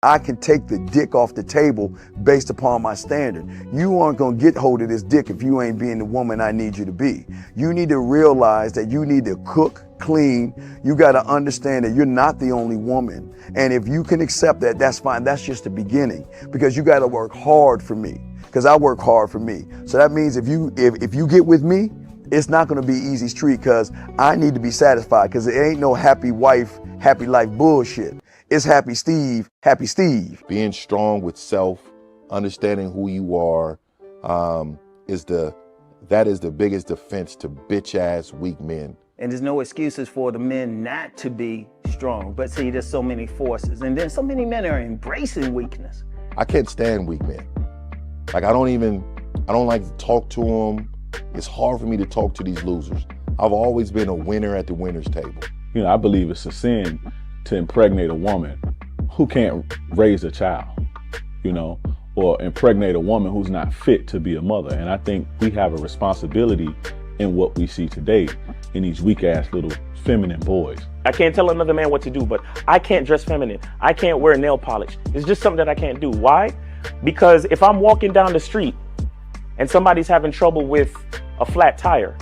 I can take the dick off the table based upon my standard. You aren't gonna get hold of this dick if you ain't being the woman I need you to be. You need to realize that you need to cook, clean. You gotta understand that you're not the only woman. And if you can accept that, that's fine. That's just the beginning, because you gotta work hard for me, because I work hard for me. So that means if you get with me, it's not gonna be easy street, because I need to be satisfied, because it ain't no happy wife, happy life bullshit. It's happy Steve, happy Steve. Being strong with self, understanding who you are, that is the biggest defense to bitch ass weak men. And there's no excuses for the men not to be strong. But see, there's so many forces, and then so many men are embracing weakness. I can't stand weak men. Like I don't like to talk to them. It's hard for me to talk to these losers. I've always been a winner at the winner's table. You know, I believe it's a sin to impregnate a woman who can't raise a child, you know, or impregnate a woman who's not fit to be a mother. And I think we have a responsibility in what we see today in these weak ass little feminine boys. I can't tell another man what to do, but I can't dress feminine. I can't wear nail polish. It's just something that I can't do. Why? Because if I'm walking down the street and somebody's having trouble with a flat tire,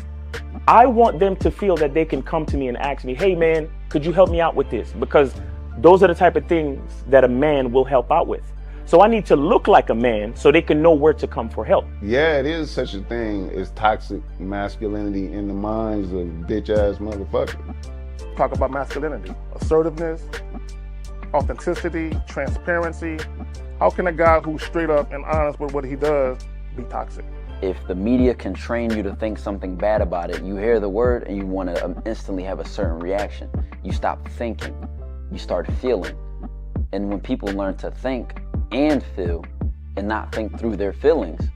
I want them to feel that they can come to me and ask me, hey man, could you help me out with this? Because those are the type of things that a man will help out with. So I need to look like a man so they can know where to come for help. Yeah, it is such a thing as toxic masculinity in the minds of bitch ass motherfuckers. Talk about masculinity, assertiveness, authenticity, transparency. How can a guy who's straight up and honest with what he does be toxic? If the media can train you to think something bad about it, you hear the word and you want to instantly have a certain reaction. You stop thinking, you start feeling. And when people learn to think and feel and not think through their feelings,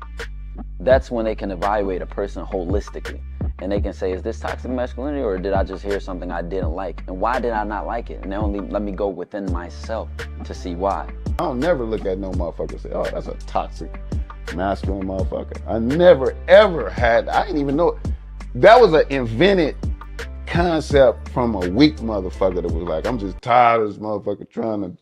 that's when they can evaluate a person holistically. And they can say, is this toxic masculinity, or did I just hear something I didn't like? And why did I not like it? And only let me go within myself to see why. I don't never look at no motherfucker and say, oh, that's a toxic masculine motherfucker. I never ever had, I didn't even know. That was an invented concept from a weak motherfucker that was like, I'm just tired of this motherfucker trying to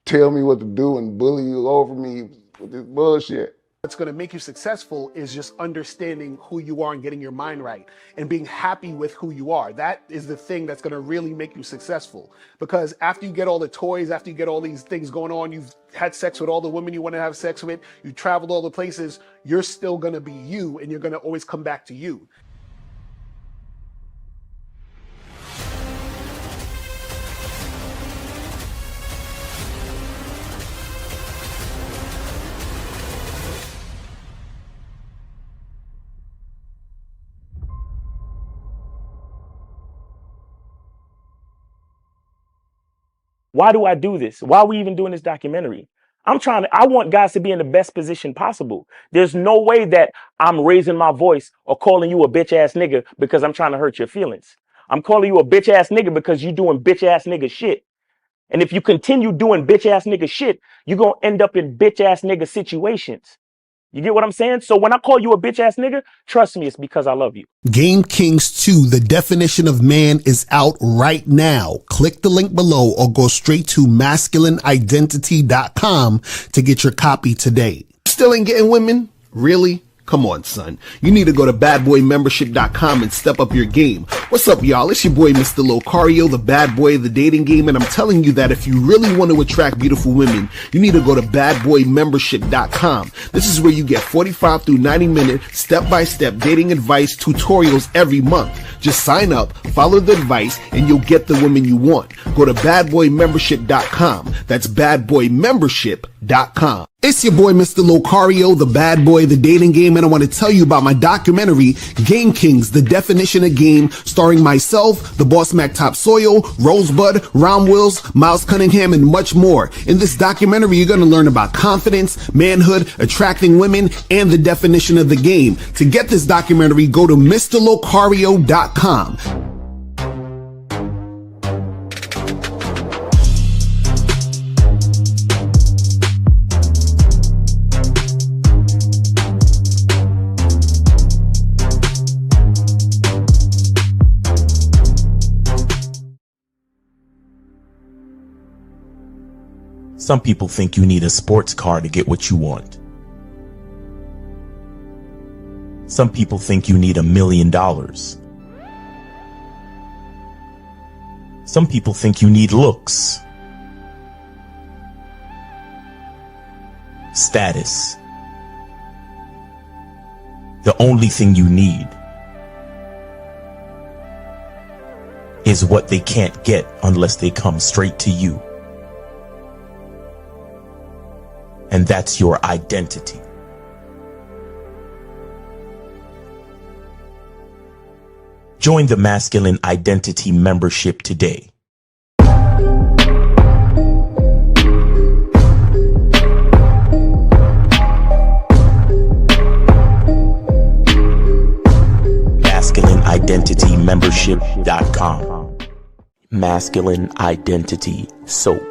tell me what to do and bully you over me with this bullshit. What's going to make you successful is just understanding who you are and getting your mind right and being happy with who you are. That is the thing that's going to really make you successful. Because after you get all the toys, after you get all these things going on, you've had sex with all the women you want to have sex with, you traveled all the places, you're still going to be you, and you're going to always come back to you. Why do I do this? Why are we even doing this documentary? I want guys to be in the best position possible. There's no way that I'm raising my voice or calling you a bitch ass nigga because I'm trying to hurt your feelings. I'm calling you a bitch ass nigga because you're doing bitch ass nigga shit. And if you continue doing bitch ass nigga shit, you're going to end up in bitch ass nigga situations. You get what I'm saying? So when I call you a bitch ass nigga, trust me, it's because I love you. Game Kings 2, The Definition of Man, is out right now. Click the link below or go straight to masculineidentity.com to get your copy today. Still ain't getting women? Really? Come on, son. You need to go to badboymembership.com and step up your game. What's up, y'all? It's your boy, Mr. Locario, the bad boy of the dating game, and I'm telling you that if you really want to attract beautiful women, you need to go to badboymembership.com. This is where you get 45 through 90-minute step-by-step dating advice tutorials every month. Just sign up, follow the advice, and you'll get the woman you want. Go to badboymembership.com. That's badboymembership.com. It's your boy, Mr. Locario, the bad boy of the dating game, and I want to tell you about my documentary, Game Kings, The Definition of Game, starring myself, the Boss Mac Top Soil, Rosebud, Ron Wills, Miles Cunningham, and much more. In this documentary, you're going to learn about confidence, manhood, attracting women, and the definition of the game. To get this documentary, go to MrLocario.com. Some people think you need a sports car to get what you want. Some people think you need $1 million. Some people think you need looks, status. The only thing you need is what they can't get unless they come straight to you. And that's your identity. Join the Masculine Identity membership today. MasculineIdentityMembership.com. Masculine Identity Soap.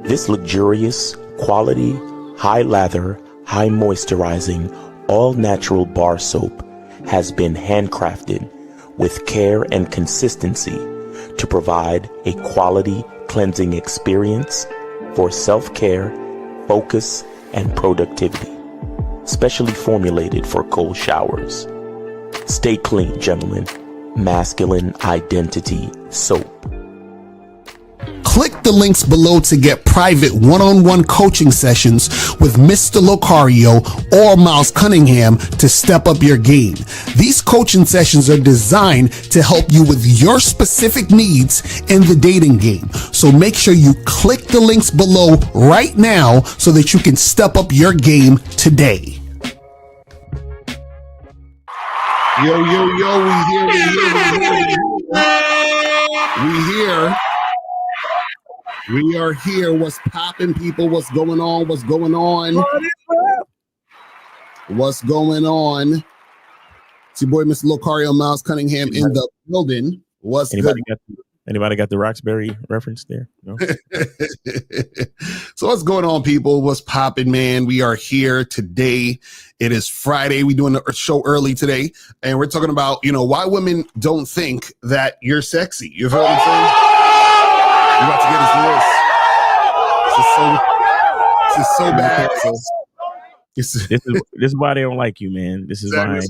This luxurious, quality, high lather, high moisturizing, all natural bar soap has been handcrafted with care and consistency to provide a quality cleansing experience for self-care, focus, and productivity. Specially formulated for cold showers. Stay clean, gentlemen. Masculine Identity Soap. Click the links below to get private one-on-one coaching sessions with Mr. Locario or Miles Cunningham to step up your game. These coaching sessions are designed to help you with your specific needs in the dating game. So make sure you click the links below right now so that you can step up your game today. Yo, we here. We are here. What's popping, people? What's going on? What's going on? What's going on? It's your boy, Mr. Locario, Miles Cunningham in the building. What's Anybody good? Anybody got the Roxbury reference there? No? So what's going on, people? What's popping, man? We are here today. It is Friday. We're doing a show early today, and we're talking about, why women don't think that you're sexy. You feel what I'm saying? We're about to get into this. This is so bad. This is why they don't like you, man. This is This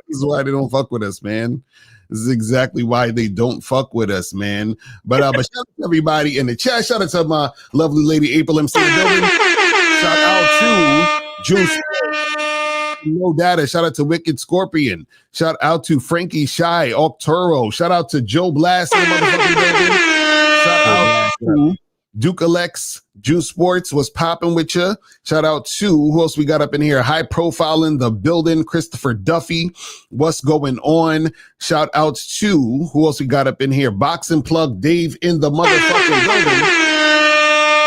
is why they don't fuck with us, man. This is exactly why they don't fuck with us, man. But shout out to everybody in the chat. Shout out to my lovely lady April MC in the building. Shout out to Juice. No data. Shout out to Wicked Scorpion. Shout out to Frankie Shy, Octoro. Shout out to Joe Blast in the motherfucking building. Shout out to Duke Alex, Juice Sports, what's popping with you? Shout out to, who else we got up in here? High Profile in the building, Christopher Duffy, what's going on? Shout out to, who else we got up in here? Boxing Plug Dave in the motherfucking building.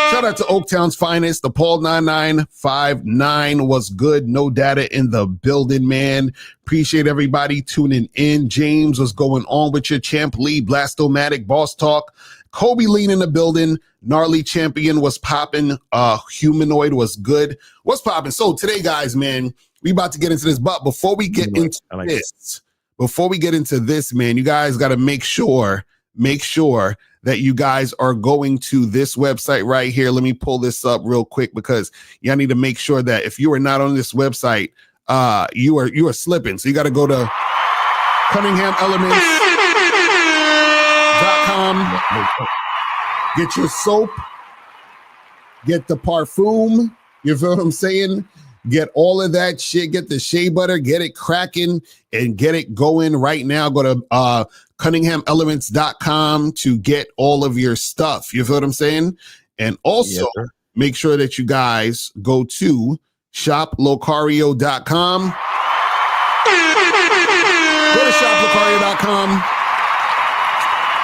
Shout out to Oaktown's finest, the Paul 9959, what's good? No data in the building, man. Appreciate everybody tuning in. James, what's going on with your Champ Lee, Blastomatic, Boss Talk, Kobe Lean in the building. Gnarly Champion was popping. Humanoid was good. What's popping? So today, guys, man, we about to get into this. But before we get into this, man, you guys got to make sure that you guys are going to this website right here. Let me pull this up real quick because y'all need to make sure that if you are not on this website, you are slipping. So you got to go to CunninghamElements.com. Get your soap, get the parfum, you feel what I'm saying? Get all of that shit, get the shea butter, get it cracking, and get it going right now. Go to CunninghamElements.com to get all of your stuff, you feel what I'm saying? And also, make sure that you guys go to shoplocario.com. Go to shoplocario.com.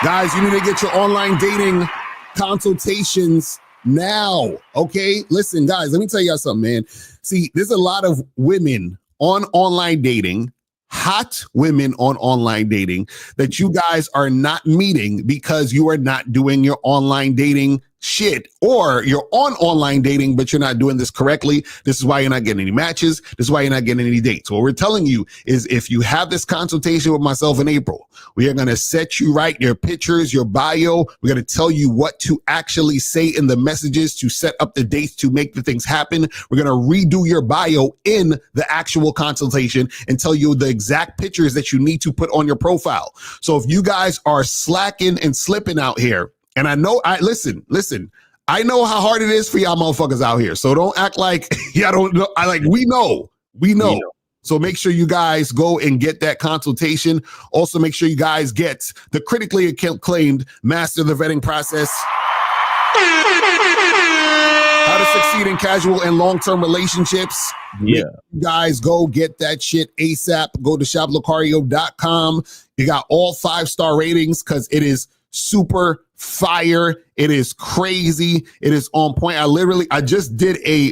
Guys, you need to get your online dating consultations now. Okay, listen, guys, let me tell y'all something, man. See, there's a lot of women on online dating, hot women on online dating, that you guys are not meeting because you are not doing your online dating shit, or you're on online dating, but you're not doing this correctly. This is why you're not getting any matches. This is why you're not getting any dates. What we're telling you is if you have this consultation with myself in April, we are going to set you right, your pictures, your bio. We're going to tell you what to actually say in the messages to set up the dates to make the things happen. We're going to redo your bio in the actual consultation and tell you the exact pictures that you need to put on your profile. So if you guys are slacking and slipping out here, and I know, listen, I know how hard it is for y'all motherfuckers out here. So don't act like y'all don't know. We know. So make sure you guys go and get that consultation. Also, make sure you guys get the critically acclaimed Master the Vetting Process. How to succeed in casual and long-term relationships. Yeah. You guys go get that shit ASAP. Go to shoplocario.com. You got all 5-star ratings because it is super fire. It is crazy. It is on point. I just did a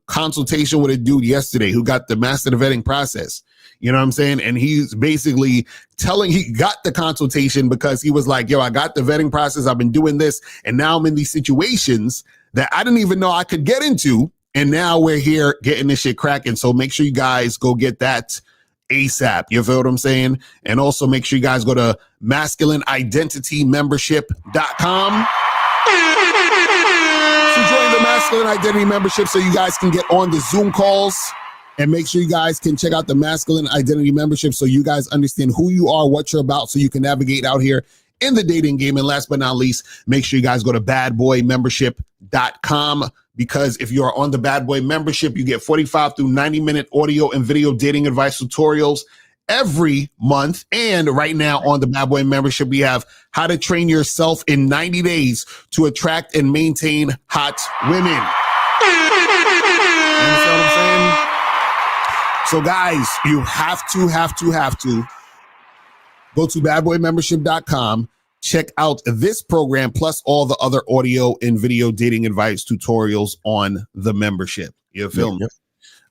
consultation with a dude yesterday who got the Master the Vetting Process. You know what I'm saying? And he's basically he got the consultation because he was like, yo, I got the vetting process. I've been doing this. And now I'm in these situations that I didn't even know I could get into. And now we're here getting this shit cracking. So make sure you guys go get that ASAP. You feel what I'm saying? And also make sure you guys go to masculineidentitymembership.com to join the Masculine Identity Membership so you guys can get on the Zoom calls. And make sure you guys can check out the Masculine Identity Membership so you guys understand who you are, what you're about, so you can navigate out here in the dating game. And last but not least, make sure you guys go to badboymembership.com, because if you are on the Bad Boy Membership, you get 45 through 90-minute audio and video dating advice tutorials every month. And right now on the Bad Boy Membership, we have how to train yourself in 90 days to attract and maintain hot women. You understand what I'm saying? So guys, you have to go to badboymembership.com, check out this program plus all the other audio and video dating advice tutorials on the membership. You feel me?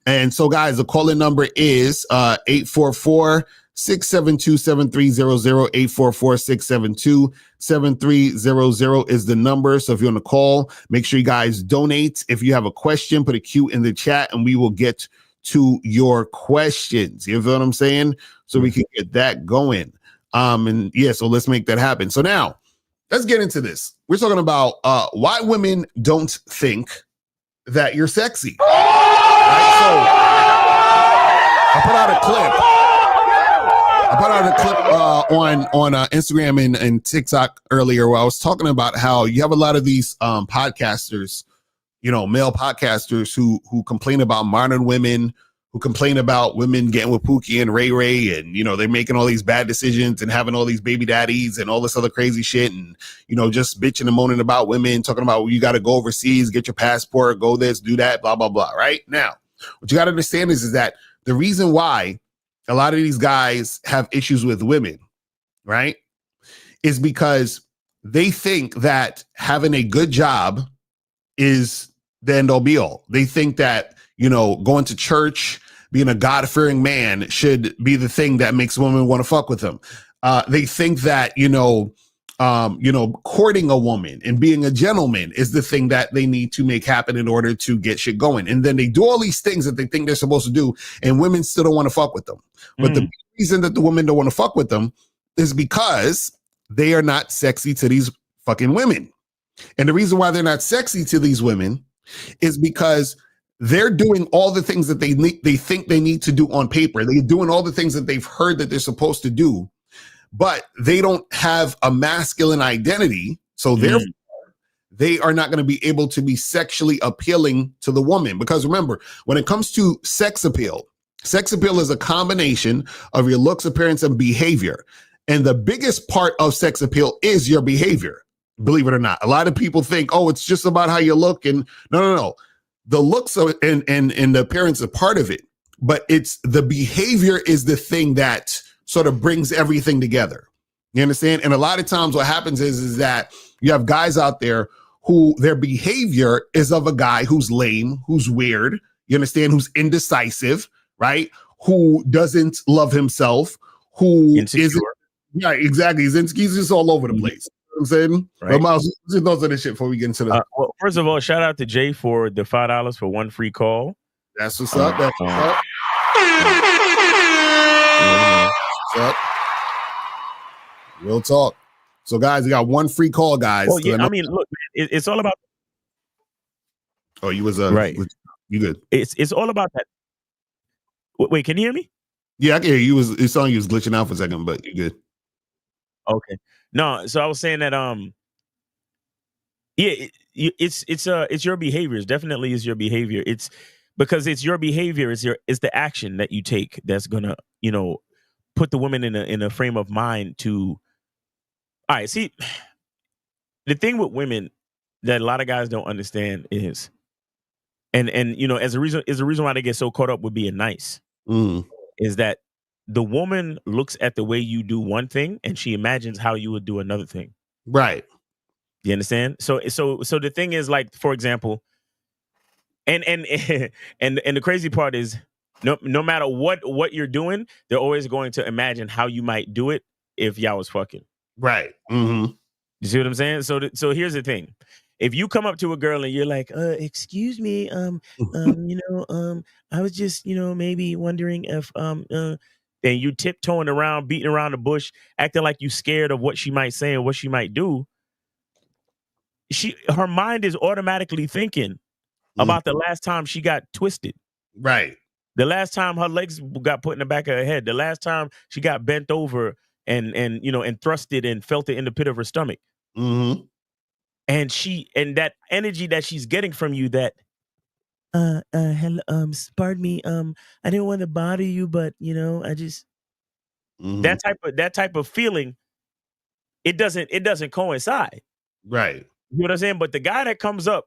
And so guys, the call-in number is 844-672-7300. 844-672-7300 is the number. So if you want to call, make sure you guys donate. If you have a question, put a Q in the chat and we will get to your questions. You feel what I'm saying? So we can get that going. And yeah, so let's make that happen. So now let's get into this. We're talking about why women don't think that you're sexy. Right? So I put out a clip on Instagram and TikTok earlier where I was talking about how you have a lot of these podcasters, you know, male podcasters who complain about modern women, who complain about women getting with Pookie and Ray Ray, and, you know, they're making all these bad decisions and having all these baby daddies and all this other crazy shit, and, you know, just bitching and moaning about women, talking about, well, you got to go overseas, get your passport, go this, do that, blah, blah, blah, right? Now, what you got to understand is that the reason why a lot of these guys have issues with women, right, is because they think that having a good job is the end all be all. They think that, you know, going to church, being a God-fearing man should be the thing that makes women want to fuck with them. They think that, courting a woman and being a gentleman is the thing that they need to make happen in order to get shit going. And then they do all these things that they think they're supposed to do, and women still don't want to fuck with them. But the reason that the women don't want to fuck with them is because they are not sexy to these fucking women. And the reason why they're not sexy to these women is because they're doing all the things that they think they need to do on paper. They're doing all the things that they've heard that they're supposed to do, but they don't have a masculine identity. So therefore, they are not going to be able to be sexually appealing to the woman. Because remember, when it comes to sex appeal is a combination of your looks, appearance, and behavior. And the biggest part of sex appeal is your behavior. Believe it or not. A lot of people think, oh, it's just about how you look. And no. The looks and the appearance are part of it, but it's the behavior is the thing that sort of brings everything together. You understand? And a lot of times what happens is that you have guys out there who their behavior is of a guy who's lame, who's weird, you understand, who's indecisive, right? Who doesn't love himself, who insecure. Yeah, exactly. He's just all over the place. I'm saying? Right. But Miles, what's your thoughts on this shit before we get into the... Well, first of all, shout out to Jay for the $5 for one free call. That's what's up. That's what's up. What's up? Real talk. So, guys, we got one free call, guys. Oh, yeah. I mean, look, it's all about... Oh, you was... right. You good. It's all about that. Wait, can you hear me? Yeah, I can hear you. It sounded like you was glitching out for a second, but you're good. Okay. No, so I was saying that yeah, it's your behavior. It definitely is your behavior. It's because it's your behavior, it's the action that you take that's gonna, put the woman in a frame of mind to... All right, see, the thing with women that a lot of guys don't understand is, and as a reason why they get so caught up with being nice, is that the woman looks at the way you do one thing and she imagines how you would do another thing. Right. You understand? So the thing is, like, for example, and the crazy part is, no matter what you're doing, they're always going to imagine how you might do it if y'all was fucking. Right. Mm-hmm. You see what I'm saying? So here's the thing. If you come up to a girl and you're like, excuse me, I was just, maybe wondering if, and you tiptoeing around, beating around the bush, acting like you scared of what she might say or what she might do. Her mind is automatically thinking about the last time she got twisted. Right. The last time her legs got put in the back of her head. The last time she got bent over and thrusted and felt it in the pit of her stomach. Mm-hmm. And that energy that she's getting from you, that hello, pardon me, I didn't want to bother you, but I just that type of feeling, it doesn't coincide. Right. You know what I'm saying? But the guy that comes up,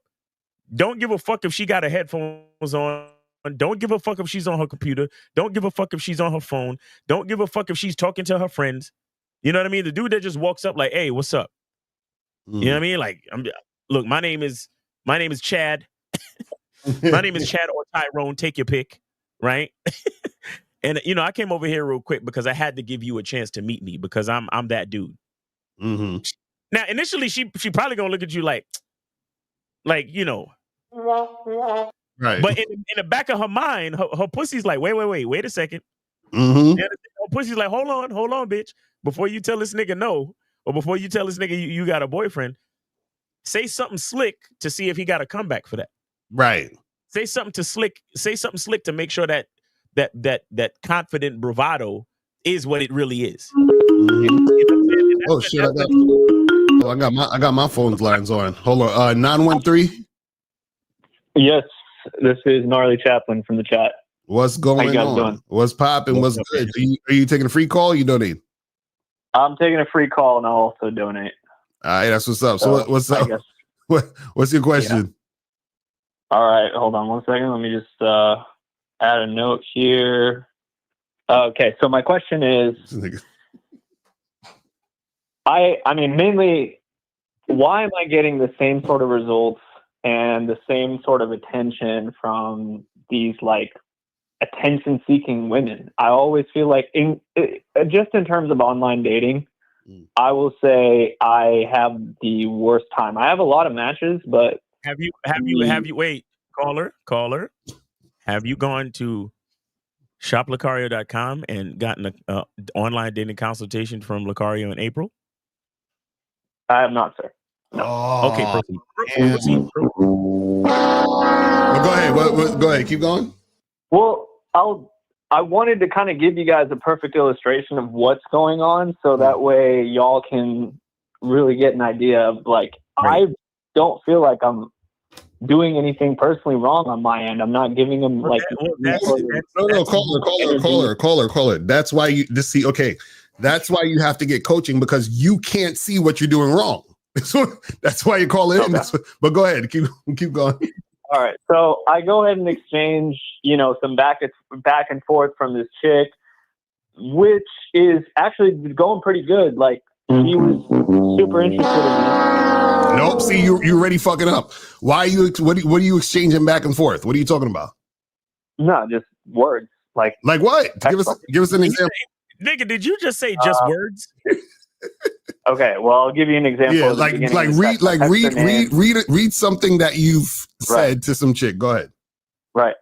don't give a fuck if she got her headphones on. Don't give a fuck if she's on her computer. Don't give a fuck if she's on her phone. Don't give a fuck if she's talking to her friends. You know what I mean? The dude that just walks up like, hey, what's up? You know what I mean? Like, look, my name is Chad. My name is Chad or Tyrone. Take your pick, right? And I came over here real quick because I had to give you a chance to meet me because I'm that dude. Mm-hmm. Now, initially, she probably gonna look at you like. Right. But in the back of her mind, her pussy's like, wait a second. Mm-hmm. Her pussy's like, hold on, bitch. Before you tell this nigga no, or before you tell this nigga you got a boyfriend, say something slick to see if he got a comeback for that. Right. Say something slick to make sure that confident bravado is what it really is. Mm-hmm. Oh shit! I got my phone's lines on. Hold on. 913. Yes, this is Gnarly Chaplin from the chat. What's going on? Doing? What's popping? What's good? Are you taking a free call? Or you donate? I'm taking a free call and I'll also donate. All right, that's what's up. So what's up? What's your question? Yeah. All right, hold on one second. Let me just add a note here. Okay, so my question is, I mean, mainly, why am I getting the same sort of results and the same sort of attention from these like attention-seeking women? I always feel like, just in terms of online dating, I will say I have the worst time. I have a lot of matches, but have you wait, caller, have you gone to shoplocario.com and gotten an online dating consultation from Locario in April? I have not, sir. No. Okay, proceed. Well, go ahead. Go ahead. Keep going. Well, I wanted to kind of give you guys a perfect illustration of what's going on, so that way y'all can really get an idea of like, right. I don't feel like I'm doing anything personally wrong on my end. I'm not giving them like caller. That's why you just see. Okay, that's why you have to get coaching, because you can't see what you're doing wrong. That's why you call in. Okay. But go ahead, keep going. All right, so I go ahead and exchange, some back and forth from this chick, which is actually going pretty good. Like, she was super interested in me. Nope. See, you're already fucking up. Why are you? What are you exchanging back and forth? What are you talking about? No, just words. Like what? Give us an example. Nigga, did you just say just words? Okay, well, I'll give you an example. Yeah, of the like beginning of the text. read something that you've said to some chick. Go ahead. Right.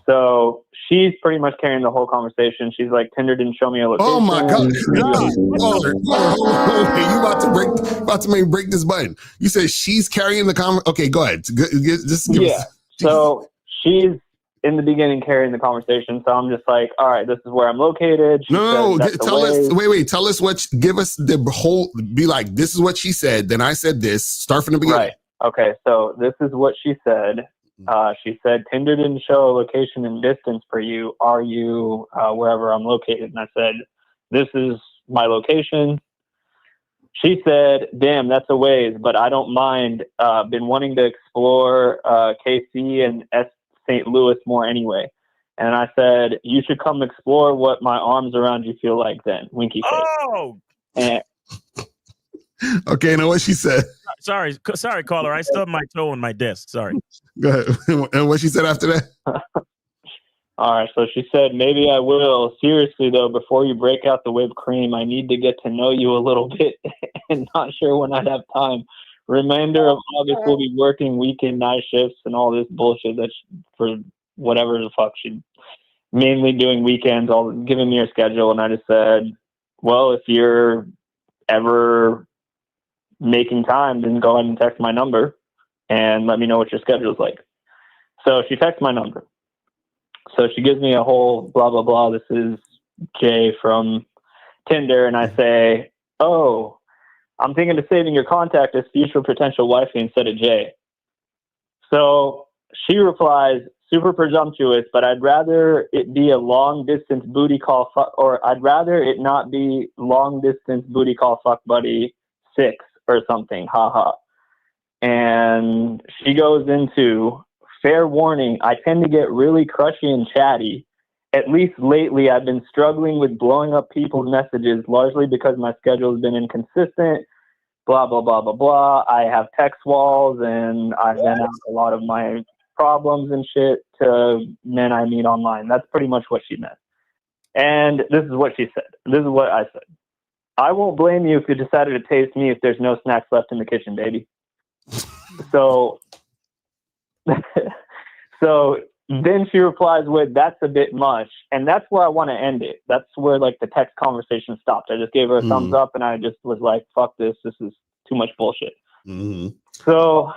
So she's pretty much carrying the whole conversation. She's like, Tinder didn't show me a location. Oh my God! Okay, you about to break this button. You said she's carrying the conversation. Okay, go ahead. Just give us. So she's in the beginning carrying the conversation. So I'm just like, all right, this is where I'm located. She No, says, tell us. Wait. Tell us give us the whole. Be like, this is what she said. Then I said this. Start from the beginning. Right. Okay. So this is what she said. She said, Tinder didn't show a location and distance for you. Are you wherever I'm located? And I said, this is my location. She said, damn, that's a ways, but I don't mind. Been wanting to explore KC and St. Louis more anyway. And I said, you should come explore what my arms around you feel like then. Winky face. Oh! And okay, now what she said. Sorry, caller. I stubbed my toe on my desk. Sorry. Go ahead. And what she said after that? All right, so she said, maybe I will. Seriously, though, before you break out the whipped cream, I need to get to know you a little bit and not sure when I'd have time. Remainder of August, we'll be working weekend night shifts and all this bullshit for whatever the fuck she's mainly doing weekends, all giving me her schedule. And I just said, well, if you're ever making time, then go ahead and text my number and let me know what your schedule's like. So she texts my number. So she gives me a whole blah, blah, blah. This is Jay from Tinder. And I say, oh, I'm thinking of saving your contact as future potential wifey instead of Jay. So she replies, super presumptuous, but I'd rather it be a long distance booty call, or I'd rather it not be long distance booty call fuck buddy 6 or something. Haha. And she goes into, fair warning, I tend to get really crushy and chatty. At least lately, I've been struggling with blowing up people's messages, largely because my schedule has been inconsistent, blah, blah, blah, blah, blah. I have text walls, and I vent out a lot of my problems and shit to men I meet online. That's pretty much what she meant. And this is what she said. This is what I said. I won't blame you if you decided to taste me if there's no snacks left in the kitchen, baby. So then she replies with, that's a bit much. And that's where I want to end it. That's where like the text conversation stopped. I just gave her a thumbs up and I just was like, fuck this. This is too much bullshit. Mm-hmm. So,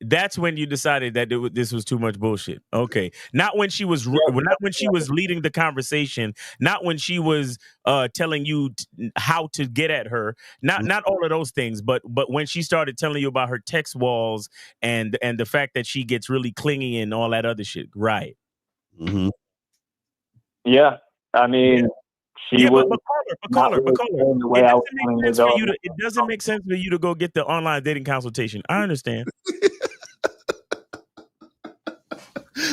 that's when you decided that this was too much bullshit. Okay, not when she was leading the conversation, not when she was telling you how to get at her, not all of those things, but when she started telling you about her text walls and the fact that she gets really clingy and all that other shit. Right. Mm-hmm. Yeah, I mean. But caller. It doesn't make sense for you to go get the online dating consultation. I understand.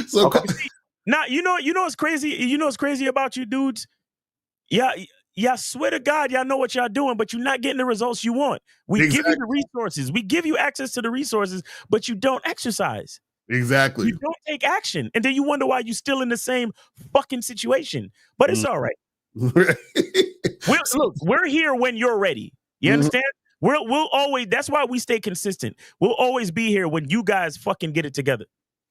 So now you know what's crazy. You know what's crazy about you dudes. Yeah, swear to God, y'all know what y'all doing, but you're not getting the results you want. We give you the resources. We give you access to the resources, but you don't exercise. Exactly. You don't take action, and then you wonder why you're still in the same fucking situation. But it's all right. We're here when you're ready. You understand? We'll always. That's why we stay consistent. We'll always be here when you guys fucking get it together.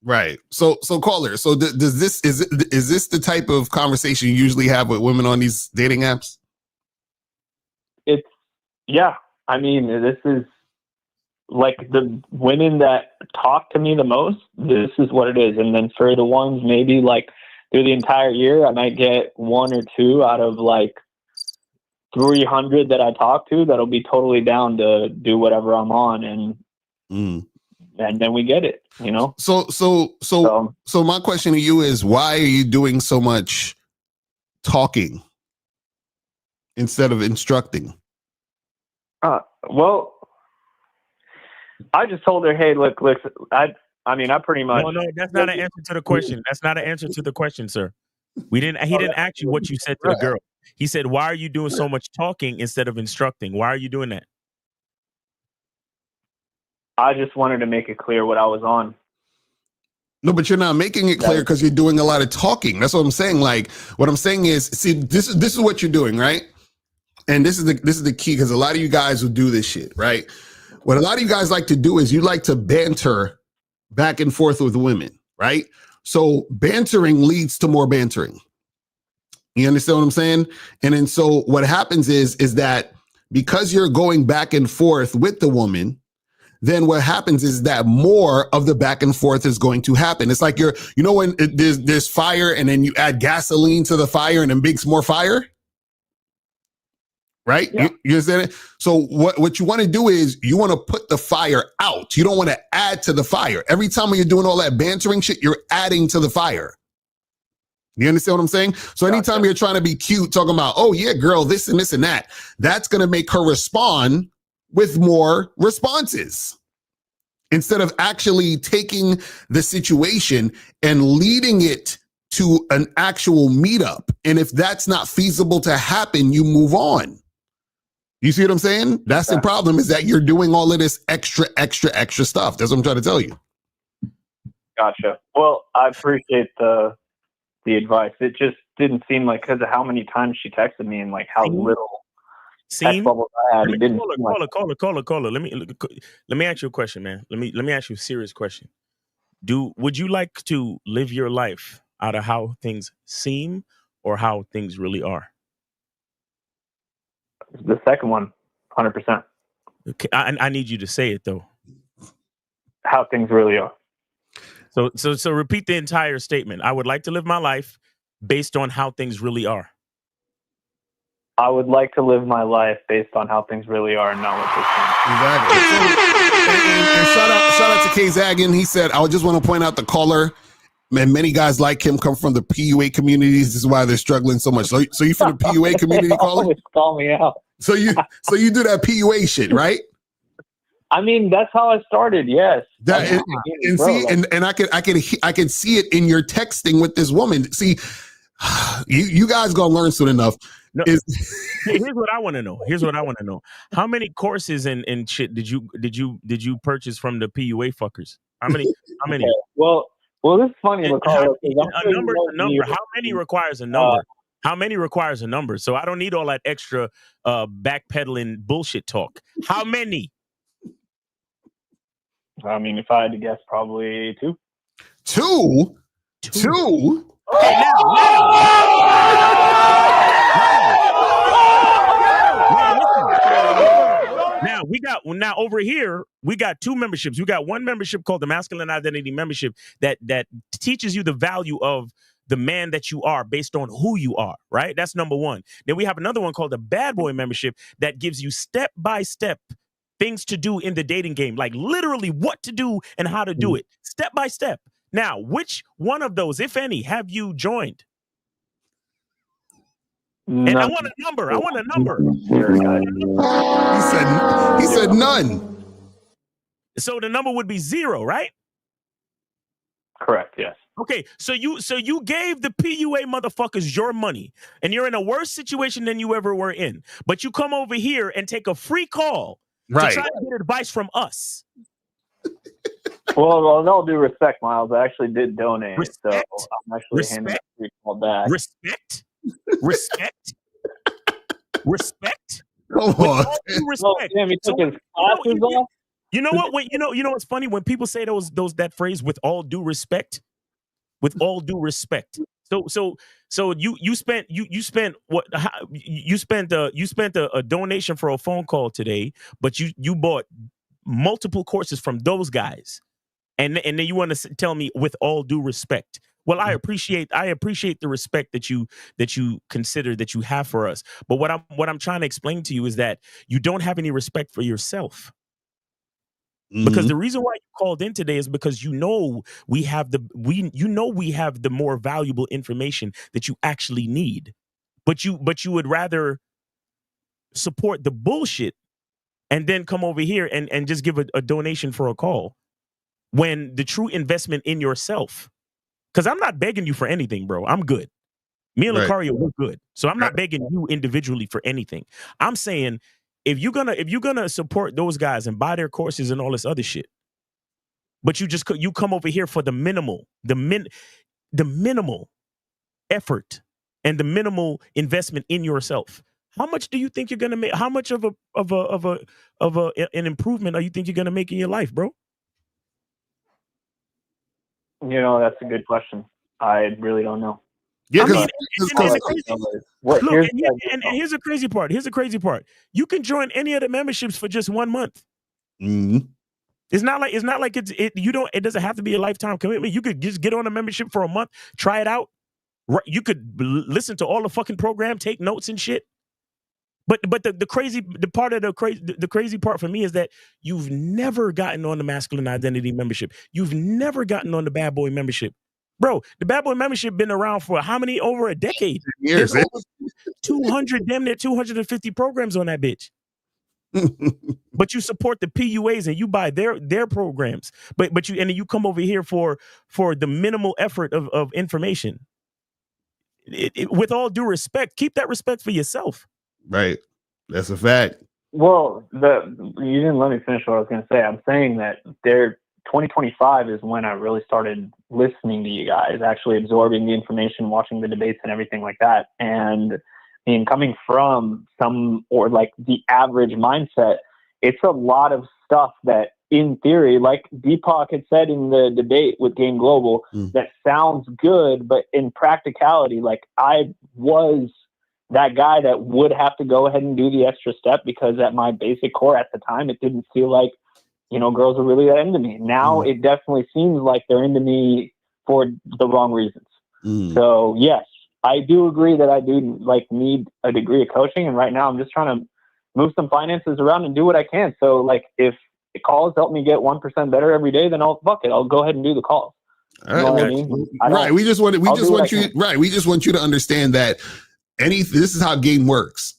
Right. So caller. So does this is this the type of conversation you usually have with women on these dating apps? Yeah. I mean, this is like the women that talk to me the most. This is what it is. And then for the ones maybe like through the entire year, I might get 1 or 2 out of like 300 that I talk to that'll be totally down to do whatever I'm on, and then we get it, you know. So my question to you is, why are you doing so much talking instead of instructing? Well, I just told her, hey, look, I mean, I pretty much. No, that's not an answer to the question. That's not an answer to the question, sir. He didn't ask you what you said to the girl. He said, why are you doing so much talking instead of instructing? Why are you doing that? I just wanted to make it clear what I was on. No, but you're not making it clear because you're doing a lot of talking. That's what I'm saying. Like, what I'm saying is, see, this is what you're doing, right? and this is the key, because a lot of you guys will do this shit, right? What a lot of you guys like to do is you like to banter back and forth with women, right? So bantering leads to more bantering. You understand what I'm saying? And then so what happens is that because you're going back and forth with the woman, then what happens is that more of the back and forth is going to happen. It's like when there's fire and then you add gasoline to the fire and it makes more fire. Right? Yeah. You understand it? So what you want to do is you want to put the fire out. You don't want to add to the fire. Every time when you're doing all that bantering shit, you're adding to the fire. You understand what I'm saying? So anytime you're trying to be cute, talking about, oh yeah, girl, this and this and that, that's going to make her respond with more responses. Instead of actually taking the situation and leading it to an actual meetup. And if that's not feasible to happen, you move on. You see what I'm saying? That's the problem, is that you're doing all of this extra stuff. That's what I'm trying to tell you. Gotcha. Well, I appreciate the advice. It just didn't seem like, because of how many times she texted me and like how little text bubbles I had. It didn't caller. Let me ask you a question, man. Let me ask you a serious question. Would you like to live your life out of how things seem or how things really are? The second one, 100%. Okay, I need you to say it though. How things really are. So repeat the entire statement. I would like to live my life based on how things really are. I would like to live my life based on how things really are and not what they seem. Exactly. And shout out to K Zaggin. He said, I just want to point out the caller, man, many guys like him come from the PUA communities. This is why they're struggling so much. So you from the PUA community, caller? Always call me out. So you do that PUA shit, right? I mean, that's how I started. Yes. I can see it in your texting with this woman. See, you guys gonna learn soon enough. No, here's what I want to know. How many courses and shit did you purchase from the PUA fuckers? How many? Well, this is funny. A number. How many requires a number? How many requires a number? So I don't need all that extra backpedaling bullshit talk. How many? I mean, if I had to guess, probably two. Two? Okay, now over here, we got two memberships. We got one membership called the Masculine Identity Membership that teaches you the value of the man that you are based on who you are, right? That's number one. Then we have another one called the Bad Boy Membership that gives you step-by-step things to do in the dating game, like literally what to do and how to do it, step by step. Now, which one of those, if any, have you joined? And I want a number. He said none. So the number would be 0, right? Correct. Yes. Okay. So you gave the PUA motherfuckers your money, and you're in a worse situation than you ever were in. But you come over here and take a free call. Right. To try to get advice from us. Well, with all due respect, Miles, I actually did donate, so I'm actually handing the free call back. Respect. Come on. Respect. Damn, he took his glasses off. You know what? Wait, you know what's funny when people say that phrase with all due respect. With all due respect. So you spent a donation for a phone call today, but you bought multiple courses from those guys, and then you want to tell me with all due respect. Well, I appreciate the respect that you consider that you have for us, but what I'm trying to explain to you is that you don't have any respect for yourself. Because the reason why you called in today is because we have the more valuable information that you actually need, but you would rather support the bullshit and then come over here and just give a donation for a call when the true investment in yourself. Because I'm not begging you for anything, bro. I'm good. Me and Locario, we're good. So I'm not begging you individually for anything. I'm saying, if you're gonna support those guys and buy their courses and all this other shit, but you come over here for the minimal effort and the minimal investment in yourself, how much do you think you're gonna make? How much of an improvement are you think you're gonna make in your life, bro? That's a good question. I really don't know. Yeah, I mean, What? look, Here's and here's the crazy part. Here's the crazy part. You can join any of the memberships for just 1 month. Mhm. It's not like it doesn't have to be a lifetime commitment. You could just get on a membership for a month, try it out. You could listen to all the fucking program, take notes and shit. But the crazy part for me is that you've never gotten on the masculine identity membership. You've never gotten on the bad boy membership. Bro, the bad boy membership been around for how many? Over a decade. Years. There's over 200, damn near 250 programs on that bitch. But you support the PUAs and you buy their programs. But you come over here for the minimal effort of information. With all due respect, keep that respect for yourself. Right. That's a fact. Well, you didn't let me finish what I was going to say. I'm saying that 2025 is when I really started listening to you guys, actually absorbing the information, watching the debates and everything like that. And coming from the average mindset, it's a lot of stuff that, in theory, like Deepak had said in the debate with Game Global, that sounds good, but in practicality, like I was that guy that would have to go ahead and do the extra step because at my basic core at the time, it didn't feel like, girls were really that into me. Now it definitely seems like they're into me for the wrong reasons. So yes, I do agree that I do need a degree of coaching. And right now I'm just trying to move some finances around and do what I can. So if the calls help me get 1% better every day, then I'll go ahead and do the calls. All right. What I mean? Right. We just want you to understand that this is how game works.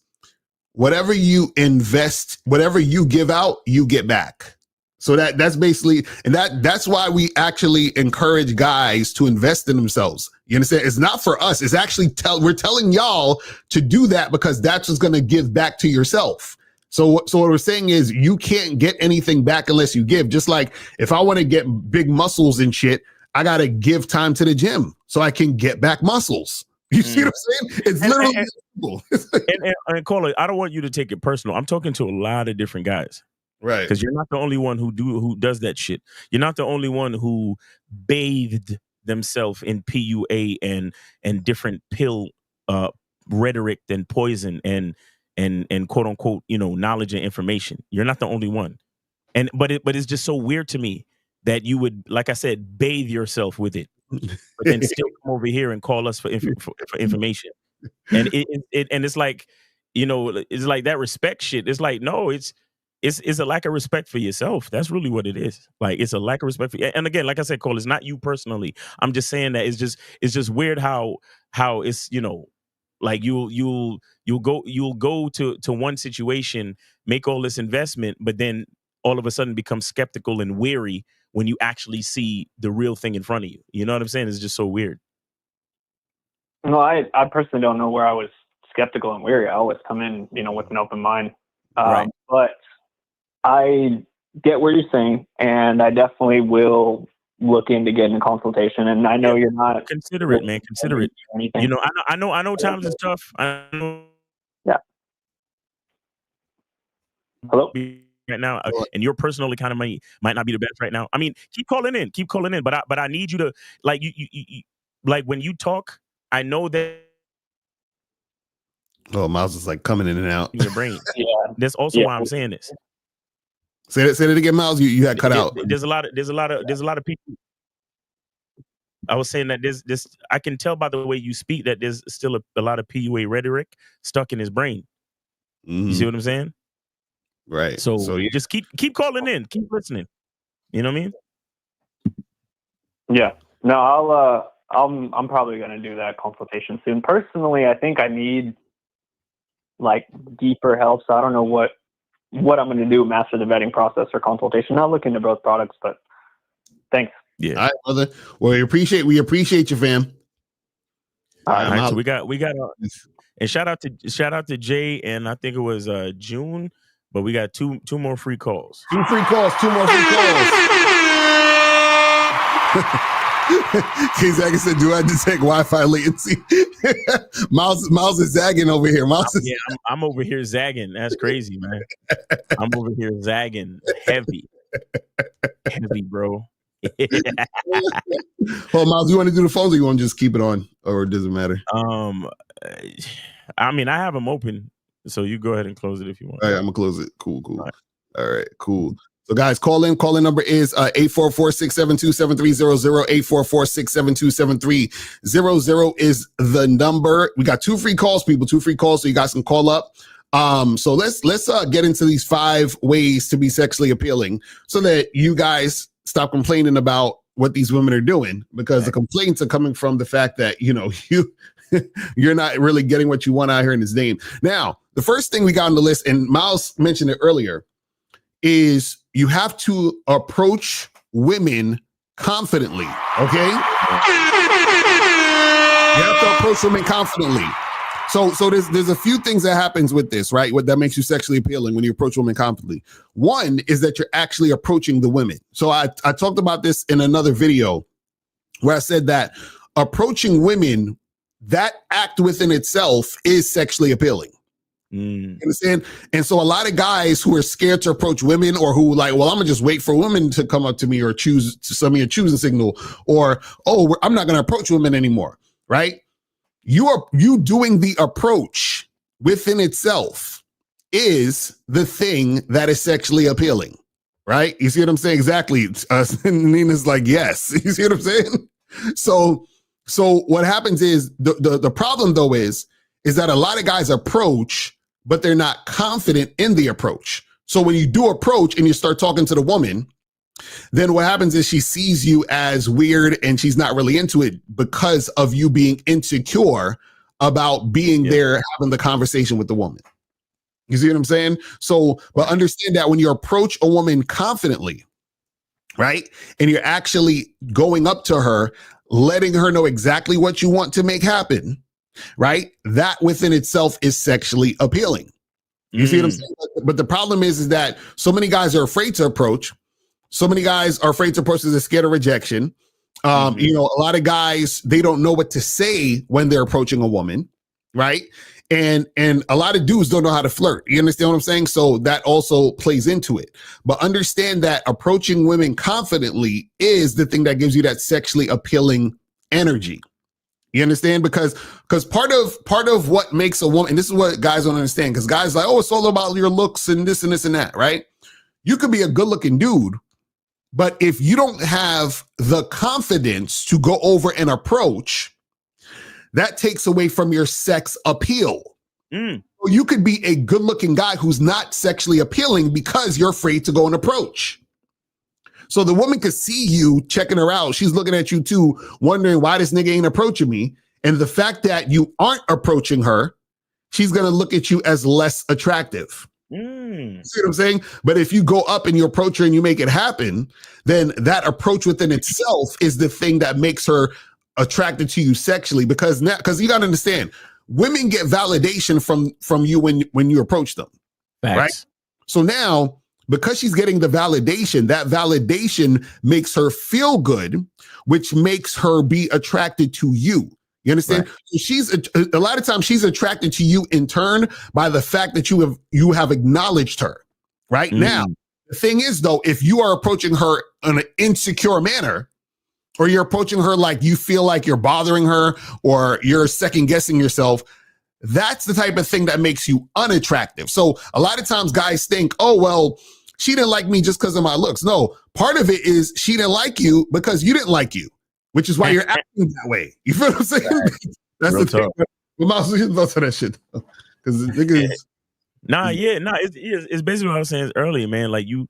Whatever you invest, whatever you give out, you get back. So that's basically, and that's why we actually encourage guys to invest in themselves. You understand? It's not for us. It's actually we're telling y'all to do that because that's what's going to give back to yourself. So what we're saying is you can't get anything back unless you give. Just like if I want to get big muscles and shit, I got to give time to the gym so I can get back muscles. You see what I'm saying? It's literally simple. And Carla, I don't want you to take it personal. I'm talking to a lot of different guys. Right. Because you're not the only one who does that shit. You're not the only one who bathed themselves in PUA and different pill rhetoric and poison and quote unquote, knowledge and information. You're not the only one. But it's just so weird to me that you would, like I said, bathe yourself with it, but then still come over here and call us for information. And it's like, it's like that respect shit. It's like, no, it's a lack of respect for yourself. That's really what it is. Like, it's a lack of respect for you. And again, like I said, Cole, it's not you personally. I'm just saying that it's just weird how it's, like you'll go to one situation, make all this investment, but then all of a sudden become skeptical and weary when you actually see the real thing in front of you. You know what I'm saying? It's just so weird. No, I personally don't know where I was skeptical and weary. I always come in, with an open mind. Right. But I get what you're saying, and I definitely will look into getting a consultation. And I know you're not. Consider it, man. Consider it. I know times is tough. I know. Yeah. Hello. Right now, and your personal economy might not be the best right now. I mean, keep calling in. But I need you to you like when you talk. I know that. Oh, Miles is like coming in and out. Your brain. Yeah. That's also why I'm saying this. Say it again, Miles. You had cut out. There's a lot of people. I was saying that this I can tell by the way you speak that there's still a lot of PUA rhetoric stuck in his brain. You see what I'm saying? Right. So just keep calling in, keep listening. You know what I mean? Yeah. No, I'm probably gonna do that consultation soon. Personally, I think I need deeper help. So I don't know what I'm gonna do, master the vetting process or consultation. I'll look into both products, but thanks. Yeah. All right, brother. Well, we appreciate you, fam. All right. So we got and shout out to Jay, and I think it was June, but we got two more free calls. Two more free calls. Zagging said, "Do I detect Wi-Fi latency?" Miles is zagging over here. I'm over here zagging. That's crazy, man. I'm over here zagging heavy, bro. Well, Miles, you want to do the phones, or you want to just keep it on, or does it matter? I mean, I have them open, so you go ahead and close it if you want. All right, I'm gonna close it. Cool. All right, cool. So guys, call in. Call in number is 844-672-7300. 844-672-7300 is the number. We got 2 free calls, people. 2 free calls, so you guys can call up. So let's get into these 5 ways to be sexually appealing, so that you guys stop complaining about what these women are doing, because the complaints are coming from the fact that you're not really getting what you want out here in this game. Now, the first thing we got on the list, and Miles mentioned it earlier, is you have to approach women confidently, okay? You have to approach women confidently. So there's a few things that happens with this, right? What that makes you sexually appealing when you approach women confidently. One is that you're actually approaching the women. So I talked about this in another video where I said that approaching women, that act within itself is sexually appealing. You understand? And so a lot of guys who are scared to approach women, or who like, well, I'm gonna just wait for women to come up to me, or choose to send me a choosing signal, or I'm not gonna approach women anymore, right? You doing the approach within itself is the thing that is sexually appealing, right? You see what I'm saying? Exactly. Nina's like, yes. You see what I'm saying? So what happens is the problem though is that a lot of guys approach, but they're not confident in the approach. So when you do approach and you start talking to the woman, then what happens is she sees you as weird and she's not really into it because of you being insecure about being there, having the conversation with the woman. You see what I'm saying? So, but understand that when you approach a woman confidently, right, and you're actually going up to her, letting her know exactly what you want to make happen, right, that within itself is sexually appealing. You see what I'm saying? But the problem is that so many guys are afraid to approach. So many guys are afraid to approach because they're scared of rejection. A lot of guys, they don't know what to say when they're approaching a woman, right? And a lot of dudes don't know how to flirt. You understand what I'm saying? So that also plays into it. But understand that approaching women confidently is the thing that gives you that sexually appealing energy. You understand? Because part of what makes a woman, and this is what guys don't understand, because guys are like, oh, it's all about your looks and this and this and that, right? You could be a good looking dude, but if you don't have the confidence to go over and approach, that takes away from your sex appeal. So you could be a good looking guy who's not sexually appealing because you're afraid to go and approach. So the woman could see you checking her out. She's looking at you too, wondering why this nigga ain't approaching me. And the fact that you aren't approaching her, she's going to look at you as less attractive. See what I'm saying? But if you go up and you approach her and you make it happen, then that approach within itself is the thing that makes her attracted to you sexually. Because you got to understand, women get validation from you when you approach them. Facts. Right? So now, because she's getting the validation, that validation makes her feel good, which makes her be attracted to you. You understand? Right. So she's a lot of times she's attracted to you in turn by the fact that you have acknowledged her. Right now, the thing is though, if you are approaching her in an insecure manner, or you're approaching her like you feel like you're bothering her, or you're second guessing yourself, that's the type of thing that makes you unattractive. So a lot of times guys think, oh, well, she didn't like me just because of my looks. No, part of it is she didn't like you because you didn't like you, which is why you're acting that way. You feel what I'm saying? Right. That's real the thing. But Miles, thoughts on that shit, because niggas. It's basically what I was saying earlier, man. Like you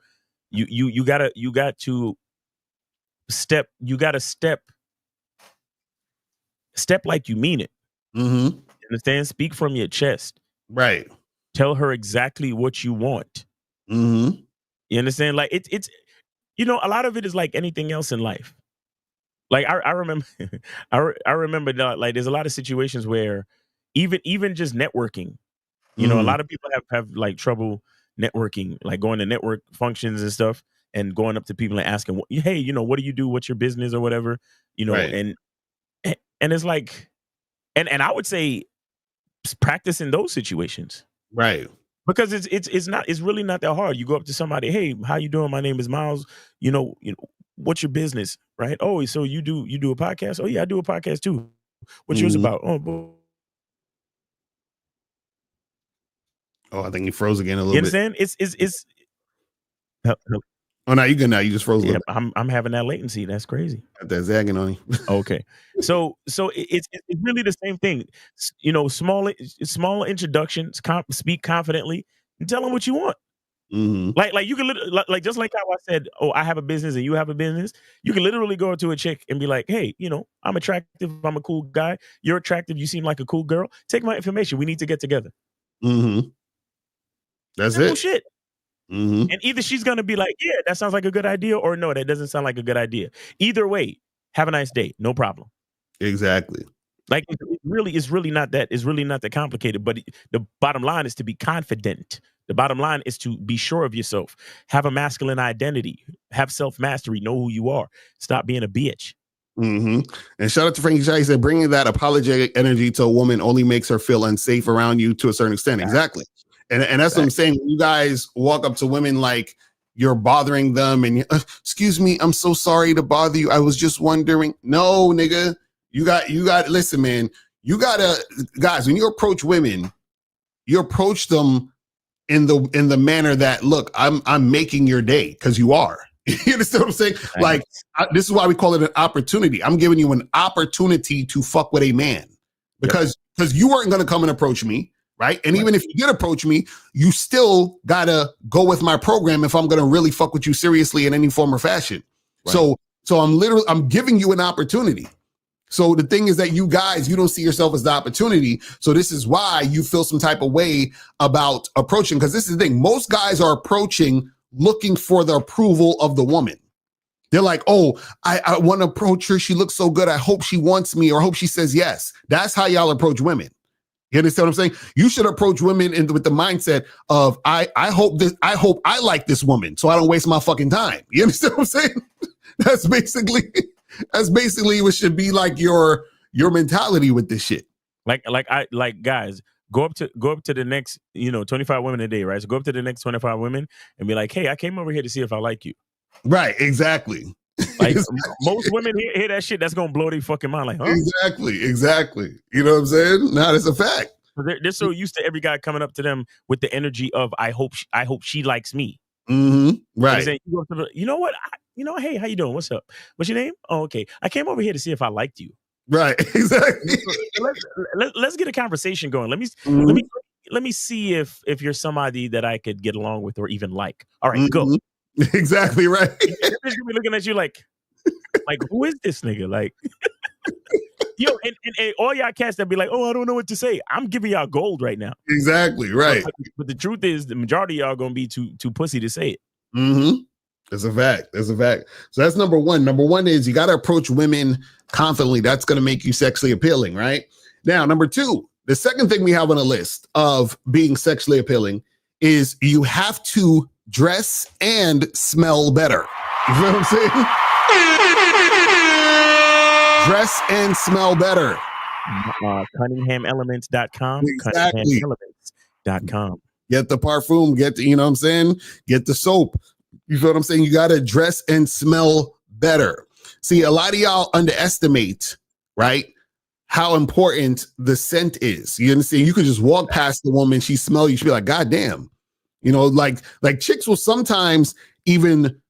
got to step like you mean it. You understand? Speak from your chest. Right. Tell her exactly what you want. You understand? Like it's a lot of it is like anything else in life. Like I remember, I remember that, like there's a lot of situations where even just networking, a lot of people have like trouble networking, like going to network functions and stuff. and going up to people and asking, hey, you know, what do you do? What's your business or whatever? You know, Right. and it's like, and I would say practice in those situations. Right. Because it's really not that hard. You go up to somebody, hey, how you doing? My name is Miles. You know, what's your business? Right? Oh, so you do a podcast? Oh yeah, I do a podcast too. What's yours about? Oh, I think you froze again a you little bit. understand? It's Oh no, you good now. You just froze a yeah, little bit. I'm having that latency. That's crazy. Got that zagging on you. Okay, so it's really the same thing. You know, small introductions. Speak confidently and tell them what you want. Mm-hmm. Like you can like just like how I said, oh, I have a business and you have a business. You can literally go to a chick and be like, hey, you know, I'm attractive. I'm a cool guy. You're attractive. You seem like a cool girl. Take my information. We need to get together. Mm-hmm. That's Simple it. shit. Mm-hmm. And either she's gonna be like, yeah, that sounds like a good idea, or no, that doesn't sound like a good idea. Either way, have a nice day. No problem. Exactly. Like it's really not that complicated. But the bottom line is to be confident. The bottom line is to be sure of yourself. Have a masculine identity. Have self-mastery. Know who you are. Stop being a bitch. Mm-hmm. And shout out to Frankie Shai. He said, bringing that apologetic energy to a woman only makes her feel unsafe around you to a certain extent. Exactly. And that's what I'm saying. When you guys walk up to women like you're bothering them and excuse me, I'm so sorry to bother you. I was just wondering. No, nigga, you got, listen, man, you gotta, guys, when you approach women, you approach them in the manner that, look, I'm making your day, because you are. You understand what I'm saying? Like, this is why we call it an opportunity. I'm giving you an opportunity to fuck with a man, because you weren't going to come and approach me, right? And even if you did approach me, you still gotta go with my program if I'm going to really fuck with you seriously in any form or fashion. Right. So I'm giving you an opportunity. So the thing is that you guys, you don't see yourself as the opportunity. So this is why you feel some type of way about approaching. Because this is the thing. Most guys are approaching looking for the approval of the woman. They're like, oh, I want to approach her. She looks so good. I hope she wants me, or I hope she says yes. That's how y'all approach women. You understand what I'm saying? You should approach women with the mindset of, I hope I like this woman, so I don't waste my fucking time. You understand what I'm saying? That's basically what should be like your mentality with this shit. Like guys, go up to the next, 25 women a day, right? So go up to the next 25 women and be like, hey, I came over here to see if I like you. Right, exactly. Like most women hear that shit, that's gonna blow their fucking mind. Like, huh? Exactly. You know what I'm saying? Nah, that's a fact. They're so used to every guy coming up to them with the energy of, I hope she likes me. Mm-hmm. Right. Saying, you know what? Hey, how you doing? What's up? What's your name? Oh, okay. I came over here to see if I liked you. Right. Exactly. Let's get a conversation going. Let me see if you're somebody that I could get along with or even like. All right, go. Exactly right. They're just gonna be looking at you like who is this nigga? Like, yo, and all y'all cats that be like, oh, I don't know what to say. I'm giving y'all gold right now. Exactly right. But the truth is, the majority of y'all gonna be too pussy to say it. Mm-hmm. That's a fact. So that's number one. Number one is you got to approach women confidently. That's going to make you sexually appealing, right? Now, number two, the second thing we have on a list of being sexually appealing is you have to dress and smell better. You know what I'm saying? Dress and smell better. CunninghamElements.com. Exactly. CunninghamElements.com. Get the parfum, get the soap. You feel what I'm saying? You got to dress and smell better. See, a lot of y'all underestimate, right, how important the scent is. You understand? You could just walk past the woman, she smell you, she'll be like, God damn. Like chicks will sometimes even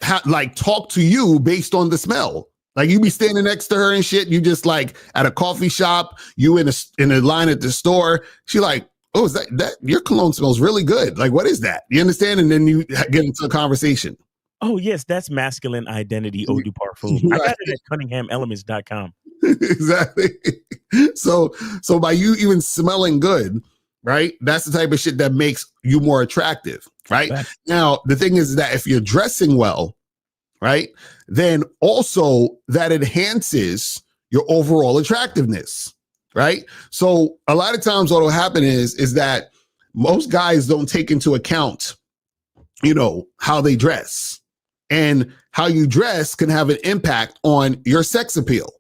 talk to you based on the smell. Like you be standing next to her and shit. You just like at a coffee shop, you in a line at the store. She like, oh, is that your cologne smells really good. Like, what is that? You understand? And then you get into a conversation. Oh, yes, that's masculine identity eau de parfum. Right. I got it at CunninghamElements.com. Exactly. So by you even smelling good, right? That's the type of shit that makes you more attractive, right? Now, the thing is that if you're dressing well, right, then also that enhances your overall attractiveness. Right. So a lot of times what will happen is that most guys don't take into account, how they dress. And how you dress can have an impact on your sex appeal.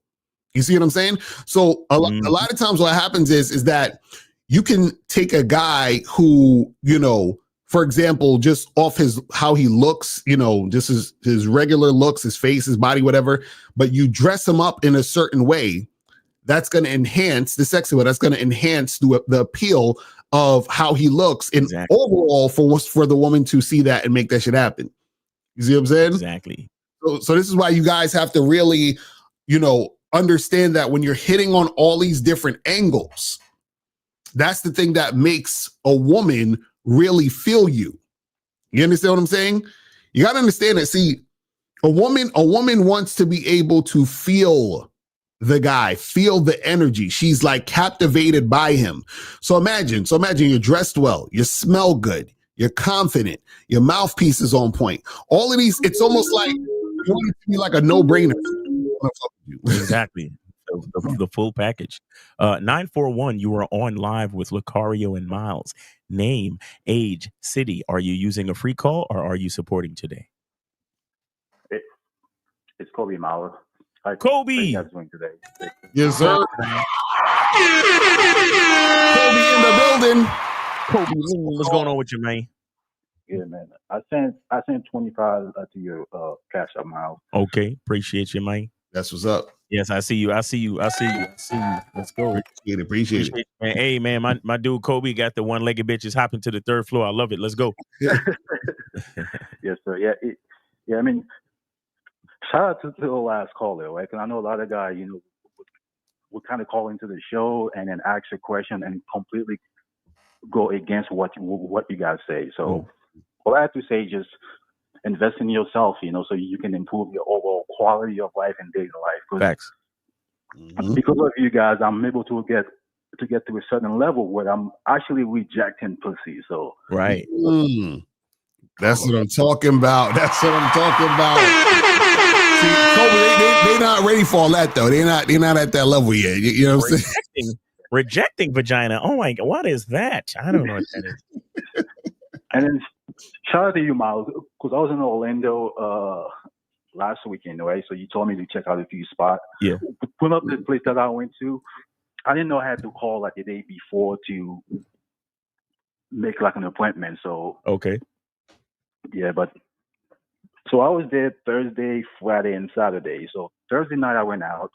You see what I'm saying? So a lot of times what happens is that you can take a guy who, you know, for example, just off how he looks, you know, just his regular looks, his face, his body, whatever, but you dress him up in a certain way that's going to enhance the sex appeal. That's going to enhance the appeal of how he looks and overall for the woman to see that and make that shit happen. You see what I'm saying? Exactly. So this is why you guys have to really, you know, understand that when you're hitting on all these different angles, that's the thing that makes a woman really feel you. You understand what I'm saying? You got to understand that. See, a woman wants to be able to feel the guy, feel the energy. She's like captivated by him. So imagine you're dressed well, you smell good, you're confident, your mouthpiece is on point. All of these, it's almost like you want it to be like a no-brainer. Exactly. The full package. 941, you are on live with Locario and Miles. Name, age, city. Are you using a free call or are you supporting today? It's Kobe Miles. Kobe! How you guys doing today? Yes, sir. Kobe in the building. Kobe, what's going on with you, man? Yeah, man. I sent 25 to your Cash App, Miles. Okay, appreciate you, man. That's what's up. Yes, I see you. Let's go. Appreciate it. Man. Hey, man, my dude Kobe got the one-legged bitches hopping to the third floor. I love it. Let's go. Yes, sir. Yeah. I mean, shout out to the last caller, right? Because I know a lot of guys, you know, would kind of call into the show and then ask a question and completely go against what you guys say. So all I have to say is just invest in yourself, you know, so you can improve your overall quality of life and daily life. Facts. Because of you guys, I'm able to get to a certain level where I'm actually rejecting pussy. So right. That's what I'm talking about. See, Kobe, they not ready for all that though. They're not at that level yet. You know what I'm saying? Rejecting vagina. Oh my God, what is that? I don't know what that is. And then shout out to you, Miles, because I was in Orlando last weekend, right? So you told me to check out a few spots. Yeah. Pull up the place that I went to. I didn't know I had to call like the day before to make like an appointment. So okay. Yeah, but so I was there Thursday, Friday, and Saturday. So Thursday night I went out.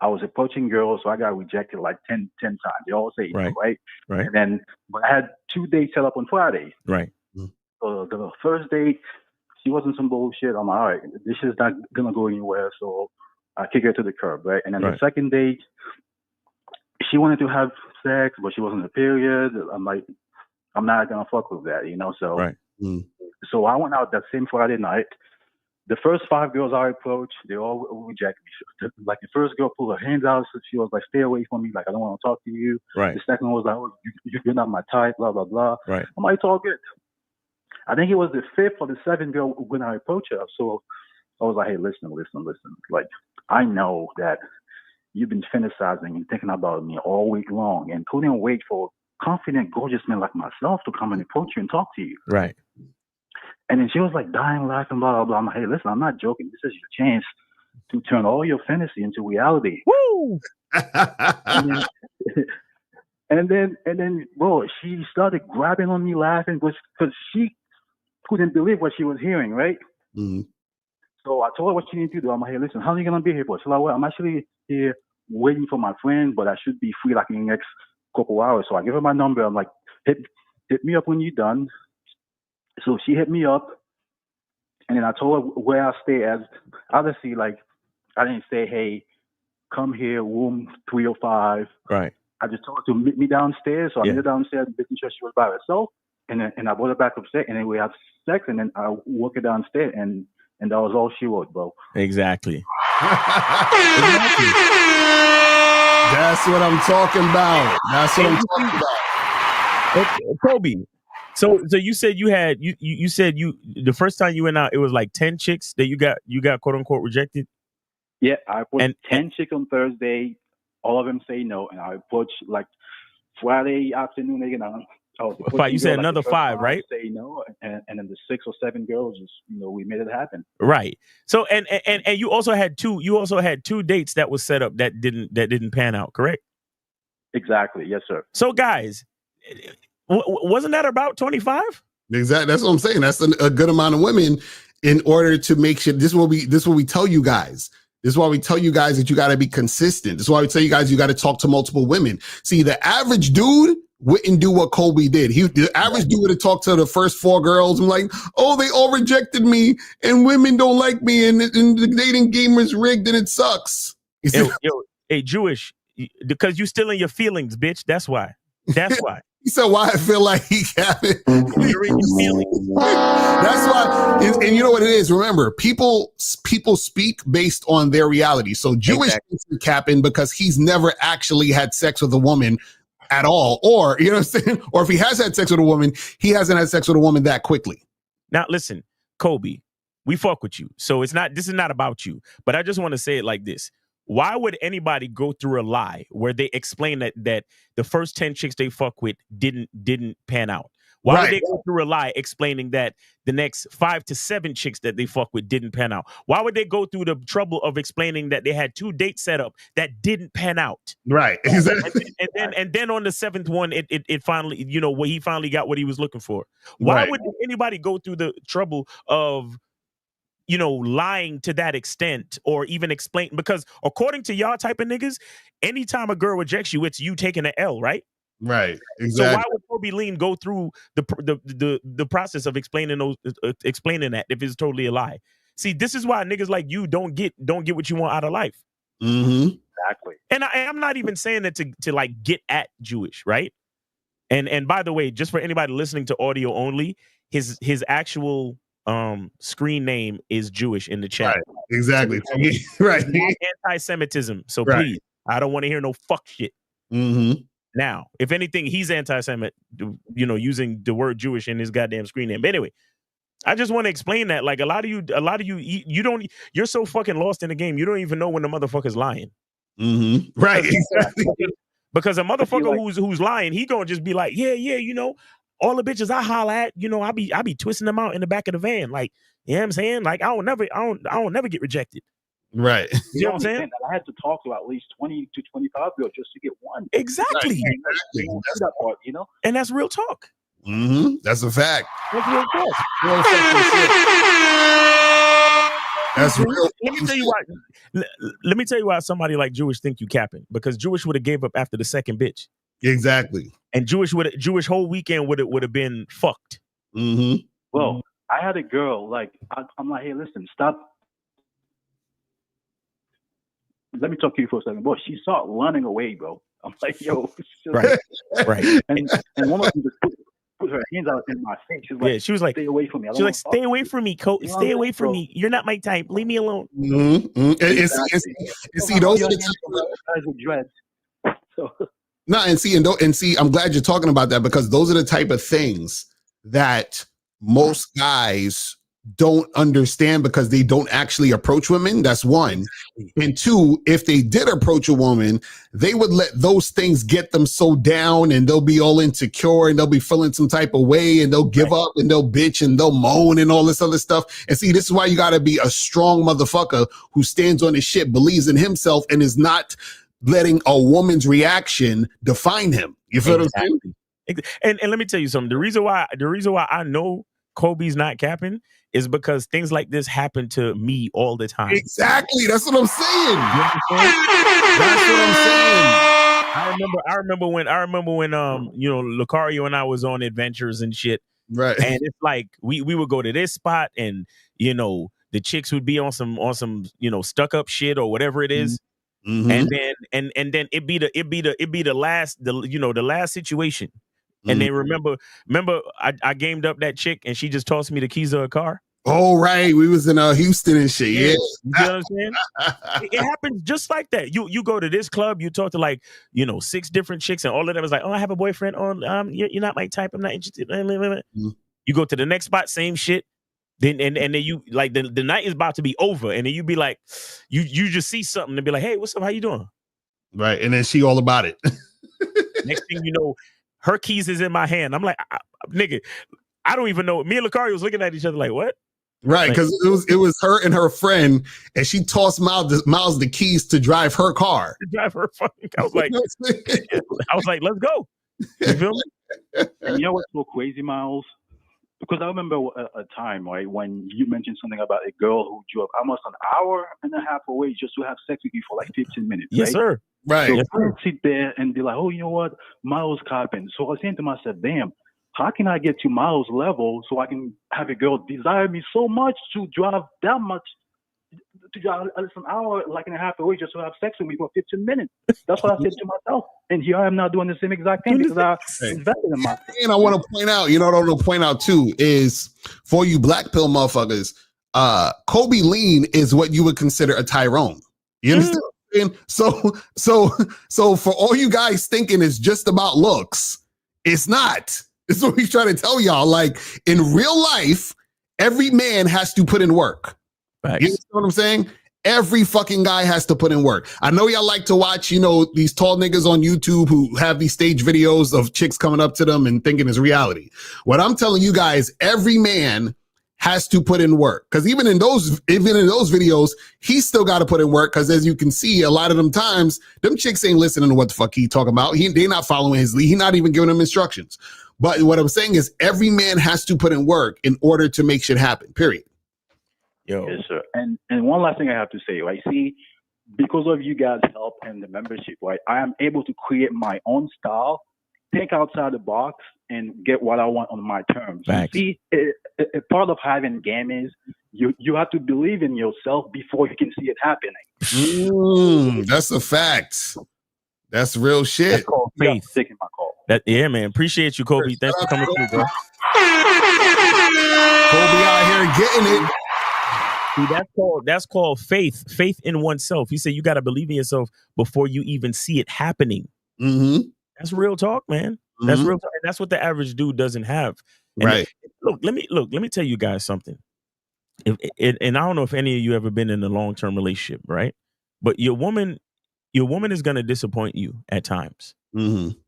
I was approaching girls, so I got rejected like 10 times. They all say no, right? Right. And then, but I had 2 dates set up on Friday. Right. So the first date, she wasn't some bullshit. I'm like, all right, this is not gonna go anywhere. So I kick her to the curb, right? And then the second date, she wanted to have sex, but she wasn't a period. I'm like, I'm not gonna fuck with that, you know. So so I went out that same Friday night. The first 5 girls I approached, they all rejected me. Like the first girl pulled her hands out, so she was like, "Stay away from me. Like I don't want to talk to you." Right. The second one was like, "Oh, you're not my type." Blah blah blah. Right. I'm like, "It's all good." I think it was the 5th or the 7th girl when I approached her. So I was like, "Hey, listen. Like I know that you've been fantasizing and thinking about me all week long, and couldn't wait for a confident, gorgeous man like myself to come and approach you and talk to you." Right. And then she was like dying laughing, blah, blah, blah. I'm like, "Hey, listen, I'm not joking. This is your chance to turn all your fantasy into reality." Woo! and then, bro, she started grabbing on me laughing because she couldn't believe what she was hearing, right? So I told her what she needed to do. I'm like, "Hey, listen, how long are you going to be here for?" She's like, "Well, I'm actually here waiting for my friend, but I should be free like in the next couple hours." So I give her my number. I'm like, hit me up when you're done. So she hit me up, and then I told her where I stay. As obviously, like I didn't say, "Hey, come here, room 305." Right. I just told her to meet me downstairs. So I met her downstairs, making sure she was by herself, and I brought her back upstairs, and then we have sex, and then I walk her downstairs, and that was all she wrote, bro. Exactly. That's what I'm talking about. Okay, Kobe. So you said you said the first time you went out, it was like 10 chicks that you got quote unquote rejected. Yeah, I put 10 chicks on Thursday. All of them say no, and I approached like Friday afternoon again. Oh, the 5. You said girl, like, the another first 5, 5 right? say no, and then the 6 or 7 girls just, we made it happen. Right. So and you also had 2. You also had 2 dates that was set up that didn't pan out. Correct. Exactly. Yes, sir. So guys, wasn't that about 25? Exactly. That's what I'm saying. That's a good amount of women in order to make sure. This is what we tell you guys. This is why we tell you guys that you got to be consistent. This is why we tell you guys you got to talk to multiple women. See, the average dude wouldn't do what Kobe did. The average dude would have talked to the first 4 girls and like, oh, they all rejected me and women don't like me and the dating game is rigged and it sucks. Hey, Jewish, because you still in your feelings, bitch. That's why. That's why. He said, why I feel like he haven't. You're in your feelings. That's why. And you know what it is? Remember, people speak based on their reality. So Jewish thinks he's capping because he's never actually had sex with a woman at all. Or, you know what I'm saying? Or if he has had sex with a woman, he hasn't had sex with a woman that quickly. Now, listen, Kobe, we fuck with you. So this is not about you. But I just want to say it like this. Why would anybody go through a lie where they explain that the first 10 chicks they fuck with didn't pan out? Why would they go through a lie explaining that the next 5 to 7 chicks that they fuck with didn't pan out? Why would they go through the trouble of explaining that they had 2 dates set up that didn't pan out? Right. Exactly. And then on the 7th one, it finally, where he finally got what he was looking for. Why would anybody go through the trouble of lying to that extent or even explain? Because according to y'all type of niggas, anytime a girl rejects you, it's you taking an L, right? Right. Exactly. So why would Kobe Lean go through the process of explaining that if it's totally a lie? See, this is why niggas like you don't get what you want out of life. Mm-hmm. Exactly. And I'm not even saying that to like get at Jewish, right? And by the way, just for anybody listening to audio only, his actual screen name is Jewish in the chat. Right. Exactly. So right. Anti-Semitism. So right. Please, I don't want to hear no fuck shit. Mm-hmm. Now, if anything, he's anti-Semit, using the word Jewish in his goddamn screen name. But anyway, I just want to explain that. Like a lot of you, you're so fucking lost in the game. You don't even know when the motherfucker's lying. Mm-hmm. Right. Exactly. Because a motherfucker who's lying, he gonna just be like, yeah, all the bitches I holla at, I be twisting them out in the back of the van. Like, you know what I'm saying? Like, I don't never get rejected. Right. You know what I'm saying? I had to talk to at least 20 to 25 girls just to get one. Exactly. That's that part, And that's real talk. Mm-hmm. That's a fact. That's real talk. That's real. Let me tell you why. Let me tell you why somebody like Jewish think you capping. Because Jewish would have gave up after the second bitch. Exactly. And Jewish whole weekend would have been fucked. Mm-hmm. Well, I had a girl I'm like, hey, listen, stop. Let me talk to you for a second. Boy, she started running away, bro. I'm like, yo, right. And one of them just put her hands out in my face. She was like, stay away from me. She's like, stay away from me, Coach. Stay away from me. You're not my type. Leave me alone. Mm-hmm. And see, those are the guys with dreads. So. No, and see, I'm glad you're talking about that because those are the type of things that most guys don't understand because they don't actually approach women. That's one. And two, if they did approach a woman, they would let those things get them so down and they'll be all insecure and they'll be feeling some type of way and they'll give up and they'll bitch and they'll moan and all this other stuff. And see, this is why you got to be a strong motherfucker who stands on his shit, believes in himself, and is not letting a woman's reaction define him. You feel what I'm saying? And let me tell you something. The reason why I know Kobe's not capping is because things like this happen to me all the time. Exactly. That's what I'm saying. That's what I'm saying. I remember when Locario and I was on adventures and shit. Right. And it's like we would go to this spot and the chicks would be on some stuck up shit or whatever it is. Mm-hmm. And then it'd be the last situation. And then remember I gamed up that chick and she just tossed me the keys of her car. Oh, right. We was in Houston and shit. Yeah. You know what I'm saying? It happens just like that. You go to this club, you talk to 6 different chicks and all of them is like, oh, I have a boyfriend. Oh, you're not my type. I'm not interested. Mm-hmm. You go to the next spot, same shit. Then and then you like the night is about to be over. And then you be like, you just see something and be like, hey, what's up? How you doing? Right. And then she all about it. Next thing you know, Her keys is in my hand. I'm like, nigga, I don't even know. Me and Locario was looking at each other like, what? Right, Like, because it was her and her friend, and she tossed Miles the keys to drive her car. to drive her fucking. I was like, let's go. You feel me? And you know what's so crazy, Miles? Because I remember a time, right, when you mentioned something about a girl who drove almost an hour and a half away just to have sex with you for like 15 minutes. Yes, right? sir. Right. So I would sit there and be like, oh, you know what? Miles copping. So I was saying to myself, damn, how can I get to Miles' level so I can have a girl desire me so much to drive that much, to drive an hour, like and a half away just to have sex with me for 15 minutes? That's what I said to myself. And here I am now doing the same exact thing because I invested in myself. And I want to point out, what I want to point out too is for you black pill motherfuckers, Kobe Lean is what you would consider a Tyrone. You understand? And so for all you guys thinking it's just about looks, it's not. This is what he's trying to tell y'all. Like in real life, every man has to put in work. Right. You know what I'm saying? Every fucking guy has to put in work. I know y'all like to watch, these tall niggas on YouTube who have these stage videos of chicks coming up to them and thinking it's reality. What I'm telling you guys, every man has to put in work. Because even in those videos, he's still got to put in work. Because as you can see, a lot of them times, them chicks ain't listening to what the fuck he talking about. They not following his lead. He not even giving them instructions. But what I'm saying is every man has to put in work in order to make shit happen, period. Yo. Yes, sir. And one last thing I have to say, right? See, because of you guys' help and the membership, right, I am able to create my own style, think outside the box, and get what I want on my terms. Facts. See, a part of having game is you have to believe in yourself before you can see it happening. That's a fact. That's real shit. That's called faith. Yeah. Taking my call. Yeah, man. Appreciate you, Kobe. Thanks for coming through, bro. Kobe out here getting it. See, that's called faith. Faith in oneself. He said you got to believe in yourself before you even see it happening. Mm-hmm. That's real talk, man. That's real talk. And that's what the average dude doesn't have. And right. Let me tell you guys something. And I don't know if any of you ever been in a long-term relationship, right? But your woman is going to disappoint you at times. Mm-hmm.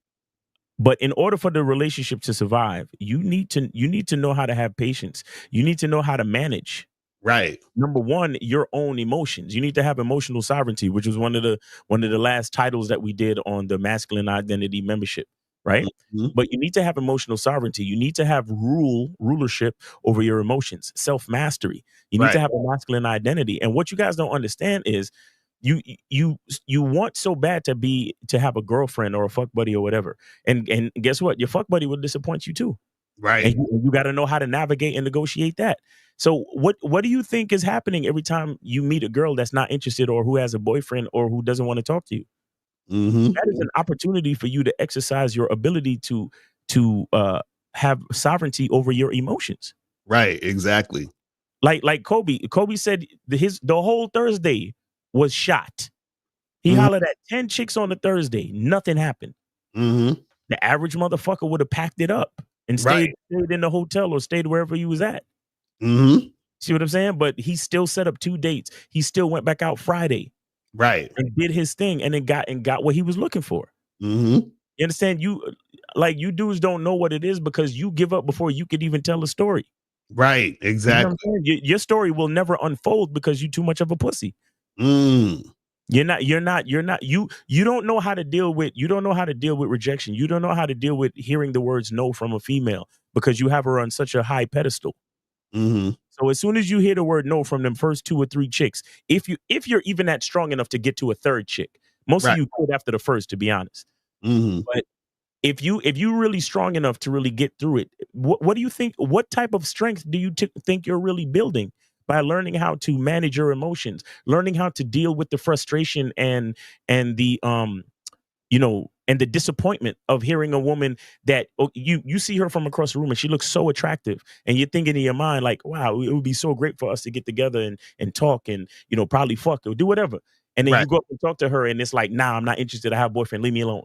But in order for the relationship to survive, you need to know how to have patience. You need to know how to manage. Right. Number one, your own emotions. You need to have emotional sovereignty, which was one of the last titles that we did on the masculine identity membership, right? Mm-hmm. But you need to have emotional sovereignty. You need to have rulership over your emotions, self-mastery. You need to have a masculine identity. And what you guys don't understand is you want so bad to have a girlfriend or a fuck buddy or whatever. And guess what? Your fuck buddy will disappoint you too. Right. And you got to know how to navigate and negotiate that. So what do you think is happening every time you meet a girl that's not interested or who has a boyfriend or who doesn't want to talk to you? Mm-hmm. That is an opportunity for you to exercise your ability to have sovereignty over your emotions. Right. Exactly. Like Kobe said the whole Thursday was shot. He hollered at 10 chicks on the Thursday. Nothing happened. Mm-hmm. The average motherfucker would have packed it up and stayed in the hotel or stayed wherever he was at. Mm-hmm. See what I'm saying? But he still set up 2 dates. He still went back out Friday. Right. And did his thing and then got what he was looking for. Mm-hmm. You understand? You dudes don't know what it is because you give up before you could even tell a story. Right. Exactly. You know your story will never unfold because you're too much of a pussy. Mm. You don't know how to deal with rejection. You don't know how to deal with hearing the words no from a female because you have her on such a high pedestal. Mm-hmm. So as soon as you hear the word no from them first 2 or 3 chicks, if you're even that strong enough to get to a third chick, most of you quit after the first, to be honest. Mm-hmm. But if you really strong enough to really get through it, what do you think? What type of strength do you think you're really building by learning how to manage your emotions, learning how to deal with the frustration and the and the disappointment of hearing a woman that you see her from across the room and she looks so attractive and you're thinking in your mind like, wow, it would be so great for us to get together and talk and, probably fuck or do whatever. And then you go up and talk to her and it's like, nah, I'm not interested. I have a boyfriend. Leave me alone.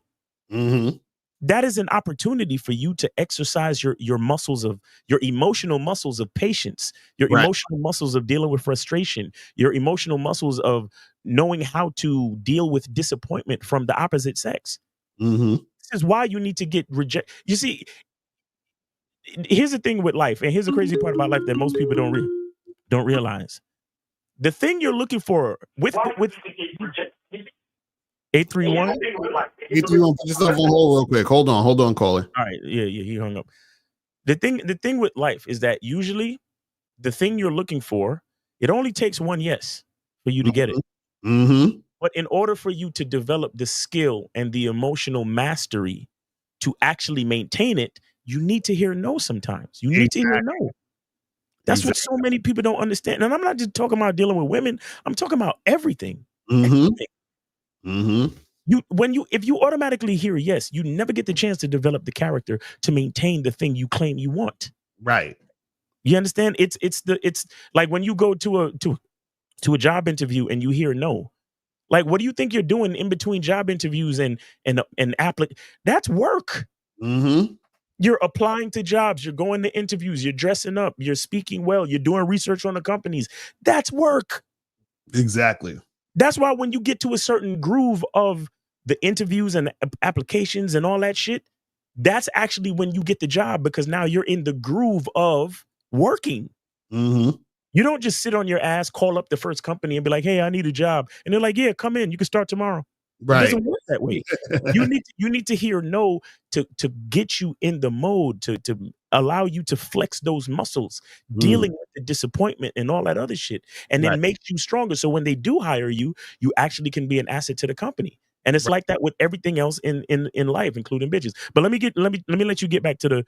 Mm-hmm. That is an opportunity for you to exercise your muscles of your emotional muscles of patience, your emotional muscles of dealing with frustration, your emotional muscles of knowing how to deal with disappointment from the opposite sex. Mm-hmm. is why you need to get rejected. You see, here's the thing with life, and here's the crazy part about life that most people don't realize. The thing you're looking for with 831. 831. Put yourself on hold real quick. Hold on, caller. All right, yeah, he hung up. The thing with life is that usually the thing you're looking for, it only takes one yes for you to get it. Mm-hmm. But in order for you to develop the skill and the emotional mastery to actually maintain it, you need to hear no sometimes. You need to hear no. That's what so many people don't understand. And I'm not just talking about dealing with women. I'm talking about everything. Mm-hmm. Mm-hmm. If you automatically hear yes, you never get the chance to develop the character to maintain the thing you claim you want. Right. You understand? It's like when you go to a job interview and you hear no. Like, what do you think you're doing in between job interviews and that's work. Mm-hmm. You're applying to jobs, you're going to interviews, you're dressing up, you're speaking well, you're doing research on the companies. That's work. Exactly. That's why when you get to a certain groove of the interviews and applications and all that shit, that's actually when you get the job, because now you're in the groove of working. Mm-hmm. You don't just sit on your ass, call up the first company and be like, hey, I need a job. And they're like, yeah, come in. You can start tomorrow. Right. It doesn't work that way. You need to hear no to get you in the mode, to allow you to flex those muscles, dealing with the disappointment and all that other shit. And then makes you stronger. So when they do hire you, you actually can be an asset to the company. And it's like that with everything else in life, including bitches. But let me let you get back to the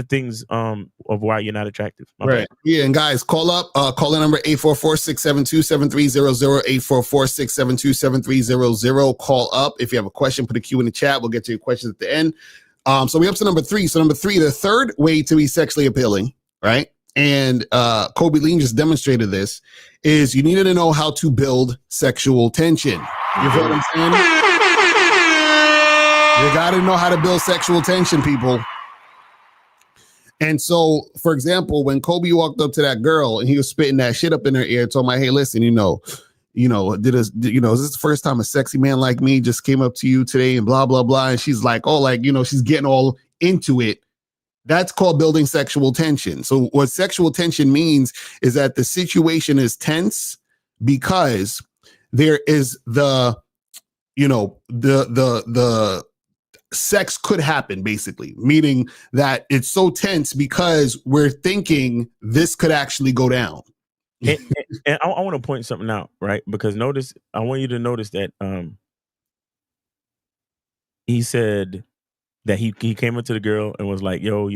things of why you're not attractive. My bad. Yeah, and guys, call up. Call the number 844-672-7300, 844-672-7300. Call up if you have a question. Put a Q in the chat. We'll get to your questions at the end. So we up to number 3. So number 3, the third way to be sexually appealing, right? And Kobe Lean just demonstrated this, is you needed to know how to build sexual tension. You feel what I'm saying? You got to know how to build sexual tension, people. And so, for example, when Kobe walked up to that girl and he was spitting that shit up in her ear, told me, hey, listen, is this the first time a sexy man like me just came up to you today and blah, blah, blah. And she's like, oh, like, she's getting all into it. That's called building sexual tension. So what sexual tension means is that the situation is tense because there is the sex could happen, basically, meaning that it's so tense because we're thinking this could actually go down. And I want to point something out, right? Because I want you to notice that he said that he came up to the girl and was like, yo,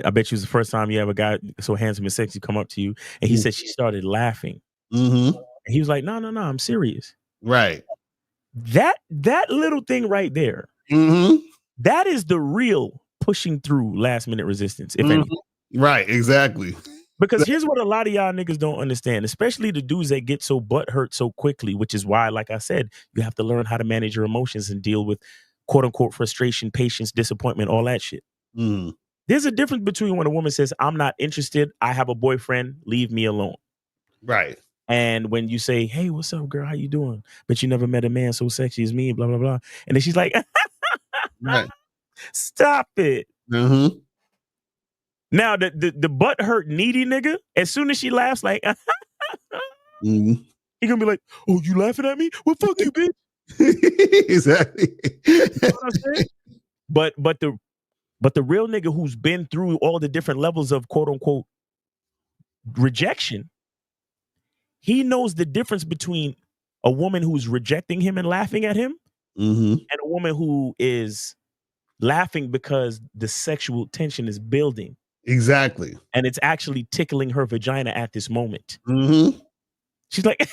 I bet you it's the first time you have a guy so handsome and sexy come up to you. And he said she started laughing. Mm-hmm. And he was like, no, I'm serious. Right. That little thing right there, that is the real pushing through last minute resistance, if any. Right, exactly. Because here's what a lot of y'all niggas don't understand, especially the dudes that get so butthurt so quickly, which is why, like I said, you have to learn how to manage your emotions and deal with quote unquote frustration, patience, disappointment, all that shit. There's a difference between when a woman says, I'm not interested, I have a boyfriend, leave me alone. Right. And when you say, hey, what's up, girl? How you doing? But you never met a man so sexy as me, blah, blah, blah. And then she's like, right. Stop it. Mm-hmm. Now, the butt hurt needy nigga, as soon as she laughs, like, he gonna be like, oh, you laughing at me? Well, fuck you, bitch. Exactly. You know what I'm saying? But the real nigga who's been through all the different levels of quote unquote rejection, he knows the difference between a woman who's rejecting him and laughing at him and a woman who is laughing because the sexual tension is building. Exactly. And it's actually tickling her vagina at this moment. She's like,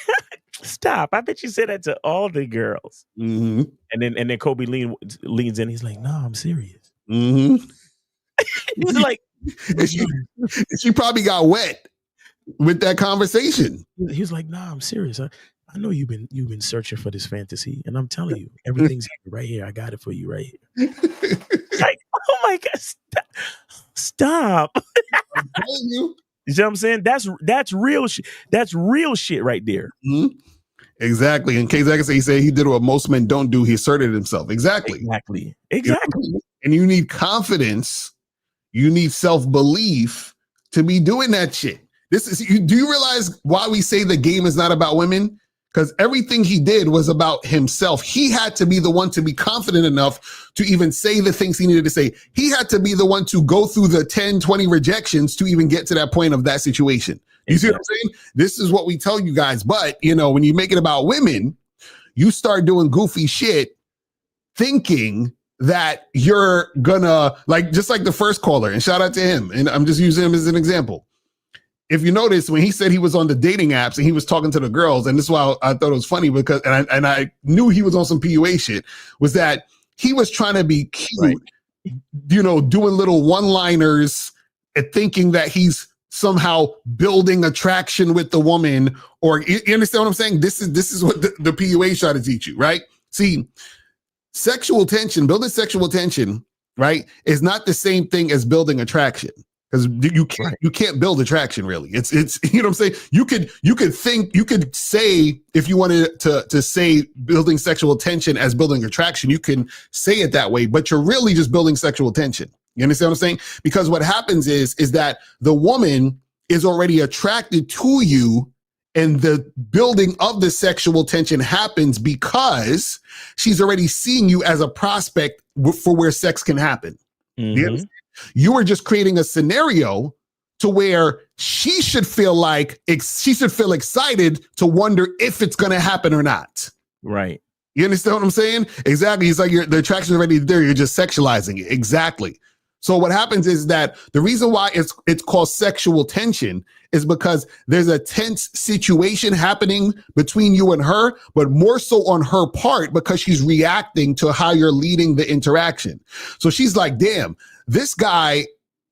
stop. I bet you said that to all the girls. And then Kobe leans in. He's like, no, I'm serious. He's like, she probably got wet with that conversation. He's like, nah, I'm serious. I know you've been searching for this fantasy, and I'm telling you, everything's right here. I got it for you right here. Like, oh my God, stop. I'm telling you. You see what I'm saying? That's real shit. That's real shit right there. Exactly. And K Zach, he said he did what most men don't do. He asserted himself. Exactly. Exactly. And you need confidence. You need self-belief to be doing that shit. Do you realize why we say the game is not about women? Because everything he did was about himself. He had to be the one to be confident enough to even say the things he needed to say. He had to be the one to go through the 10, 20 rejections to even get to that point of that situation. You see what I'm saying? This is what we tell you guys. But, when you make it about women, you start doing goofy shit thinking that you're gonna, just like the first caller, and shout out to him. And I'm just using him as an example. If you notice, when he said he was on the dating apps and he was talking to the girls, and this is why I thought it was funny because, and I knew he was on some PUA shit, was that he was trying to be cute, doing little one-liners and thinking that he's somehow building attraction with the woman, or you understand what I'm saying? This is what the PUA try to teach you, right? See, building sexual tension, right, is not the same thing as building attraction. Because you can't build attraction, really. It's you know what I'm saying? You could say, if you wanted to say building sexual tension as building attraction, you can say it that way, but you're really just building sexual tension. You understand what I'm saying? Because what happens is that the woman is already attracted to you, and the building of the sexual tension happens because she's already seeing you as a prospect for where sex can happen. Mm-hmm. You are just creating a scenario to where she should feel excited to wonder if it's going to happen or not. Right. You understand what I'm saying? Exactly. It's like the attraction is already there. You're just sexualizing it. Exactly. So what happens is that the reason why it's called sexual tension is because there's a tense situation happening between you and her, but more so on her part because she's reacting to how you're leading the interaction. So she's like, damn, this guy,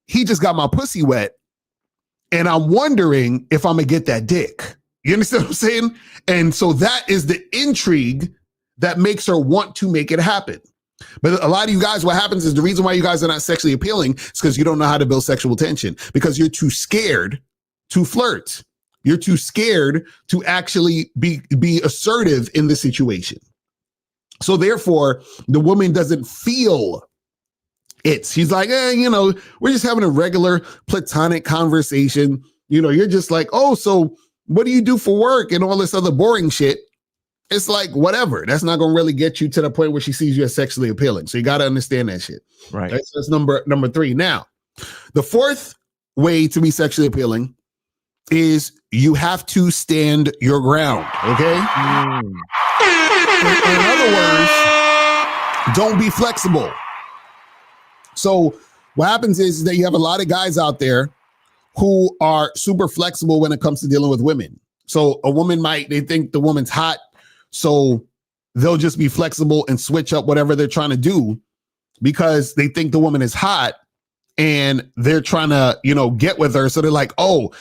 he just got my pussy wet, and I'm wondering if I'm gonna get that dick. You understand what I'm saying? And so that is the intrigue that makes her want to make it happen. But a lot of you guys, what happens is the reason why you guys are not sexually appealing is because you don't know how to build sexual tension, because you're too scared to flirt. You're too scared to actually be assertive in the situation. So therefore, the woman doesn't feel it. She's like, we're just having a regular platonic conversation. You're just like, oh, so what do you do for work and all this other boring shit? It's like, whatever. That's not going to really get you to the point where she sees you as sexually appealing. So you got to understand that shit. Right. That's number 3. Now, the fourth way to be sexually appealing is you have to stand your ground. Okay. In other words, don't be flexible. So what happens is that you have a lot of guys out there who are super flexible when it comes to dealing with women. So a woman they think the woman's hot, so they'll just be flexible and switch up whatever they're trying to do because they think the woman is hot and they're trying to, get with her. So they're like, oh,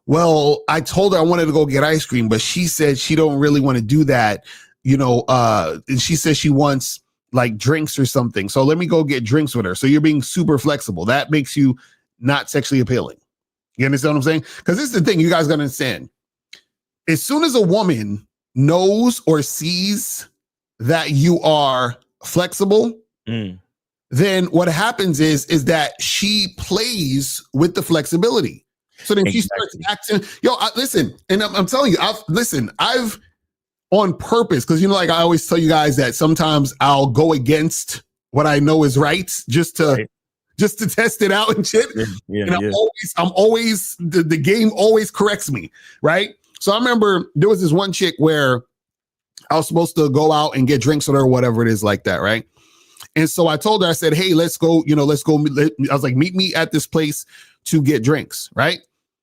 well, I told her I wanted to go get ice cream, but she said she don't really want to do that. And she says she wants like drinks or something. So let me go get drinks with her. So you're being super flexible. That makes you not sexually appealing. You understand what I'm saying? Because this is the thing you guys gotta understand. As soon as a woman knows or sees that you are flexible, then what happens is that she plays with the flexibility. So then she starts acting, listen, and I'm telling you, I've on purpose, because I always tell you guys that sometimes I'll go against what I know is right just to test it out and shit. And I'm always the game always corrects me, right? So I remember there was this one chick where I was supposed to go out and get drinks with her or whatever it is like that, right? And so I told her, I said, hey, let's go. I was like, meet me at this place to get drinks, right?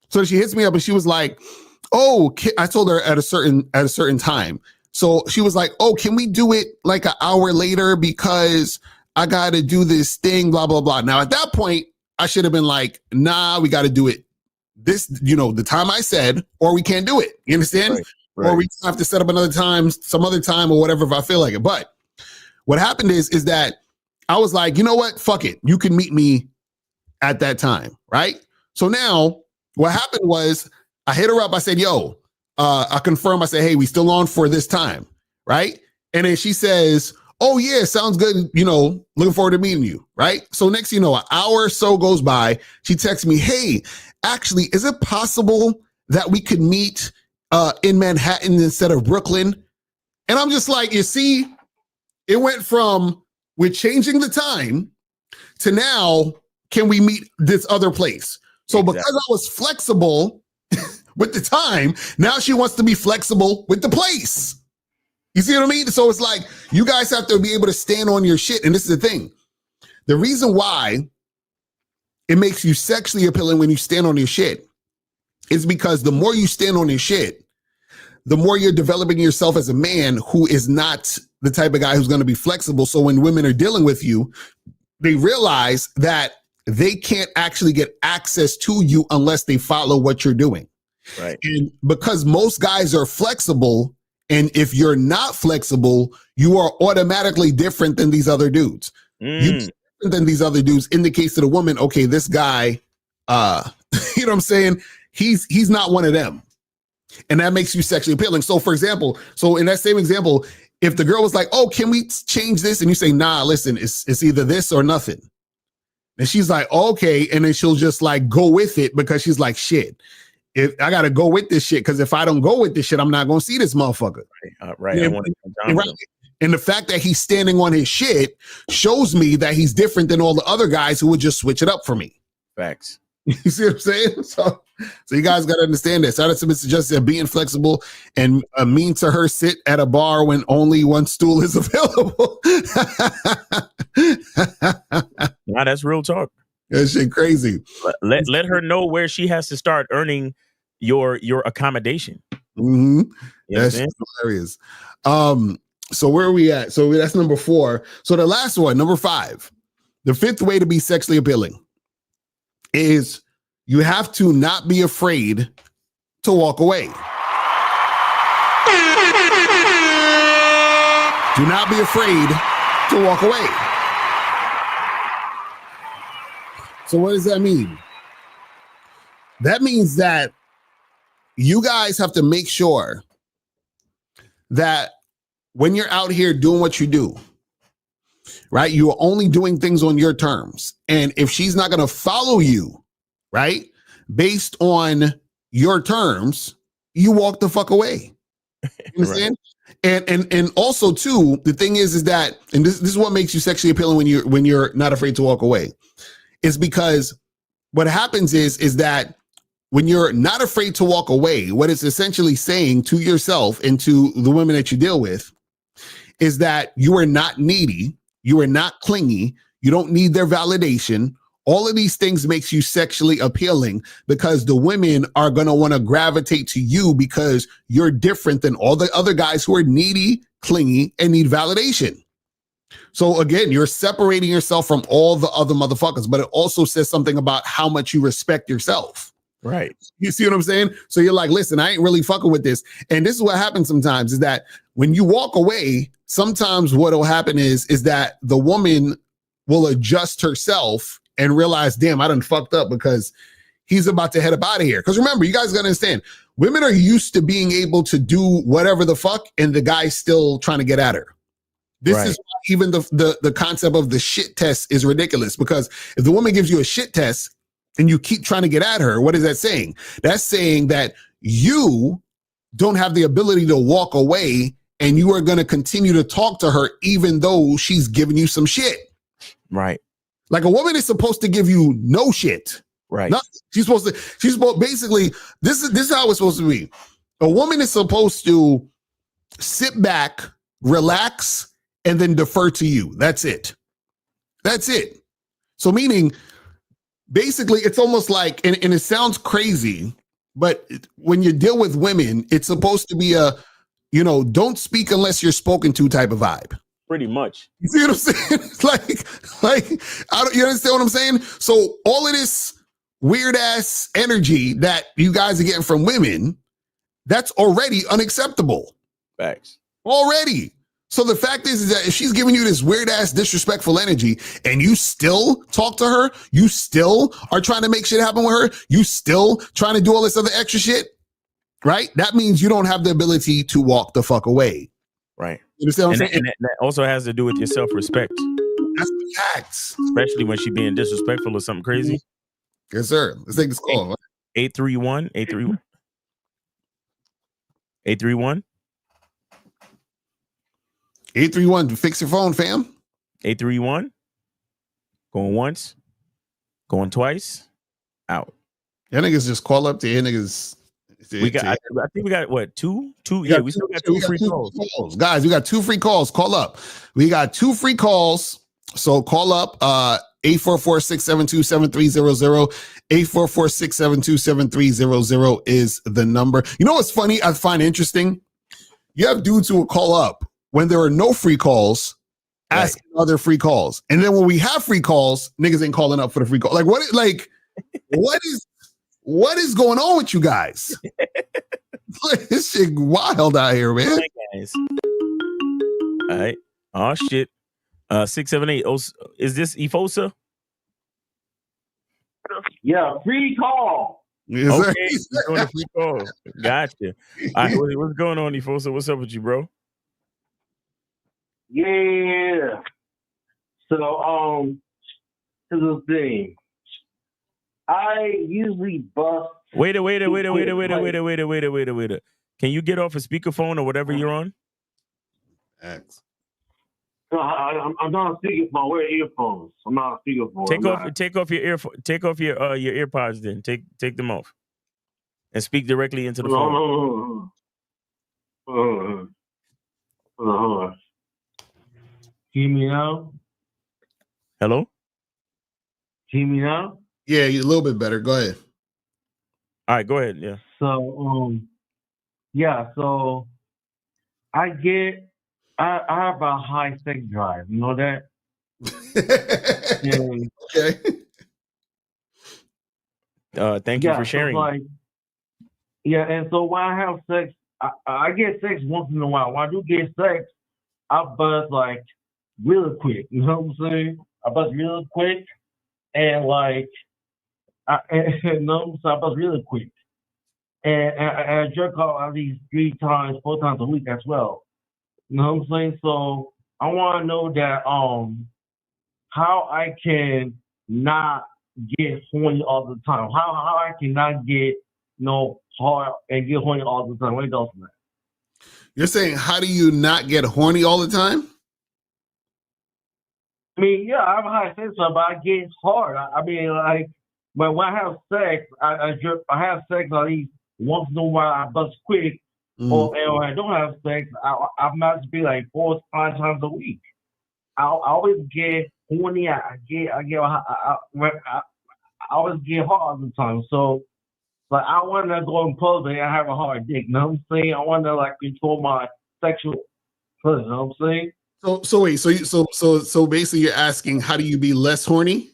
So she hits me up and she was like, oh, I told her at a certain time. So she was like, oh, can we do it like an hour later because I got to do this thing, blah, blah, blah. Now, at that point, I should have been like, nah, we got to do it this, the time I said, or we can't do it. You understand? Right. Or we have to set up another time, some other time or whatever if I feel like it. But what happened is that I was like, you know what? Fuck it. You can meet me at that time, right? So now what happened was I hit her up. I said, yo, I confirm, I say, hey, we still on for this time, right? And then she says, oh yeah, sounds good. You know, looking forward to meeting you, right? So next, you know, an hour or so goes by. She texts me, hey, actually, is it possible that we could meet in Manhattan instead of Brooklyn? And I'm just like, you see, it went from we're changing the time to now, can we meet this other place? So because I was flexible with the time, now she wants to be flexible with the place. You see what I mean? So it's like, you guys have to be able to stand on your shit. And this is the thing. The reason why it makes you sexually appealing when you stand on your shit is because the more you stand on your shit, the more you're developing yourself as a man who is not the type of guy who's going to be flexible. So when women are dealing with you, they realize that they can't actually get access to you unless they follow what you're doing. Right. And because most guys are flexible, and if you're not flexible, you are automatically different than these other dudes. You different than these other dudes indicates to the woman, okay, this guy, you know what I'm saying? He's not one of them. And that makes you sexually appealing. So for example, so in that same example, if the girl was like, oh, can we change this? And you say, nah, listen, it's either this or nothing. And she's like, okay. And then she'll just like go with it because she's like, shit, if I got to go with this shit, because if I don't go with this shit, I'm not going to see this motherfucker. Right. And the fact that he's standing on his shit shows me that he's different than all the other guys who would just switch it up for me. Facts. You see what I'm saying? So you guys got to understand this. Shout out to Mr. Justice being flexible and mean to her sit at a bar when only one stool is available. Nah, that's real talk. That shit crazy. Let her know where she has to start earning your accommodation. Mm-hmm. That's hilarious. So where are we at? So that's number 4. So the last one, number 5, the 5th way to be sexually appealing is you have to not be afraid to walk away. Do not be afraid to walk away. So what does that mean? That means that you guys have to make sure that when you're out here doing what you do, right, you're only doing things on your terms. And if she's not going to follow you, right, based on your terms, you walk the fuck away. You understand? Right. And also too, the thing is that, and this is what makes you sexually appealing when you're not afraid to walk away, is because what happens is that when you're not afraid to walk away, what it's essentially saying to yourself and to the women that you deal with is that you are not needy, you are not clingy, you don't need their validation. All of these things makes you sexually appealing because the women are going to want to gravitate to you because you're different than all the other guys who are needy, clingy, and need validation. So again, you're separating yourself from all the other motherfuckers, but it also says something about how much you respect yourself. Right. You see what I'm saying? So you're like, listen, I ain't really fucking with this. And this is what happens sometimes is that when you walk away, sometimes what'll happen is that the woman will adjust herself and realize, damn, I done fucked up because he's about to head up out of here. Because remember, you guys gotta understand, women are used to being able to do whatever the fuck and the guy's still trying to get at her. This is why even the concept of the shit test is ridiculous, because if the woman gives you a shit test and you keep trying to get at her, what is that saying? That's saying that you don't have the ability to walk away and you are going to continue to talk to her even though she's giving you some shit. Right. Like a woman is supposed to give you no shit. Right. She's supposed basically, this is how it's supposed to be. A woman is supposed to sit back, relax, and then defer to you. That's it. That's it. So meaning, basically, it's almost like, and it sounds crazy, but when you deal with women, it's supposed to be a, don't speak unless you're spoken to type of vibe. Pretty much. You see what I'm saying? You understand what I'm saying? So all of this weird ass energy that you guys are getting from women, that's already unacceptable. Facts. Already. So the fact is that if she's giving you this weird ass disrespectful energy and you still talk to her, you still are trying to make shit happen with her, you still trying to do all this other extra shit, right? That means you don't have the ability to walk the fuck away. Right. You understand what I'm And saying? that also has to do with your self-respect. That's facts. Especially when she being disrespectful or something crazy. Yes, sir. Let's take this call. 831. 831. 831. Fix your phone, fam. 831. Going once. Going twice. Out. Y'all niggas just call up to your niggas. I think we got what, two? Yeah, we still got two free calls. Guys, we got 2 free calls. Call up. We got 2 free calls. So call up 844-672-7300. 844-672-7300 is the number. You know what's funny? I find interesting. You have dudes who will call up when there are no free calls, asking other free calls. And then when we have free calls, niggas ain't calling up for the free call. Like what is going on with you guys? This shit wild out here, man. Right, guys. All right. Oh shit. 678. Oh, is this Efosa? Yeah, free call. Yes, okay, doing a free call. Gotcha. All right, what's going on, Efosa? What's up with you, bro? Yeah. So, here's the thing. I usually bust. Wait. Can you get off a speakerphone or whatever you're on? X. No, I'm not on speakerphone. Wear earphones. I'm not on speakerphone. Take off your earpods then. Take them off. And speak directly into the phone. Hold on. Hear me now? Hello? Hear me now? Yeah, you're a little bit better. Go ahead. All right, go ahead. Yeah. So, so I have a high sex drive. You know that? Okay. Thank you for sharing. And so when I have sex, I get sex once in a while. When I do get sex, I buzz like really quick. You know what I'm saying? I buzz really quick, and I buzz really quick, and I jerk off at least 4 times a week as well. You know what I'm saying? So I want to know that how I can not get horny all the time. How I can not get hard and get horny all the time. What else, man? You're saying, how do you not get horny all the time? I mean, yeah, I have a high sex drive, but I get hard. But when I have sex, I have sex at least once in a while. I bust quick. And when I don't have sex, I might be like 4 or 5 times a week. I always get horny. I always get hard all the time. So, I want to go in public. I have a hard dick. You know what I'm saying? I want to control my sexual pleasure. You know what I'm saying? So wait. So basically, you're asking, how do you be less horny?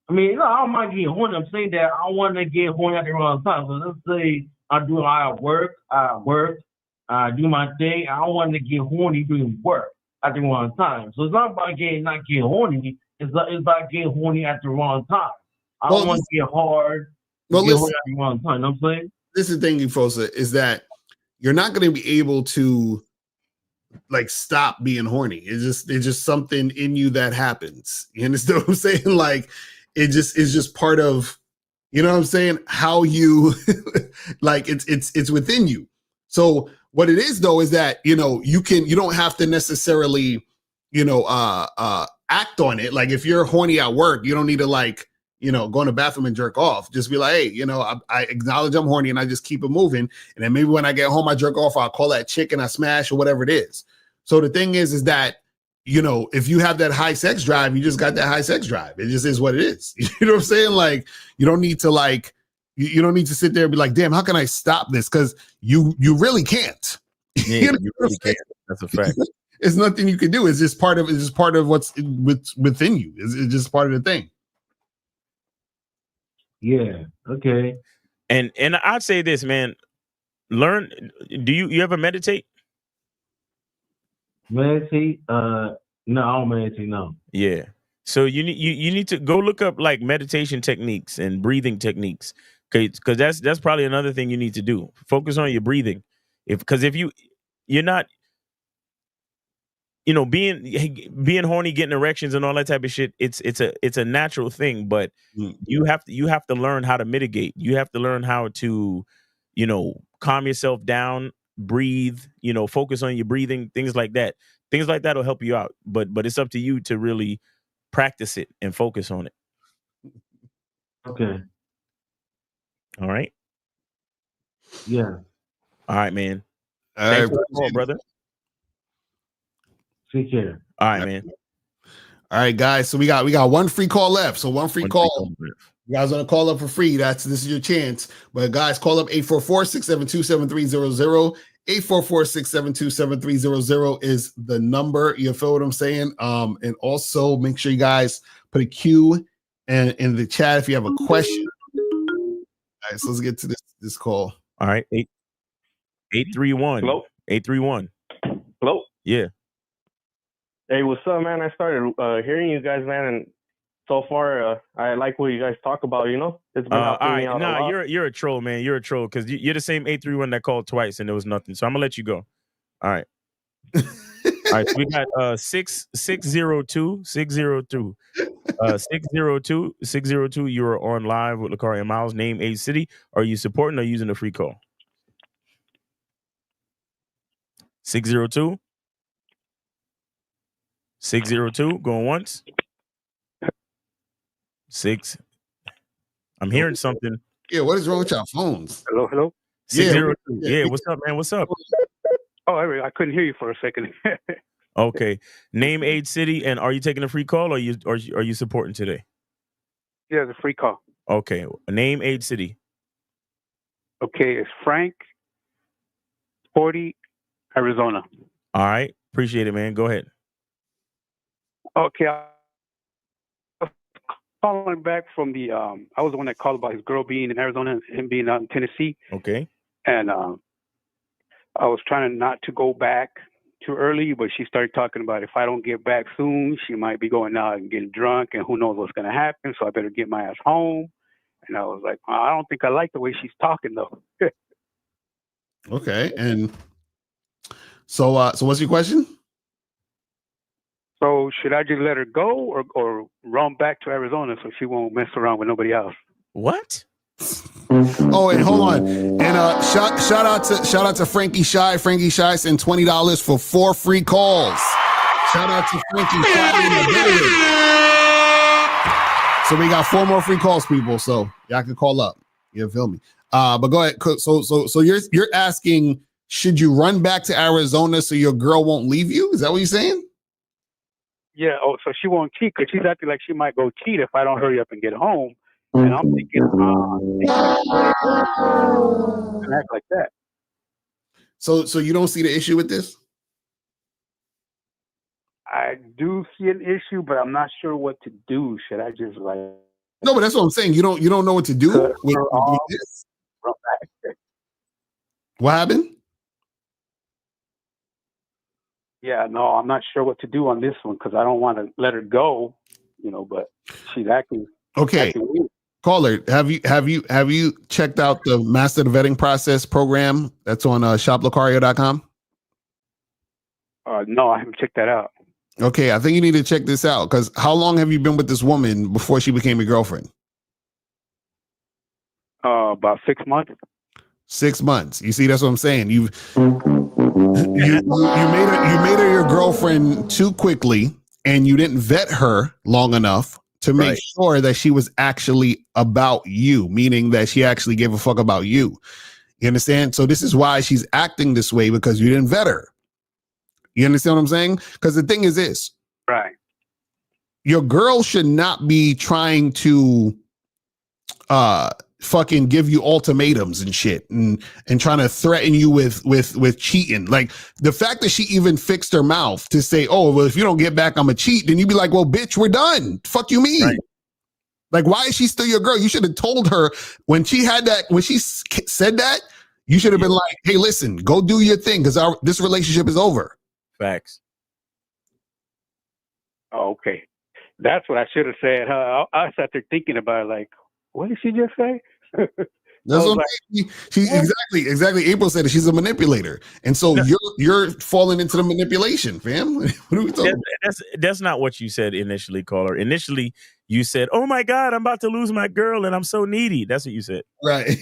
I mean, I don't mind getting horny. I'm saying that I want to get horny at the wrong time. So let's say I work, I do my thing. I don't want to get horny doing work at the wrong time. So it's not about not getting horny. It's about getting horny at the wrong time. I don't want to get hard. Get horny at the wrong time. You know what I'm saying? This is the thing, Fosa, is that you're not going to be able to stop being horny. It's just something in you that happens. You understand what I'm saying? It's just part of, you know what I'm saying? How you it's within you. So what it is though is that, you don't have to necessarily, act on it. Like if you're horny at work, you don't need to go in the bathroom and jerk off. Just be like, hey, I acknowledge I'm horny and I just keep it moving. And then maybe when I get home, I jerk off, I'll call that chick and I smash or whatever it is. So the thing is that, if you have that high sex drive, you just got that high sex drive. It just is what it is. You know what I'm saying? You don't need to you don't need to sit there and be like, damn, how can I stop this? Because you really can't. Yeah, you really can't. That's a fact. It's nothing you can do. It's just part of what's within you. It's just part of the thing. Yeah. Okay. And I'd say this, man. Learn. Do you ever meditate? Meditate? No, I don't meditate. No. Yeah. So you need to go look up meditation techniques and breathing techniques Okay, because that's probably another thing you need to do. Focus on your breathing. Because if you're not, being horny, getting erections and all that type of shit, it's a natural thing, but you have to learn how to mitigate. You have to learn how to, calm yourself down, breathe, focus on your breathing, things like that. Things like that will help you out. But it's up to you to really practice it and focus on it. Okay. All right. Yeah. All right, man. All Thanks right, for the call, brother. Take care. All right, man. All right, guys. So we got one free call left. So one free call. You guys want to call up for free? This is your chance. But guys, call up 844-672-7300. 844-672-7300 is the number. You feel what I'm saying? And also make sure you guys put a Q in the chat if you have a question. All right, so let's get to this call. All right, 831. Hello? 831. Hello? Yeah. Hey, what's up, man? I started hearing you guys, man, and so far, I like what you guys talk about, It's been helping me out a lot. You're a troll, man. You're a troll because you're the same 831 that called twice and there was nothing. So I'm going to let you go. All right. All right, so we got 602. 602. 602. You are on live with Locario and Miles. Name, age, city. Are you supporting or using a free call? 602. 602. Going once. 6. I'm hearing something. Yeah, what is wrong with y'all phones? Hello? 602. Yeah, what's up, man? What's up? Oh, I couldn't hear you for a second. Okay. Name, age, city, and are you taking a free call or are you supporting today? Yeah, the free call. Okay. Name, age, city. Okay, it's Frank, 40, Arizona. All right. Appreciate it, man. Go ahead. Okay, I was calling back from the, I was the one that called about his girl being in Arizona and him being out in Tennessee. Okay. And I was trying not to go back too early, but she started talking about if I don't get back soon, she might be going out and getting drunk and who knows what's going to happen. So I better get my ass home. And I was like, well, I don't think I like the way she's talking though. Okay. And so what's your question? So should I just let her go or run back to Arizona so she won't mess around with nobody else? What? Oh, and hold on. And shout out to Frankie Shy. Frankie Shy sent $20 for 4 free calls. Shout out to Frankie Shy in the building. So we got 4 more free calls, people. So y'all can call up. You feel me? But go ahead. So you're asking, should you run back to Arizona so your girl won't leave you? Is that what you're saying? Yeah. Oh, so she won't cheat because she's acting like she might go cheat if I don't hurry up and get home. And I'm thinking, act like that. So you don't see the issue with this? I do see an issue, but I'm not sure what to do. Should I just like? No, but that's what I'm saying. You don't know what to do with this. What happened? Yeah, no, I'm not sure what to do on this one because I don't want to let her go, but she's acting. Okay. Acting weird. Caller, have you checked out the Master the Vetting Process program that's on shoplocario.com? No, I haven't checked that out. Okay, I think you need to check this out because how long have you been with this woman before she became your girlfriend? About 6 months. 6 months. You see, that's what I'm saying. You made her your girlfriend too quickly, and you didn't vet her long enough to make sure that she was actually about you, meaning that she actually gave a fuck about you. You understand? So this is why she's acting this way, because you didn't vet her. You understand what I'm saying? Because the thing is this. Right. Your girl should not be trying to fucking give you ultimatums and shit and trying to threaten you with cheating. Like the fact that she even fixed her mouth to say, oh, well, if you don't get back, I'm a cheat. Then you'd be like, well, bitch, we're done. Fuck you mean? Right. Like, why is she still your girl? You should have told her when she said that, you should have been like, hey, listen, go do your thing because this relationship is over. Facts. Oh, okay. That's what I should have said. I sat there thinking about it, like, what did she just say? That's what she exactly. April said it. She's a manipulator, and so you're falling into the manipulation, fam. What are we talking about? That's not what you said initially, caller. Initially, you said, "Oh my God, I'm about to lose my girl, and I'm so needy." That's what you said, right?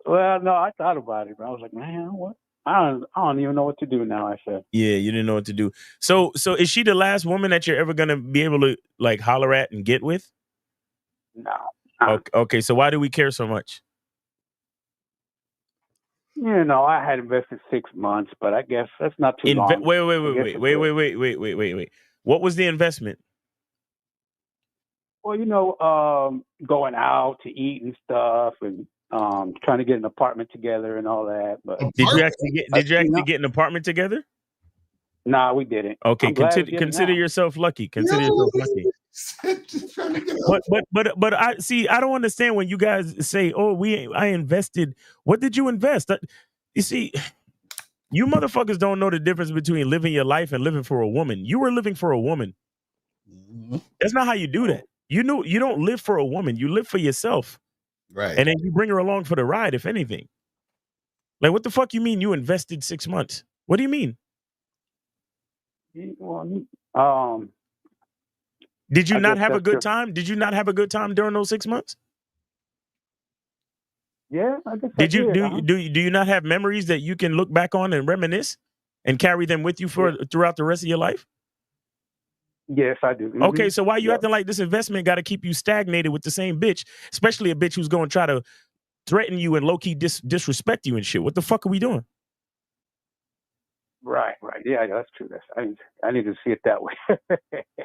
Well, no, I thought about it, but I was like, man, what? I don't even know what to do now. I said, yeah, you didn't know what to do. So is she the last woman that you're ever gonna be able to like holler at and get with? no. Okay, so why do we care so much? You know, I had invested 6 months, but I guess that's not too long. Wait. What was the investment? Well, you know, going out to eat and stuff, and trying to get an apartment together and all that. But Did you actually get an apartment together? Nah, we didn't. Okay, consider yourself lucky. Consider yourself lucky. But I see. I don't understand when you guys say, "Oh, I invested." What did you invest? You see, you motherfuckers don't know the difference between living your life and living for a woman. You were living for a woman. That's not how you do that. You don't live for a woman. You live for yourself. Right. And then you bring her along for the ride, if anything. Like, what the fuck you mean you invested 6 months? What do you mean? Well, did you I not guess have a that's good just- time? Did you not have a good time during those 6 months? Yeah, I guess. Do you not have memories that you can look back on and reminisce and carry them with you throughout the rest of your life? Yes, I do. Okay, so why you acting like this investment got to keep you stagnated with the same bitch, especially a bitch who's going to try to threaten you and low-key disrespect you and shit? What the fuck are we doing? Right. Yeah, that's true. I need to see it that way.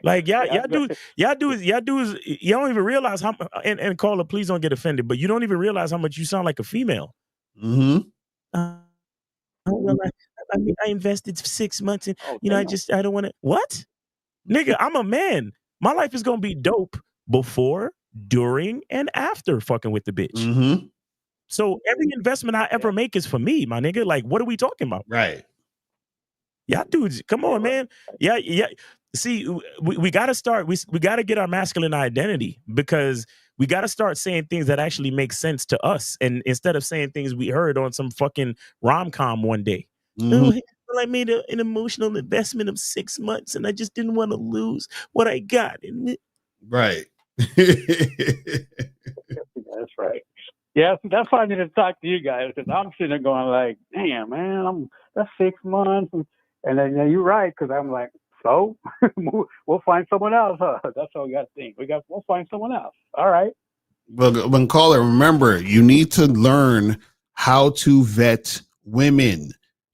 Like y'all don't even realize how. And caller, please don't get offended, but you don't even realize how much you sound like a female. Mm-hmm. Well, I invested 6 months and I don't want to. What, nigga? I'm a man. My life is gonna be dope before, during, and after fucking with the bitch. Mm-hmm. So every investment I ever make is for me, my nigga. Like, what are we talking about? Right. Yeah, dudes, come on, man. Yeah. See, we got to start. We got to get our masculine identity, because we got to start saying things that actually make sense to us, and instead of saying things we heard on some fucking rom-com one day. Mm-hmm. Well, I made an emotional investment of 6 months, and I just didn't want to lose what I got. Right. That's right. Yeah, that's why I need to talk to you guys, because I'm sitting there going like, damn, man, that's 6 months. And then you're right, because I'm like, so we'll find someone else, huh? That's all we got to think. We'll find someone else. All right. But when caller, remember, you need to learn how to vet women.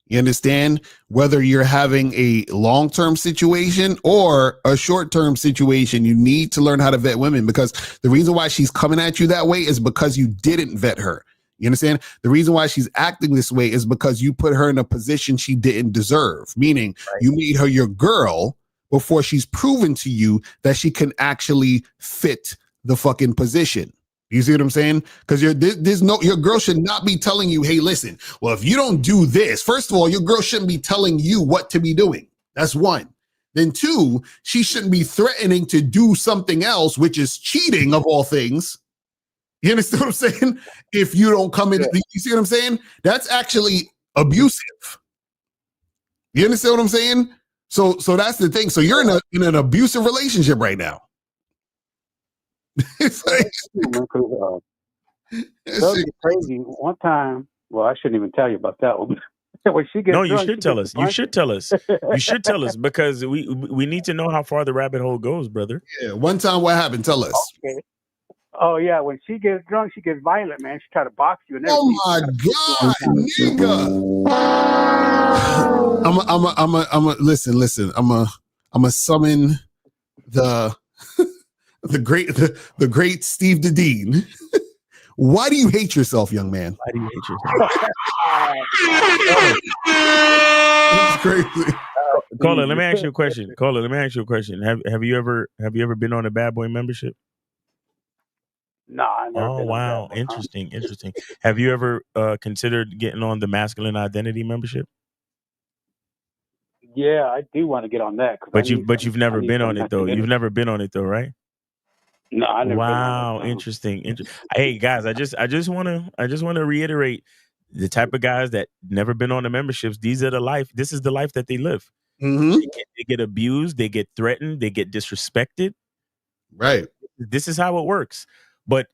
You understand? Whether you're having a long-term situation or a short-term situation, you need to learn how to vet women, because the reason why she's coming at you that way is because you didn't vet her. You understand? The reason why she's acting this way is because you put her in a position she didn't deserve, meaning you made her your girl before she's proven to you that she can actually fit the fucking position. You see what I'm saying? Because your girl should not be telling you, hey, listen, well, if you don't do this, first of all, your girl shouldn't be telling you what to be doing. That's one. Then two, she shouldn't be threatening to do something else, which is cheating of all things. You understand what I'm saying? If you don't come in, you see what I'm saying? That's actually abusive. You understand what I'm saying? So that's the thing. So you're in an abusive relationship right now. It's like, that'll be crazy. One time, well, I shouldn't even tell you about that one. When she gets you drunk, should tell us. You should tell us. You should tell us, because we need to know how far the rabbit hole goes, brother. Yeah. One time, what happened? Tell us. Okay. Oh yeah, when she gets drunk, she gets violent, man. She try to box you and everything. Oh my God, nigga! I'm a listen. I'm a summon the great Steve Dedeen. Why do you hate yourself, young man? Why do you hate yourself? It's crazy. Caller, let me ask you a question. Have you ever been on a Bad Boy membership? No, I never. Oh wow, interesting. Have you ever considered getting on the masculine identity membership? Yeah, I do want to get on that. But you've never been on it though. You've never been on it though, right? No, I never been on Wow, that channel. interesting. Hey guys, I just want to reiterate the type of guys that never been on the memberships. These are the life. This is the life that they live. Mm-hmm. They get abused, they get threatened, they get disrespected. Right. This is how it works. But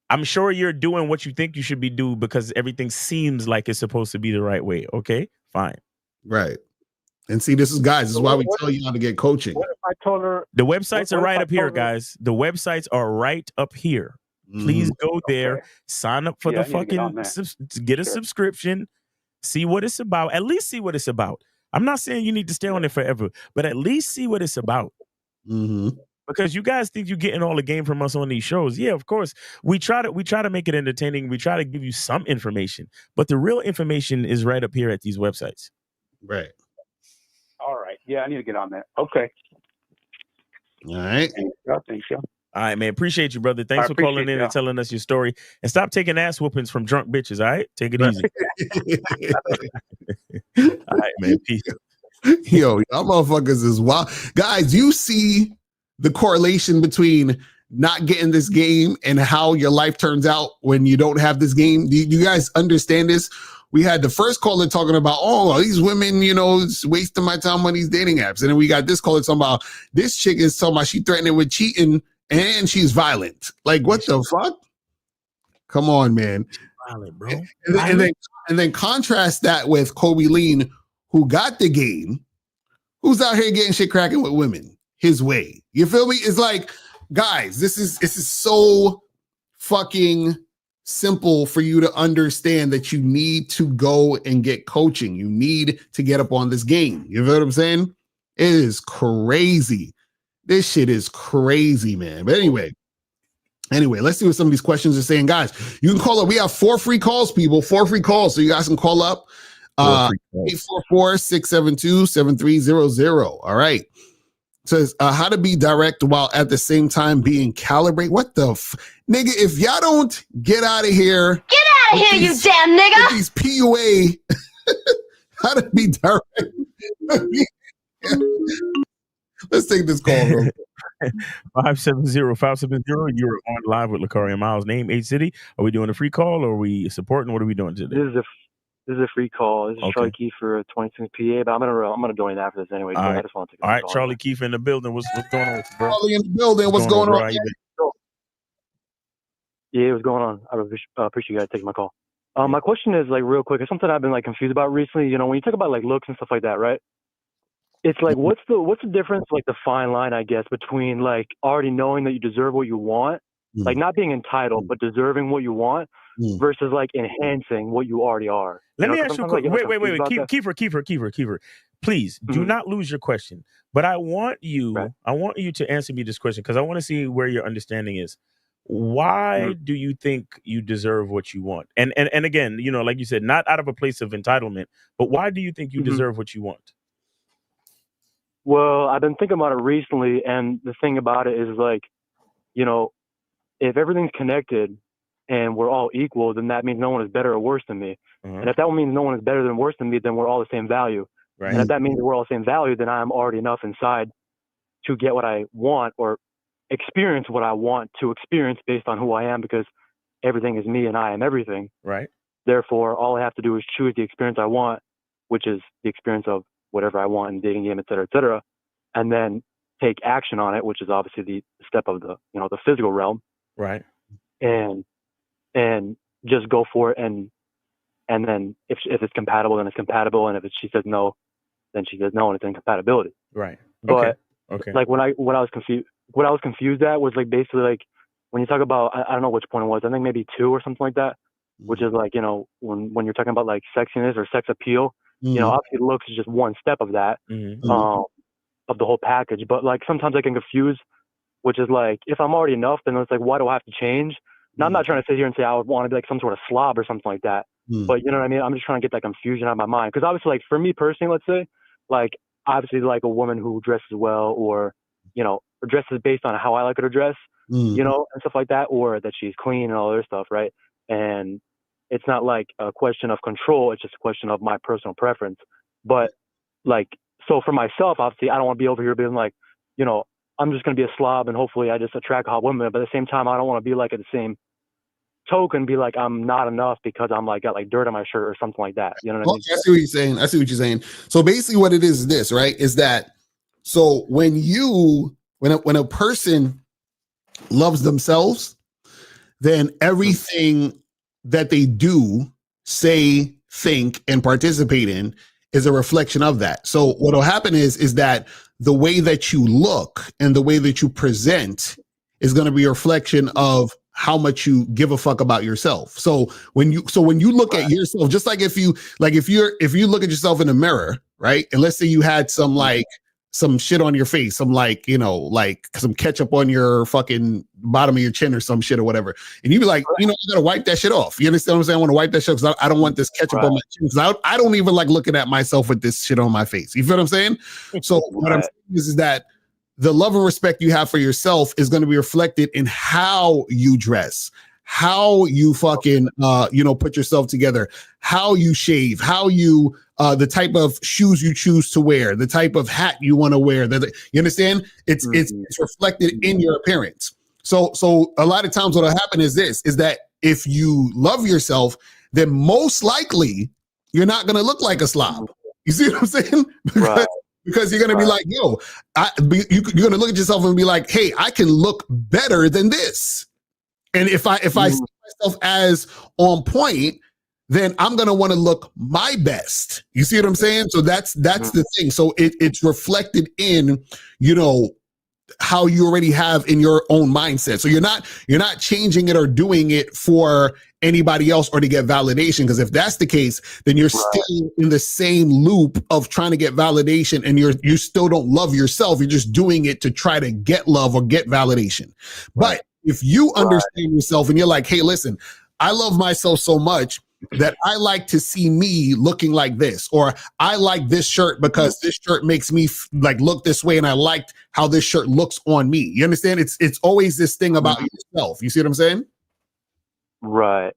I'm sure you're doing what you think you should be doing because everything seems like it's supposed to be the right way. Okay, fine. Right. And see, this is why we tell you how to get coaching. What if I told her The websites are what if right I up here, told her- guys. The websites are right up here. Please go there, Okay. sign up for Yeah, the I need to get on fucking that. get a Sure. subscription, see what it's about. At least see what it's about. I'm not saying you need to stay on it forever, but at least see what it's about. Mm-hmm. Because you guys think you're getting all the game from us on these shows. Yeah, of course. We try to make it entertaining. We try to give you some information, but the real information is right up here at these websites. Right. All right. Yeah, I need to get on that. Okay. All right. Thanks, y'all. All right, man. Appreciate you, brother. Thanks I for calling appreciate in y'all. and telling us your story. And stop taking ass whoopings from drunk bitches. All right, take it easy. All right, man. Peace. Yo, y'all motherfuckers is wild. Guys, you see the correlation between not getting this game and how your life turns out when you don't have this game? Do you guys understand this? We had the first caller talking about, oh, these women, it's wasting my time on these dating apps. And then we got this caller talking about this chick is talking about she threatening with cheating and she's violent. Like, what the fuck? Come on, man. Violent, bro. And then contrast that with Kobe Lean, who got the game, who's out here getting shit cracking with women his way. You feel me? It's like, guys, this is so fucking simple for you to understand that you need to go and get coaching. You need to get up on this game. You feel what I'm saying? It is crazy. This shit is crazy, man. But anyway, let's see what some of these questions are saying. Guys, you can call up. We have 4 free calls, people. 4 free calls. So you guys can call up. 844-672-7300. All right. Says how to be direct while at the same time being calibrated. What the nigga? If y'all don't get out of here, get out of here, you damn nigga. These PUA, how to be direct. Let's take this call. 570-570. You're on live with Locario Miles. Name, age, city. Are we doing a free call or are we supporting? What are we doing today? This is a free call. This is Charlie Keefe for 26 PA, but I'm gonna join after this anyway. All right. I just want to take All right, call. Charlie Keefe in the building. What's going on, bro? Charlie in the building. What's going on? Yeah, what's going on? I appreciate you guys taking my call. My question is like real quick. It's something I've been like confused about recently. When you talk about like looks and stuff like that, right? It's like what's the difference, like the fine line, I guess, between like already knowing that you deserve what you want, like not being entitled, but deserving what you want, versus like enhancing what you already are. Let me ask you a question. Wait. Kiefer. Please do not lose your question. But I want you to answer me this question because I want to see where your understanding is. Why do you think you deserve what you want? And again, like you said, not out of a place of entitlement, but why do you think you deserve what you want? Well, I've been thinking about it recently, and the thing about it is like, if everything's connected and we're all equal, then that means no one is better or worse than me. And if that means no one is better than worse than me, then we're all the same value. Right. And if that means we're all the same value, then I'm already enough inside to get what I want or experience what I want to experience based on who I am, because everything is me and I am everything. Right. Therefore, all I have to do is choose the experience I want, which is the experience of whatever I want in dating game, et cetera, and then take action on it, which is obviously the step of the physical realm. Right. And just go for it, and then if it's compatible, then it's compatible, and if she says no, then she says no, and it's incompatibility. Right. But okay. like what I was confused at was like basically like when you talk about, I don't know which point it was, I think maybe 2 or something like that, which is like, when you're talking about like sexiness or sex appeal, obviously looks is just one step of that, of the whole package. But like sometimes I can confuse, which is like, if I'm already enough, then it's like, why do I have to change? Now, I'm not trying to sit here and say I would want to be like some sort of slob or something like that. But you know what I mean? I'm just trying to get that confusion out of my mind. Because obviously, like for me personally, let's say, like obviously like a woman who dresses well, or, or dresses based on how I like her to dress, and stuff like that, or that she's clean and all other stuff, right? And it's not like a question of control. It's just a question of my personal preference. But like, so for myself, obviously, I don't want to be over here being like, I'm just going to be a slob and hopefully I just attract hot women. But at the same time, I don't want to be like at the same token, be like, I'm not enough because I'm like, got like dirt on my shirt or something like that. You know what I mean? I see what you're saying. I see what you're saying. So basically what it is this, right? Is that, so when a person loves themselves, then everything that they do, say, think, and participate in is a reflection of that. So what will happen is that the way that you look and the way that you present is going to be a reflection of how much you give a fuck about yourself. So when you look at yourself, just like if you look at yourself in the mirror, right? And let's say you had some shit on your face, some some ketchup on your fucking bottom of your chin or some shit or whatever. And you'd be like, I gotta wipe that shit off. You understand what I'm saying? I want to wipe that shit because I don't want this ketchup on my chin. Because I don't even like looking at myself with this shit on my face. You feel what I'm saying? So what I'm saying is that the love and respect you have for yourself is going to be reflected in how you dress, how you fucking, put yourself together, how you shave, how you, the type of shoes you choose to wear, the type of hat you want to wear. You understand? It's reflected in your appearance. So a lot of times what'll happen is that if you love yourself, then most likely you're not going to look like a slob. You see what I'm saying? Because you're going to be like, yo, you're going to look at yourself and be like, hey, I can look better than this. And if I see myself as on point, then I'm going to want to look my best. You see what I'm saying? So that's the thing. So it's reflected in, how you already have in your own mindset. So you're not changing it or doing it for anybody else or to get validation. Because if that's the case, then you're still in the same loop of trying to get validation and you still don't love yourself. You're just doing it to try to get love or get validation. But if you understand yourself and you're like, hey, listen, I love myself so much that I like to see me looking like this, or I like this shirt because this shirt makes me look this way, and I liked how this shirt looks on me. You understand? It's always this thing about yourself. You see what I'm saying? Right.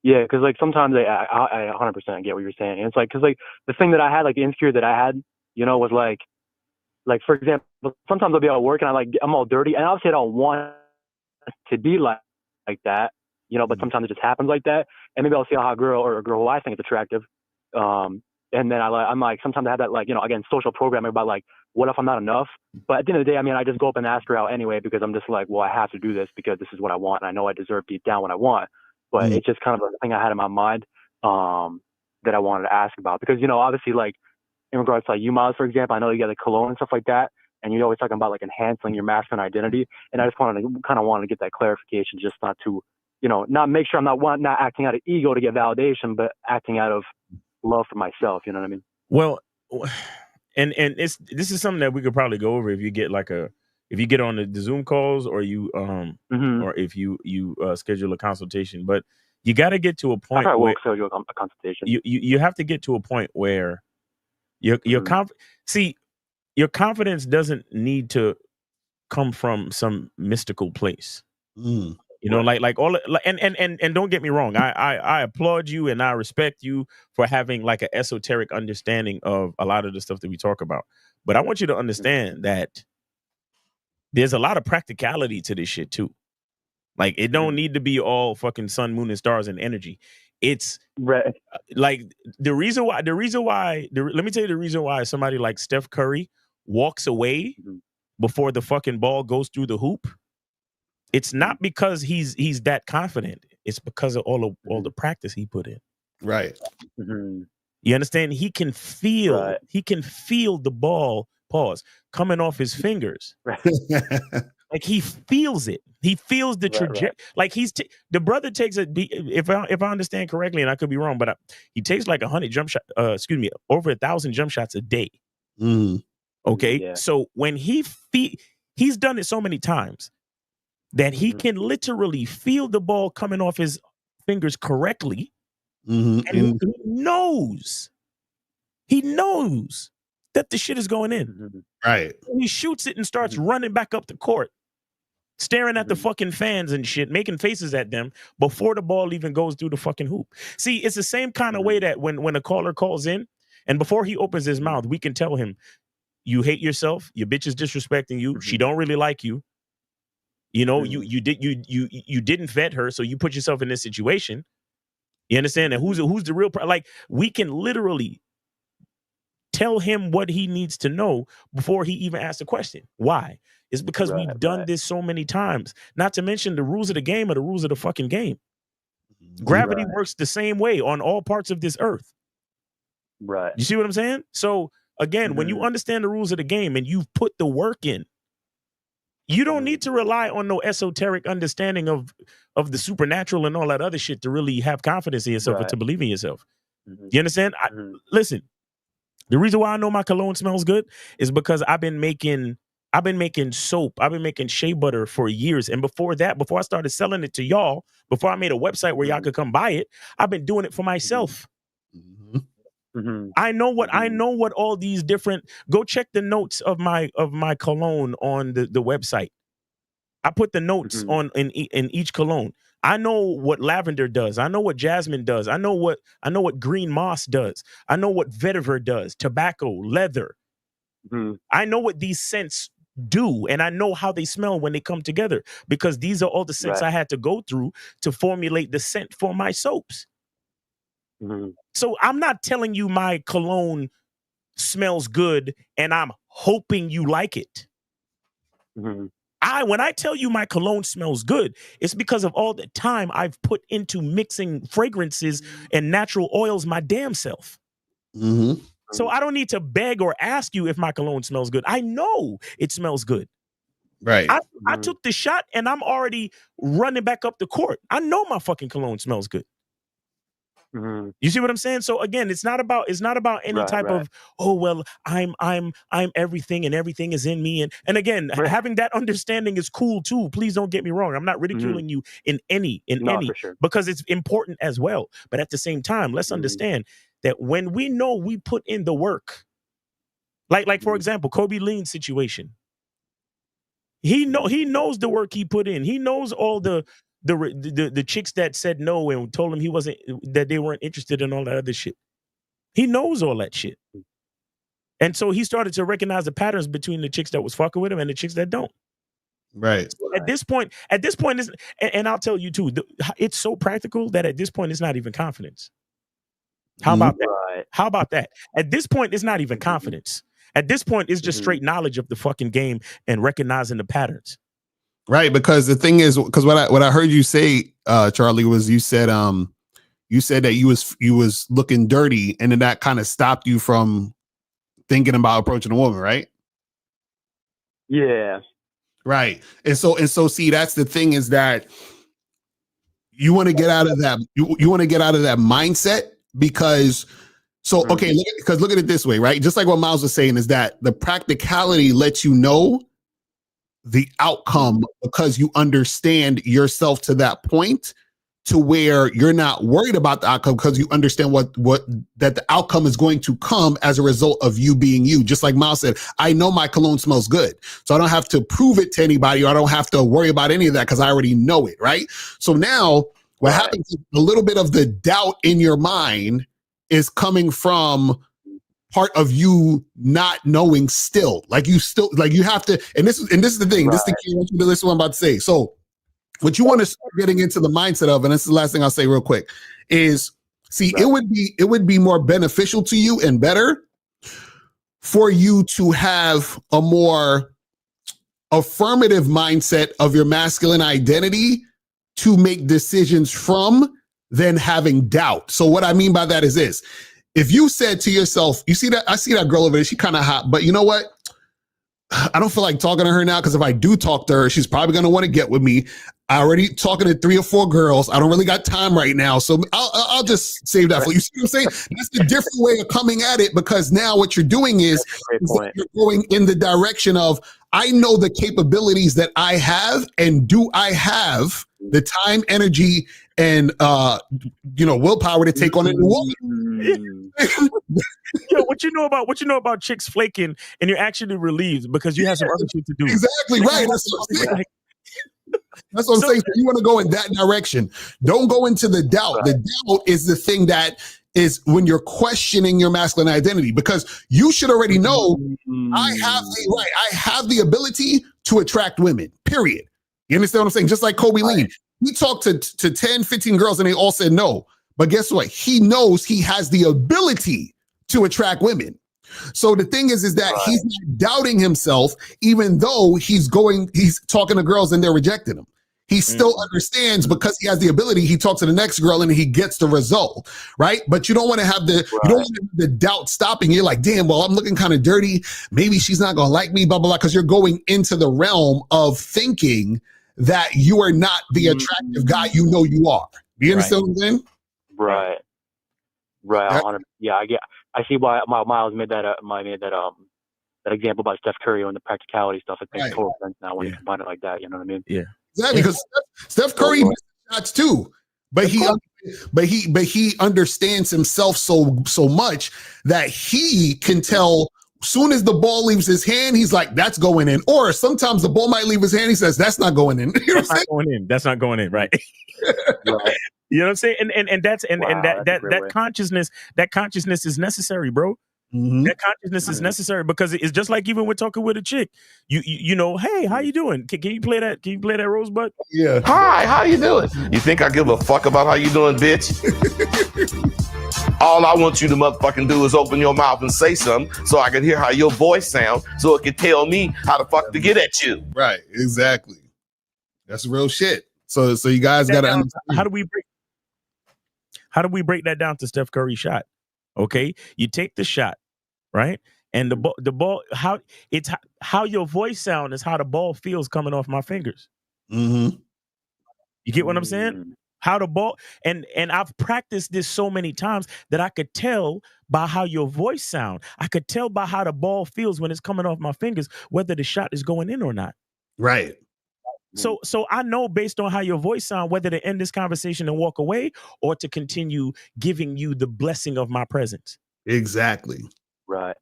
Yeah, because sometimes I 100% get what you're saying. And it's because the thing that I had, the insecurity that I had, was like for example, sometimes I'll be at work and I'm all dirty, and obviously I don't want to be like that. But sometimes it just happens like that. And maybe I'll see a hot girl or a girl who I think is attractive. And then I'm like, sometimes I have that, again, social programming about what if I'm not enough? But at the end of the day, I just go up and ask her out anyway, because I'm just like, well, I have to do this because this is what I want. And I know I deserve deep down what I want. But it's just kind of a thing I had in my mind that I wanted to ask about. Because, obviously, in regards to you, Miles, for example, I know you got cologne and stuff like that. And you're always talking about enhancing your masculine identity. And I just wanted to get that clarification, just not to, not make sure I'm not acting out of ego to get validation, but acting out of love for myself. You know what I mean? Well, and this is something that we could probably go over if you get if you get on the Zoom calls, or you or if you schedule a consultation. But you got to get to a point where schedule a consultation. You have to get to a point where your your confidence doesn't need to come from some mystical place. And don't get me wrong, I applaud you and I respect you for having an esoteric understanding of a lot of the stuff that we talk about. But I want you to understand that there's a lot of practicality to this shit too. It don't need to be all fucking sun, moon, and stars and energy. It's let me tell you the reason why somebody like Steph Curry walks away before the fucking ball goes through the hoop. It's not because he's that confident. It's because of all the practice he put in. Right. You understand? He can feel the ball coming off his fingers. He feels it. He feels the trajectory. The brother takes if I understand correctly, and I could be wrong, but he takes 100 jump shot. Over 1,000 jump shots a day. Okay, yeah. So when he's done it so many times that he can literally feel the ball coming off his fingers correctly, and he knows that the shit is going in. Right. And he shoots it and starts running back up the court, staring at the fucking fans and shit, making faces at them before the ball even goes through the fucking hoop. See, it's the same kind of way that when a caller calls in and before he opens his mouth, we can tell him, you hate yourself. Your bitch is disrespecting you. She don't really like you. You know, you didn't vet her, so you put yourself in this situation. You understand? And who's the real like? We can literally tell him what he needs to know before he even asks a question. Why? It's because we've done this so many times. Not to mention the rules of the game are the rules of the fucking game. Gravity works the same way on all parts of this earth. Right. You see what I'm saying? So again, when you understand the rules of the game and you've put the work in, you don't need to rely on no esoteric understanding of the supernatural and all that other shit to really have confidence in yourself or to believe in yourself. You understand? Listen, the reason why I know my cologne smells good is because I've been making soap. I've been making shea butter for years. And before that, before I started selling it to y'all, before I made a website where y'all could come buy it, I've been doing it for myself. I know what all these different, go check the notes of my cologne on the website. I put the notes on in each cologne. I know what lavender does. I know what jasmine does. I know what green moss does. I know what vetiver does, tobacco, leather. I know what these scents do, and I know how they smell when they come together, because these are all the scents I had to go through to formulate the scent for my soaps. So I'm not telling you my cologne smells good and I'm hoping you like it. When I tell you my cologne smells good, it's because of all the time I've put into mixing fragrances and natural oils my damn self. So I don't need to beg or ask you if my cologne smells good. I know it smells good. Right. I took the shot and I'm already running back up the court. I know my fucking cologne smells good. You see what I'm saying? So again, it's not about any type of, oh well, I'm everything and everything is in me. And again, having that understanding is cool too. Please don't get me wrong. I'm not ridiculing you in any, for sure, because it's important as well. But at the same time, let's understand that when we know we put in the work, like for example, Kobe Lean's situation. He knows the work he put in. He knows all the chicks that said no and told him that they weren't interested in all that other shit. He knows all that shit. And so he started to recognize the patterns between the chicks that was fucking with him and the chicks that don't. Right. So at this point, and I'll tell you too, it's so practical that at this point, it's not even confidence. How about that? How about that? At this point, it's not even confidence. At this point, it's just straight knowledge of the fucking game and recognizing the patterns. Right, because the thing is, because what I heard you say, Charlie, was you said that you was looking dirty, and then that kind of stopped you from thinking about approaching a woman, right? Yeah. Right, and so see, that's the thing, is that you want to get out of that. You want to get out of that mindset, because. So okay, because look at it this way, right? Just like what Miles was saying, is that the practicality lets you know the outcome, because you understand yourself to that point to where you're not worried about the outcome, because you understand what that the outcome is going to come as a result of you being you. Just like Miles said, I know my cologne smells good, so I don't have to prove it to anybody, or I don't have to worry about any of that, because I already know it, right? So now what happens is a little bit of the doubt in your mind is coming from part of you not knowing still. Like you have to, and this is the thing, this is the key. I want you to listen to what I'm about to say. So what you want to start getting into the mindset of, and this is the last thing I'll say real quick, is it would be more beneficial to you and better for you to have a more affirmative mindset of your masculine identity to make decisions from, than having doubt. So what I mean by that is this: if you said to yourself, I see that girl over there, she kind of hot, but you know what? I don't feel like talking to her now, because if I do talk to her, she's probably going to want to get with me. I already talking to 3 or 4 girls. I don't really got time right now. So I'll just save that for you. See what I'm saying? That's a different way of coming at it, because now what you're doing is you're going in the direction of, I know the capabilities that I have, and do I have the time, energy, and willpower to take on a new woman? Yo, what you know about chicks flaking, and you're actually relieved because you have some other shit to do. Exactly right. That's what I'm saying. That's what I'm saying. So you want to go in that direction. Don't go into the doubt. The doubt is the thing that is when you're questioning your masculine identity, because you should already know I have the ability to attract women, period. You understand what I'm saying? Just like Kobe Lean. He talked to 10, 15 girls and they all said no. But guess what? He knows he has the ability to attract women. So the thing is that he's not doubting himself, even though he's talking to girls and they're rejecting him. He still understands, because he has the ability. He talks to the next girl and he gets the result, right? But you don't want to have you don't want to have the doubt stopping you. Like, damn, well, I'm looking kind of dirty. Maybe she's not gonna like me, blah blah blah. Because you're going into the realm of thinking that you are not the attractive guy you know you are. Do you understand what I'm saying? Right. 100. Yeah, I see why Miles made that that example about Steph Curry and the practicality stuff. It makes total sense now when you combine it like that. You know what I mean? Yeah. Exactly, because Steph Curry missed shots too, but he understands himself so much that he can tell. Soon as the ball leaves his hand, he's like, "That's going in." Or sometimes the ball might leave his hand. He says, "That's not going in." You know That's not going in. That's not going in. Right. You know what I'm saying? And that consciousness is necessary, bro. That consciousness is necessary, because it's just like even when talking with a chick. You know, hey, how you doing? Can you play that? Can you play that Rosebud? Yeah. Hi, how you doing? You think I give a fuck about how you doing, bitch? All I want you to motherfucking do is open your mouth and say something so I can hear how your voice sounds, so it can tell me how the fuck to get at you. Right. Exactly. That's real shit. So you guys got to understand. How do we break that down to Steph Curry shot? Okay, you take the shot, right? And the ball, how your voice sound is how the ball feels coming off my fingers. Mm-hmm. You get what I'm saying? How the ball, and I've practiced this so many times that I could tell by how your voice sound. I could tell by how the ball feels when it's coming off my fingers whether the shot is going in or not. Right. So I know based on how your voice sound whether to end this conversation and walk away or to continue giving you the blessing of my presence. Exactly. Right.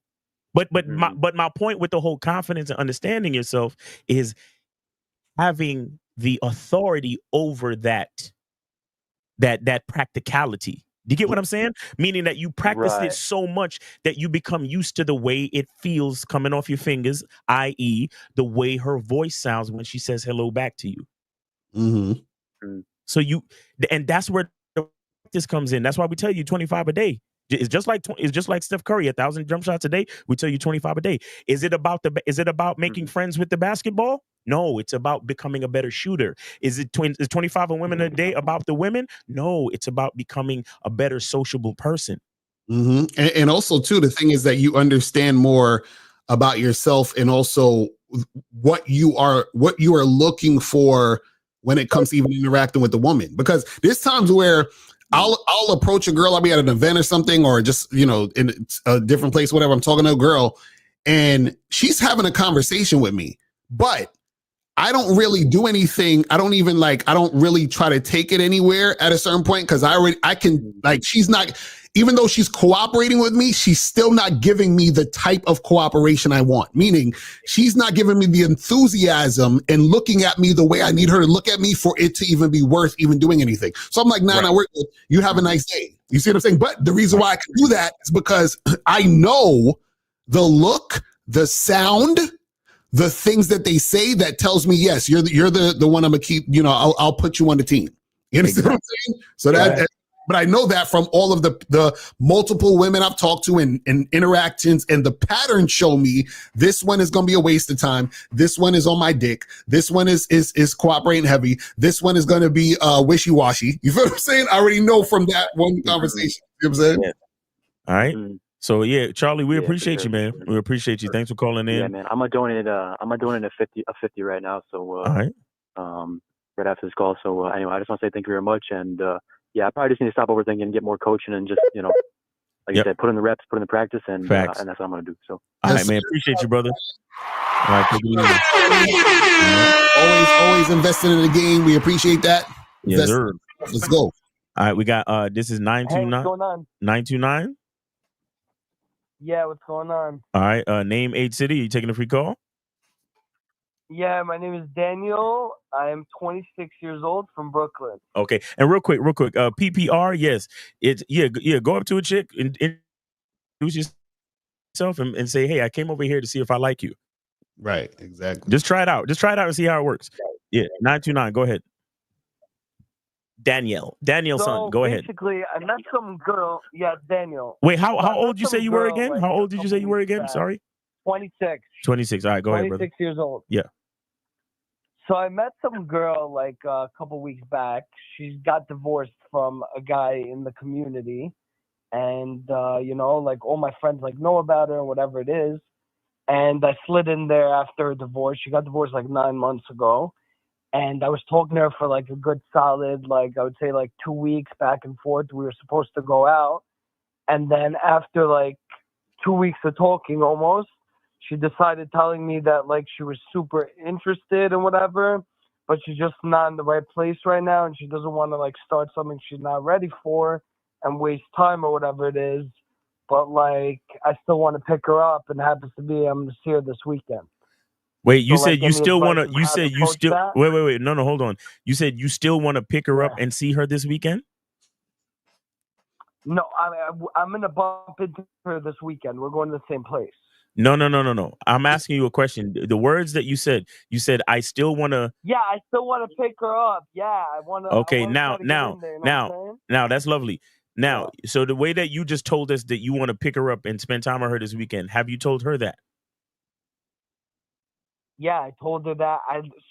But my point with the whole confidence and understanding yourself is having the authority over that practicality. Do you get what I'm saying? Meaning that you practice it so much that you become used to the way it feels coming off your fingers, i.e. the way her voice sounds when she says hello back to you. Mm-hmm. So and that's where the practice comes in. That's why we tell you 25 a day. It's just like Steph Curry, 1,000 jump shots a day. We tell you 25 a day. Is it about making friends with the basketball? No, it's about becoming a better shooter. Is 25 of women a day about the women? No, it's about becoming a better sociable person. Mm-hmm. And also too, the thing is that you understand more about yourself and also what you are looking for when it comes to even interacting with the woman. Because there's times where I'll approach a girl, I'll be at an event or something, or just, in a different place, whatever. I'm talking to a girl and she's having a conversation with me, but I don't really do anything. I don't really try to take it anywhere at a certain point. Cause she's not, even though she's cooperating with me, she's still not giving me the type of cooperation I want. Meaning she's not giving me the enthusiasm and looking at me the way I need her to look at me for it to even be worth even doing anything. So I'm like, nah, we're good. You have a nice day. You see what I'm saying? But the reason why I can do that is because I know the look, the sound, the things that they say that tells me, yes, you're the one I'm gonna keep, I'll put you on the team. You understand what I'm saying? So but I know that from all of the multiple women I've talked to and interactions, and the patterns show me this one is going to be a waste of time. This one is on my dick. This one is cooperating heavy. This one is going to be wishy-washy. You feel what I'm saying? I already know from that one conversation. You know what I'm saying? Yeah. All right. So yeah, Charlie, we appreciate you, man. We appreciate you. Thanks for calling in. Yeah, man. I'm gonna donate a 50 right now. So all right. Right after this call. So anyway, I just want to say thank you very much. And yeah, I probably just need to stop overthinking and get more coaching and just, like you said, put in the reps, put in the practice, and that's what I'm going to do. So, all right, man. Appreciate you, brother. All right, take it easy. Always investing in the game. We appreciate that. Yes, sir. Let's go. All right, we got this is 929. Hey, what's going on? 929. Yeah, what's going on? All right, name 8 city. You taking a free call? Yeah, my name is Daniel. I am 26 years old from Brooklyn. Okay, and real quick, PPR, yes, it's yeah. Go up to a chick and introduce yourself and say, hey, I came over here to see if I like you. Right, exactly. Just try it out. Just try it out and see how it works. Yeah, 929. Go ahead. Danielson, So go ahead. basically, I met some girl. Yeah, Daniel. Wait, So I how met old you say some you were girl, again? like, How a old did you say couple you were weeks again? back. Sorry. 26. 26. All right, go ahead, brother. 26 years old. Yeah. So I met some girl like a couple weeks back. She got divorced from a guy in the community, and like all my friends like know about her, whatever it is. And I slid in there after a divorce. She got divorced like 9 months ago, and I was talking to her for like a good solid, like I would say like 2 weeks back and forth. We were supposed to go out, and then after like 2 weeks of talking almost, she decided telling me that like she was super interested and whatever, but she's just not in the right place right now, and she doesn't want to like start something she's not ready for and waste time or whatever it is. But like I still want to pick her up, and happens to be I'm gonna see her this weekend. Wait, you So, said like, you any still want advice to. on You how to said you approach still. that? Wait. No, hold on. You said you still want to pick her up and see her this weekend. No, I'm gonna bump into her this weekend. We're going to the same place. No. I'm asking you a question. The words that you said I still want to. Yeah, I still want to pick her up. Yeah, I want to. Okay, I wanna try to get in there, you know what I'm saying? now that's lovely. Now, so the way that you just told us that you want to pick her up and spend time with her this weekend, have you told her that? Yeah, I told her that.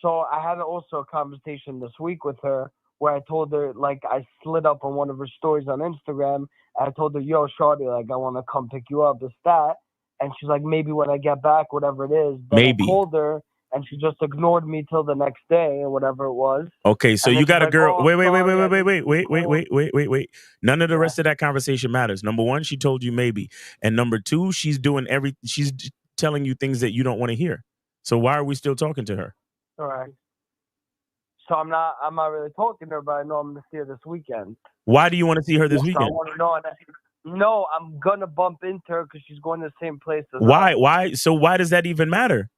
So I had also a conversation this week with her where I told her, like, I slid up on one of her stories on Instagram. And I told her, yo, shawty, like, I want to come pick you up, this, that. And she's like, maybe when I get back, whatever it is. Then Maybe. I called her, and she just ignored me till the next day or whatever it was. Okay, so And then you she's got a like, girl. oh, Wait. sorry, None of the rest of that conversation matters. Number one, she told you maybe, and number two, she's doing she's telling you things that you don't want to hear. So why are we still talking to her? All right. So I'm not really talking to her, but I know I'm gonna see her this weekend. Why do you want to see her this So I weekend? want to know. No, I'm gonna bump into her because she's going to the same place as Why? us. Why? So why does that even matter?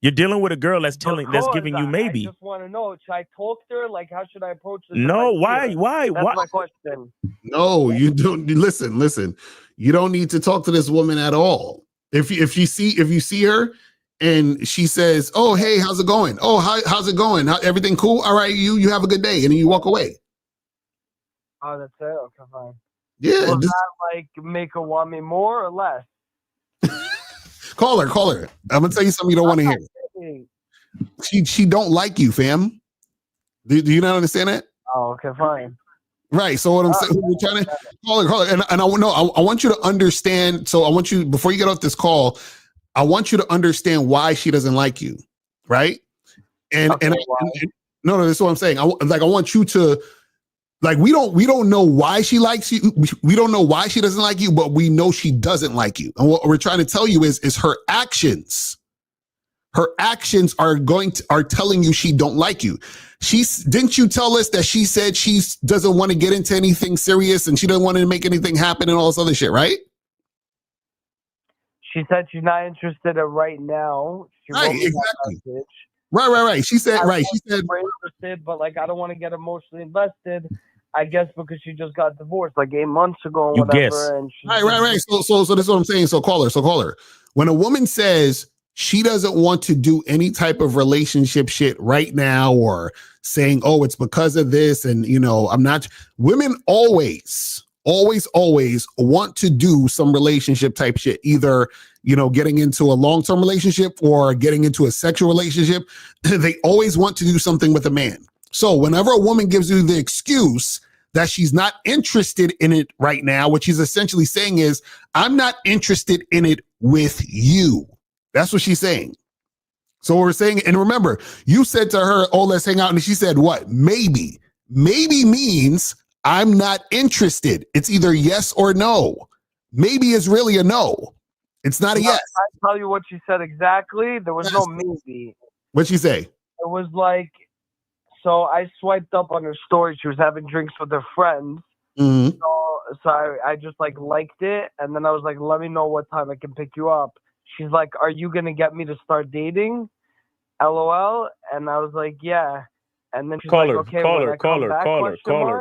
You're dealing with a girl that's giving you maybe. I just want to know. Should I talk to her? Like, how should I approach this? No, if I see her? why? That's my question. No, you don't. Listen. You don't need to talk to this woman at all. If you see her and she says, "Oh, hey, how's it going? Oh, how's it going? Everything cool? All right, you have a good day," and then you walk away. Oh, that's it. Okay, fine. Yeah. Will that like make her want me more or less? Call her. I'm gonna tell you something you don't want to hear. She don't like you, fam. Do you not understand that? Oh, okay, fine. Right. So what I'm saying, we're trying to call her, and I want you to understand. So I want you, before you get off this call, I want you to understand why she doesn't like you, right? No, this is what I'm saying. I want you to, like, we don't know why she likes you. We don't know why she doesn't like you, but we know she doesn't like you. And what we're trying to tell you is her actions. Her actions are telling you she don't like you. Didn't you tell us that she said she doesn't want to get into anything serious and she doesn't want to make anything happen and all this other shit, right? She said she's not interested in right now. She Right, wrote me that exactly. message. Right. She said, She said we're interested, but like I don't want to get emotionally invested. I guess because she just got divorced like 8 months ago or whatever. Guess. And Right. So this is what I'm saying. So call her. When a woman says she doesn't want to do any type of relationship shit right now, or saying, oh, it's because of this, and I'm not. Women always want to do some relationship type shit, either getting into a long-term relationship or getting into a sexual relationship. They always want to do something with a man. So whenever a woman gives you the excuse that she's not interested in it right now, what she's essentially saying is, I'm not interested in it with you. That's what she's saying. So we're saying, and remember, you said to her, oh, let's hang out. And she said, what? Maybe. Maybe means I'm not interested. It's either yes or no. Maybe is really a no. It's not a yes. I tell you what she said exactly. There was no maybe. What'd she say? It was like, so I swiped up on her story. She was having drinks with her friends. Mm-hmm. So I just liked it. And then I was like, let me know what time I can pick you up. She's like, are you going to get me to start dating? LOL, and I was like, yeah. And then she's like, okay, when I come back,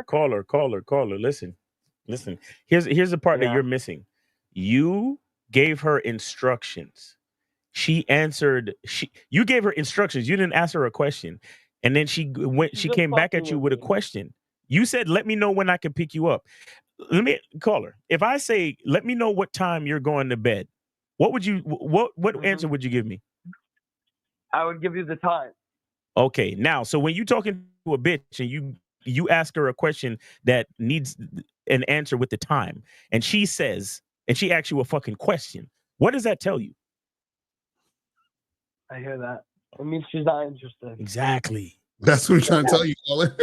Caller. Listen. Here's the part that you're missing. You gave her instructions. She answered. You gave her instructions. You didn't ask her a question, and then she came back at you with a question. You said, "Let me know when I can pick you up." Let me call her. If I say, "Let me know what time you're going to bed," what answer would you give me? I would give you the time. Okay, now, so when you talking to a bitch and you ask her a question that needs an answer with the time, and she asks you a fucking question, what does that tell you? I hear that. It means she's not interested. Exactly. That's what we're trying to tell you, caller.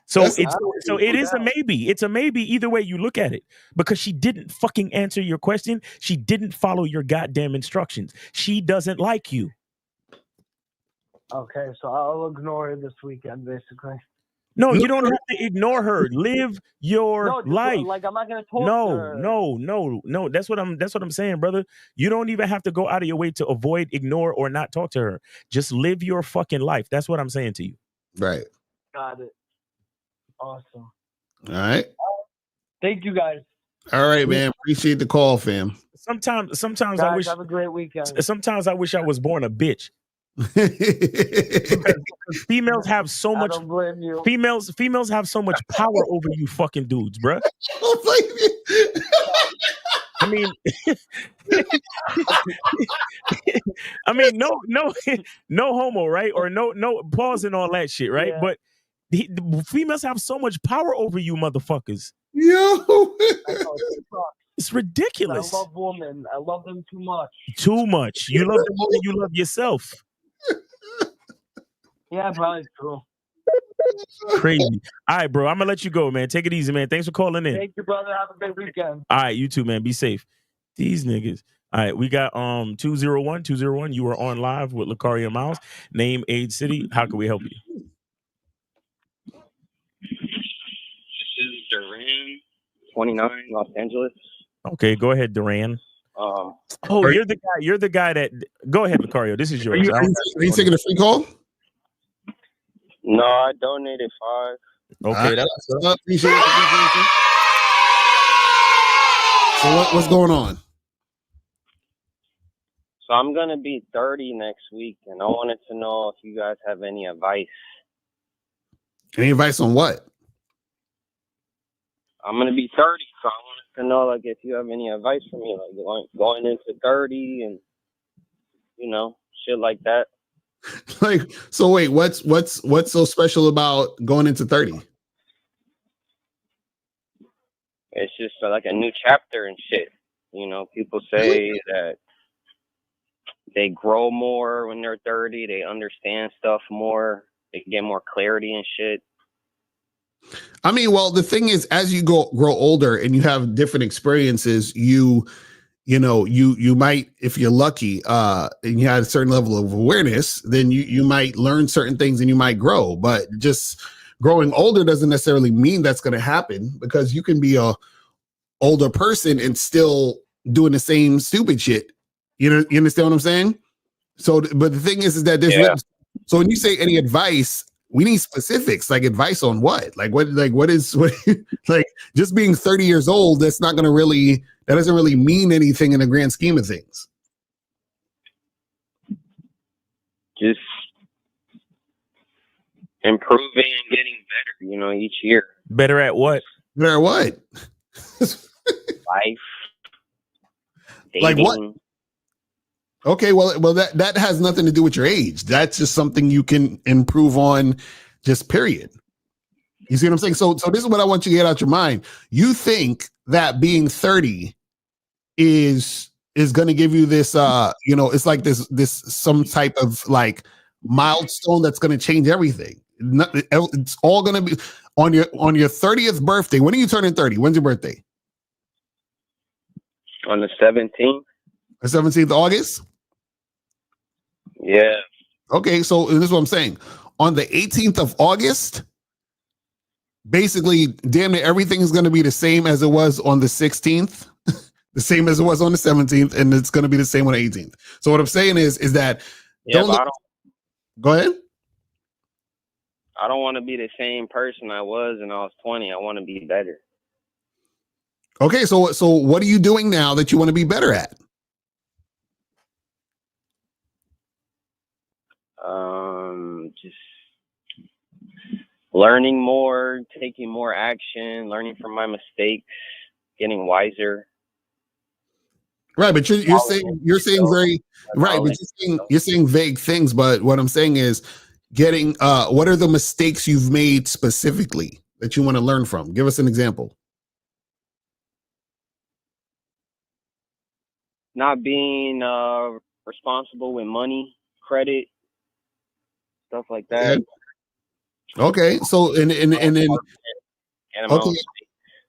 So it is a maybe. It's a maybe either way you look at it, because she didn't fucking answer your question. She didn't follow your goddamn instructions. She doesn't like you. Okay, so I'll ignore her this weekend, basically. No, you don't have to ignore her. Live your life. Like, I'm not gonna talk to her. No. That's what I'm saying, brother. You don't even have to go out of your way to avoid, ignore, or not talk to her. Just live your fucking life. That's what I'm saying to you. Right. Got it. Awesome. All right. Thank you, guys. All right, man. Appreciate the call, fam. Sometimes Guys, I wish. have a great weekend. Sometimes I wish I was born a bitch. because females have so much. I don't blame you. Females have so much power over you, fucking dudes, bruh. I mean, no homo, right? Or no pause and all that shit, right? Yeah. But the females have so much power over you, motherfuckers. Yo, it's ridiculous. I love women. I love them too much. Too much. You love them more than you love yourself. Yeah, probably true. Crazy. All right, bro. I'm gonna let you go, man. Take it easy, man. Thanks for calling in. Thank you, brother. Have a great weekend. All right, you too, man. Be safe. These niggas. All right, we got 201. You are on live with Locario Miles. Name, age, city. How can we help you? This is Duran, 29, Los Angeles. Okay, go ahead, Duran. You're the guy. You're the guy that. Go ahead, Locario. This is yours. Are you taking a free call? No, I donated 5. Okay, that's up. Appreciate it. So what's going on? So I'm gonna be 30 next week, and I wanted to know if you guys have any advice. Any advice on what? I'm gonna be 30, so I wanted to know, like, if you have any advice for me, like going into 30 and shit like that. Like, so wait, what's so special about going into 30? It's just like a new chapter and shit. People say that they grow more when they're 30. They understand stuff more. They get more clarity and shit. I mean, well, the thing is, as you grow older and you have different experiences, you might, if you're lucky, and you had a certain level of awareness, then you might learn certain things and you might grow. But just growing older doesn't necessarily mean that's going to happen, because you can be a older person and still doing the same stupid shit. You understand what I'm saying? So, but the thing is that there's so when you say any advice, we need specifics. Like, advice on what? What just being 30 years old, that doesn't really mean anything in the grand scheme of things. Just improving and getting better, each year. Better at what? Better at what? Life. Dating. Like what? Okay, well, that has nothing to do with your age. That's just something you can improve on, just period. You see what I'm saying? So this is what I want you to get out your mind. You think that being 30 is going to give you this, it's like this some type of like milestone that's going to change everything. It's all going to be on your 30th birthday. When are you turning 30? When's your birthday? On the 17th. The 17th of August? Yeah. Okay, so this is what I'm saying. On the 18th of August, basically, damn near everything is going to be the same as it was on the 16th, the same as it was on the 17th, and it's going to be the same on the 18th. So what I'm saying is that Yeah, don't but look. I don't. Go ahead. I don't want to be the same person I was when I was 20. I want to be better. Okay, so what are you doing now that you want to be better at? Just learning more, taking more action, learning from my mistakes, getting wiser. Right, but you're saying very right, but you're saying vague things. But what I'm saying is getting what are the mistakes you've made specifically that you want to learn from? Give us an example. Not being responsible with money, credit, stuff like that. Okay, so and then okay,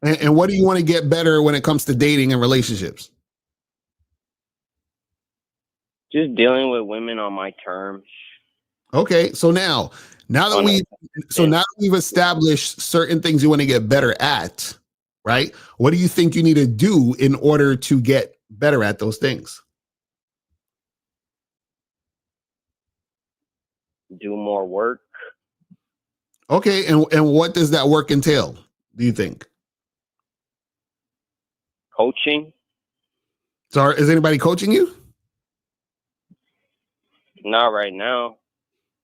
and what do you want to get better when it comes to dating and relationships? Just dealing with women on my terms. Okay, so now that we've established certain things you want to get better at, right? What do you think you need to do in order to get better at those things? Do more work. Okay, and what does that work entail, do you think? Coaching. So is anybody coaching you? Not right now.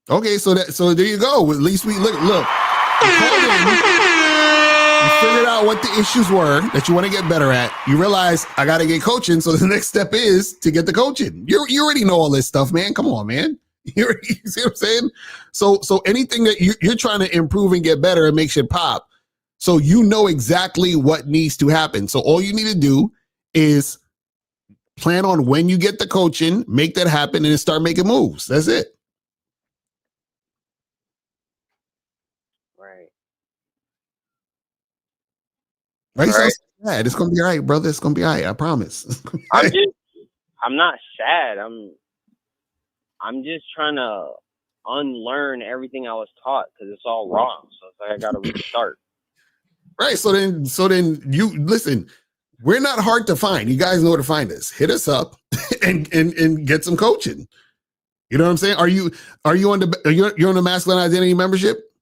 Okay, so there you go. At least we look. You figured out what the issues were that you want to get better at. You realize I got to get coaching. So the next step is to get the coaching. You already know all this stuff, man. Come on, man. You see what I'm saying? So anything that you're trying to improve and get better, it makes you pop. So you know exactly what needs to happen. So all you need to do is plan on when you get the coaching, make that happen, and then start making moves. That's it. Right. Right? So sad. It's gonna be all right, brother. It's gonna be all right. I promise. I'm not sad. I'm just trying to unlearn everything I was taught because it's all wrong. So it's like I got to restart. Right. So then you listen. We're not hard to find. You guys know where to find us. Hit us up and get some coaching. You know what I'm saying? Are you on you're on the Masculine Identity membership?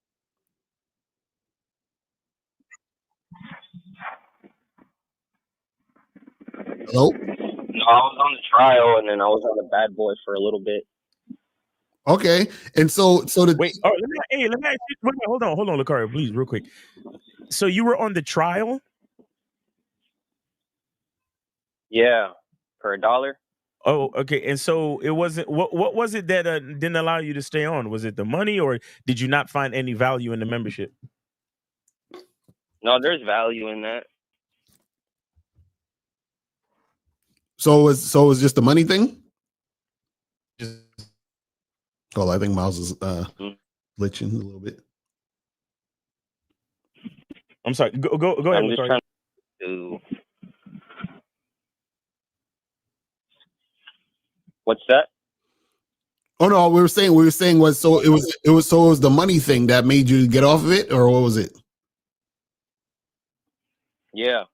Hello? No, I was on the trial and then I was on the bad boy for a little bit. Okay. And so the wait, let me ask you, wait, hold on, Locario, please, real quick. So you were on the trial? Yeah, for $1. Oh, okay. And so it wasn't what was it that didn't allow you to stay on? Was it the money, or did you not find any value in the membership? No, there's value in that. So it was just the money thing? Oh, I think Miles is glitching a little bit. I'm sorry. Go ahead. I'm just trying to. What's that? Oh no, we were saying was it was the money thing that made you get off of it, or what was it? Yeah.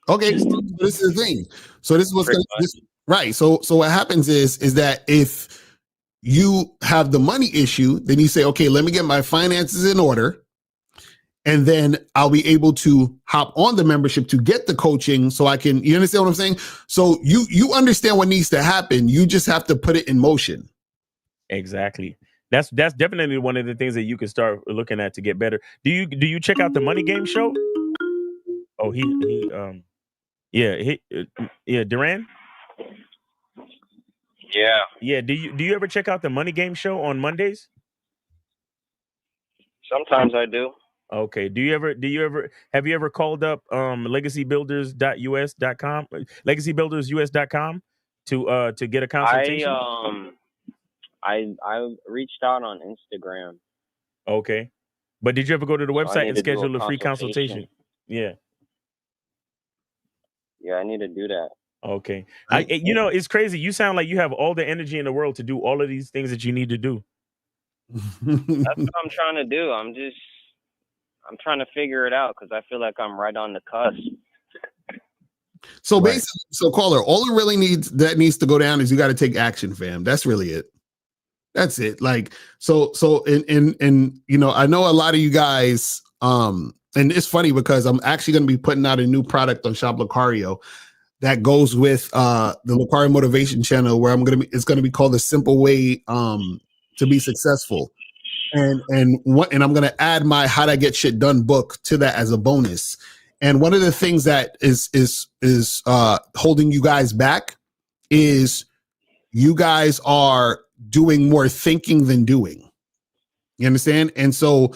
Okay, so this is the thing. So this is what's going to right. So what happens is that if you have the money issue, then you say, okay, let me get my finances in order, and then I'll be able to hop on the membership to get the coaching so I can, you understand what I'm saying? So you understand what needs to happen. You just have to put it in motion. Exactly. That's definitely one of the things that you can start looking at to get better. Do you check out the Money Game show? Oh, Duran? Yeah. Yeah, do you ever check out the Money Game show on Mondays? Sometimes I do. Okay. Have you ever called up legacybuilders.us.com, legacybuildersus.com to get a consultation? I reached out on Instagram. Okay. But did you ever go to the website and schedule a free consultation? Yeah. Yeah, I need to do that. Okay. It's crazy. You sound like you have all the energy in the world to do all of these things that you need to do. That's what I'm trying to do. I'm trying to figure it out because I feel like I'm right on the cusp. So basically, caller, all it really needs to go down is you got to take action, fam. That's really it. That's it. Like, so and you know, I know a lot of you guys, and it's funny because I'm actually going to be putting out a new product on Shop Locario that goes with the Locario Motivation Channel, where it's going to be called The Simple Way to Be Successful. And I'm going to add my How to Get Shit Done book to that as a bonus. And one of the things that is holding you guys back is you guys are doing more thinking than doing. You understand? And so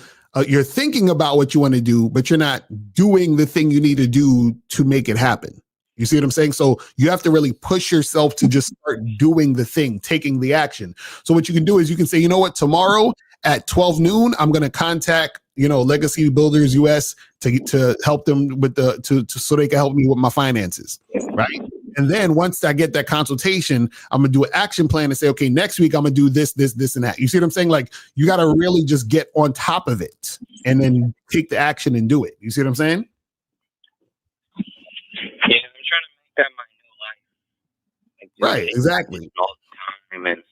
you're thinking about what you want to do, but you're not doing the thing you need to do to make it happen. You see what I'm saying? So you have to really push yourself to just start doing the thing, taking the action. So what you can do is you can say, you know what, tomorrow at 12 noon, I'm going to contact, you know, Legacy Builders US to help them with so they can help me with my finances. Right. And then once I get that consultation, I'm going to do an action plan and say, okay, next week I'm going to do this, and that. You see what I'm saying? Like, you got to really just get on top of it and then take the action and do it. You see what I'm saying? Yeah, I'm trying to make that my new life. Right, exactly. All the time, and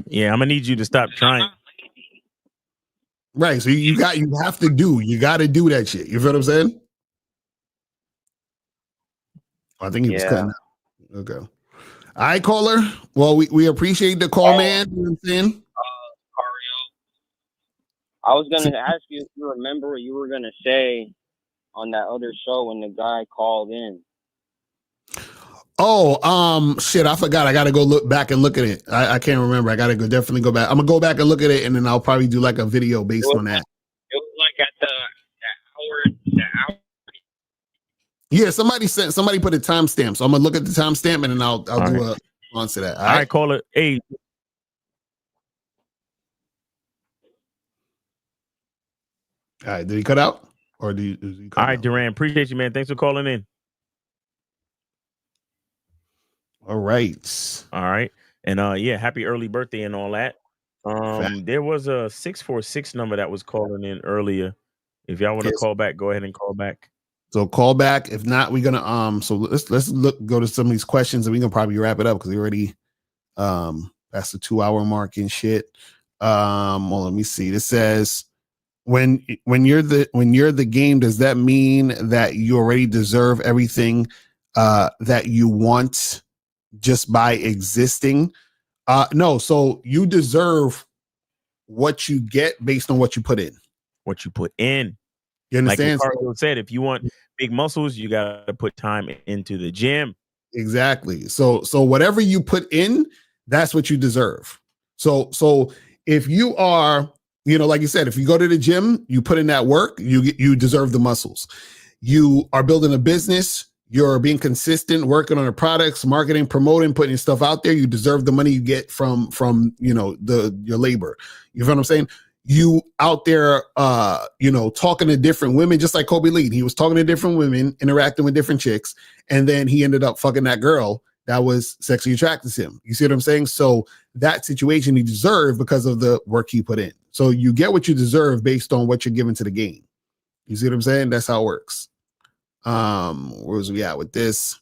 Yeah, I'm gonna need you to stop trying. Right. So you got to do that shit. You feel what I'm saying? I think he was cutting out. Okay. All right, caller. Well, we appreciate the call, man. You know what I'm saying? I was gonna ask you if you remember what you were gonna say on that other show when the guy called in. Oh, shit, I forgot. I gotta go look back and look at it. I can't remember. I gotta definitely go back. I'm gonna go back and look at it, and then I'll probably do like a video based on that. It was like at the hour. Yeah, somebody put a timestamp, so I'm gonna look at the timestamp and then I'll do a response to that. All right, caller. Hey. All right, did he cut out? Or is he cut All right, Duran, appreciate you, man. Thanks for calling in. All right. All right. And yeah, happy early birthday and all that. There was a 646 number that was calling in earlier. If y'all want to call back, go ahead and call back. So call back. If not, we're gonna so let's go to some of these questions and we can probably wrap it up because we already past the 2-hour mark and shit. Well, let me see. This says when you're the game, does that mean that you already deserve everything that you want just by existing? No, so you deserve what you get based on what you put in. What you put in. You understand? Like Locario said, if you want big muscles, you got to put time into the gym. Exactly. So whatever you put in, that's what you deserve. So if you are, you know, like you said, if you go to the gym, you put in that work, you deserve the muscles. You are building a business, you're being consistent, working on the products, marketing, promoting, putting stuff out there, you deserve the money you get from you know, your labor. You know what I'm saying? You out there, you know, talking to different women, just like Kobe Lee. He was talking to different women, interacting with different chicks, and then he ended up fucking that girl that was sexually attracted to him. You see what I'm saying? So that situation he deserved because of the work he put in. So you get what you deserve based on what you're giving to the game. You see what I'm saying? That's how it works. Where was we at with this?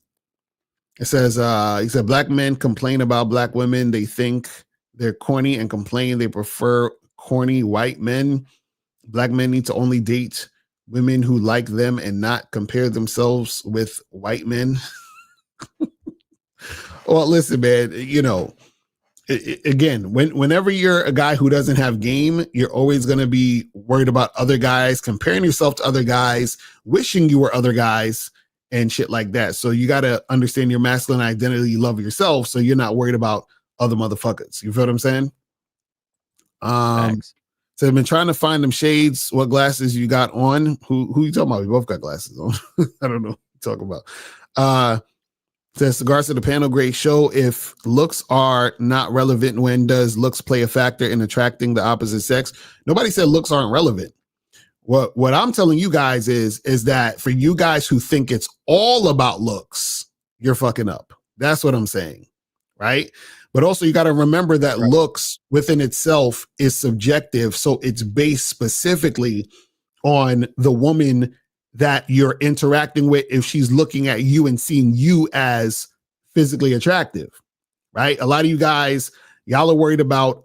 It says, he said, black men complain about black women. They think they're corny and complain they prefer corny white men. Black men need to only date women who like them and not compare themselves with white men. Well, listen, man, you know, again, whenever you're a guy who doesn't have game, you're always going to be worried about other guys, comparing yourself to other guys, wishing you were other guys and shit like that. So you got to understand your masculine identity, you love yourself, so you're not worried about other motherfuckers. You feel what I'm saying? So I've been trying to find them shades. What glasses you got on? Who you talking about? We both got glasses on. I don't know what you're talking about. Says Cigars to the Panel, great show. If looks are not relevant, when does looks play a factor in attracting the opposite sex? Nobody said looks aren't relevant. What I'm telling you guys is that for you guys who think it's all about looks, you're fucking up. That's what I'm saying, right? But also you got to remember that looks within itself is subjective. So it's based specifically on the woman that you're interacting with, if she's looking at you and seeing you as physically attractive, right? A lot of you guys, y'all are worried about,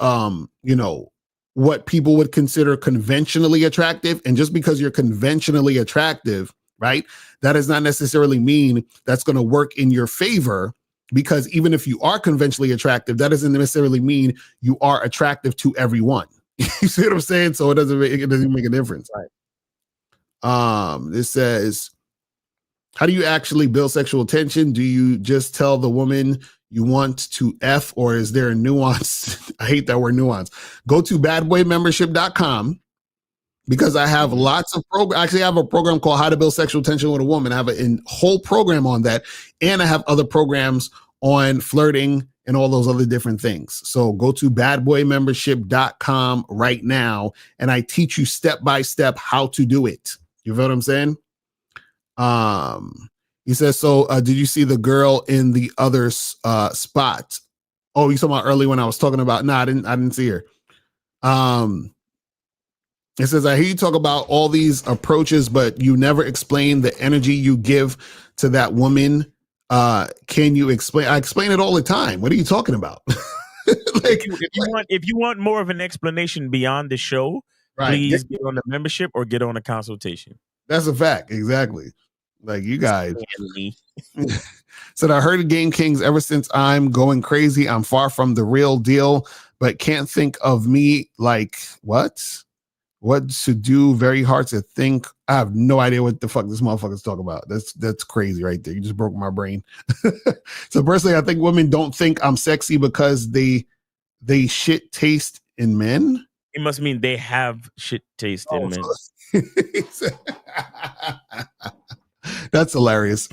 what people would consider conventionally attractive. And just because you're conventionally attractive, right, that does not necessarily mean that's going to work in your favor, because even if you are conventionally attractive, that doesn't necessarily mean you are attractive to everyone. You see what I'm saying? So it doesn't make a difference. Right. This says, how do you actually build sexual tension? Do you just tell the woman you want to F, or is there a nuance? I hate that word, nuance. Go to badboymembership.com, because I have lots of programs. Actually, I have a program called How to Build Sexual Tension with a Woman. I have a whole program on that. And I have other programs on flirting and all those other different things. So go to badboymembership.com right now, and I teach you step by step how to do it. You feel what I'm saying? He says, so did you see the girl in the other spot? Oh, you talking about early when I was talking about? No, I didn't see her. It says, I hear you talk about all these approaches, but you never explain the energy you give to that woman. Can you explain? I explain it all the time. What are you talking about? If you want more of an explanation beyond the show, right, please get on the membership or get on a consultation. That's a fact. Exactly. Like you guys. Said, I heard of Game Kings ever since I'm going crazy. I'm far from the real deal, but can't think of me like what? What to do? Very hard to think. I have no idea what the fuck this motherfucker's talking about. That's crazy right there. You just broke my brain. So personally, I think women don't think I'm sexy because they shit taste in men. It must mean they have shit taste in men. That's hilarious.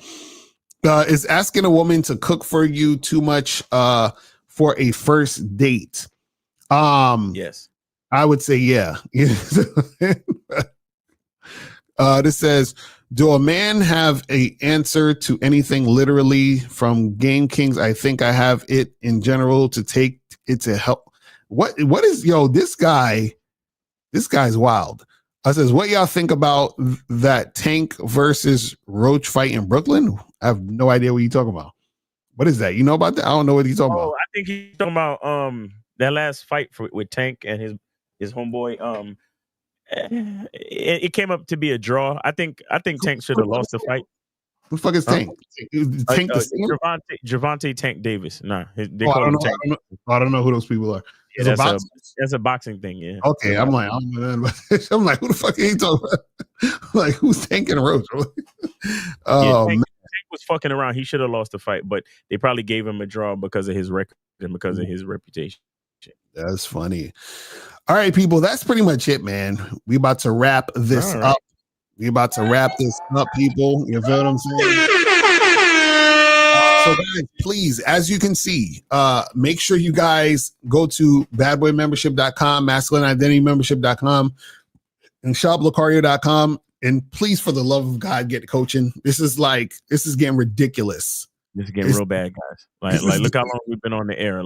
Is asking a woman to cook for you too much for a first date? Yes. I would say yeah. This says, do a man have a answer to anything literally from Game Kings? I think I have it in general to take it to help. What is, this guy's wild. I says, what y'all think about that Tank versus Roach fight in Brooklyn? I have no idea what you're talking about. What is that? You know about that? I don't know what he's talking about. I think he's talking about that last fight with Tank and his homeboy. It came up to be a draw. I think Tank should have lost the fight. Who the fuck is Tank? Tank Javante Tank Davis. Nah, they I call him don't know. Tank. I don't know who those people are. Yeah, that's a boxing thing. Yeah. Okay, I'm like, I'm like, who the fuck are you talking about? Like, who's Tank and Roach? Tank was fucking around. He should have lost the fight, but they probably gave him a draw because of his record and because of his reputation. That's funny. All right, people, that's pretty much it, man. We about to wrap this up. We about to wrap this up, people. You feel what I'm saying? So guys, please, as you can see, make sure you guys go to badboymembership.com, masculineidentitymembership.com, and shoplocario.com. And please, for the love of God, get coaching. This is getting ridiculous. This is getting real bad, guys. Like look how long we've been on the air.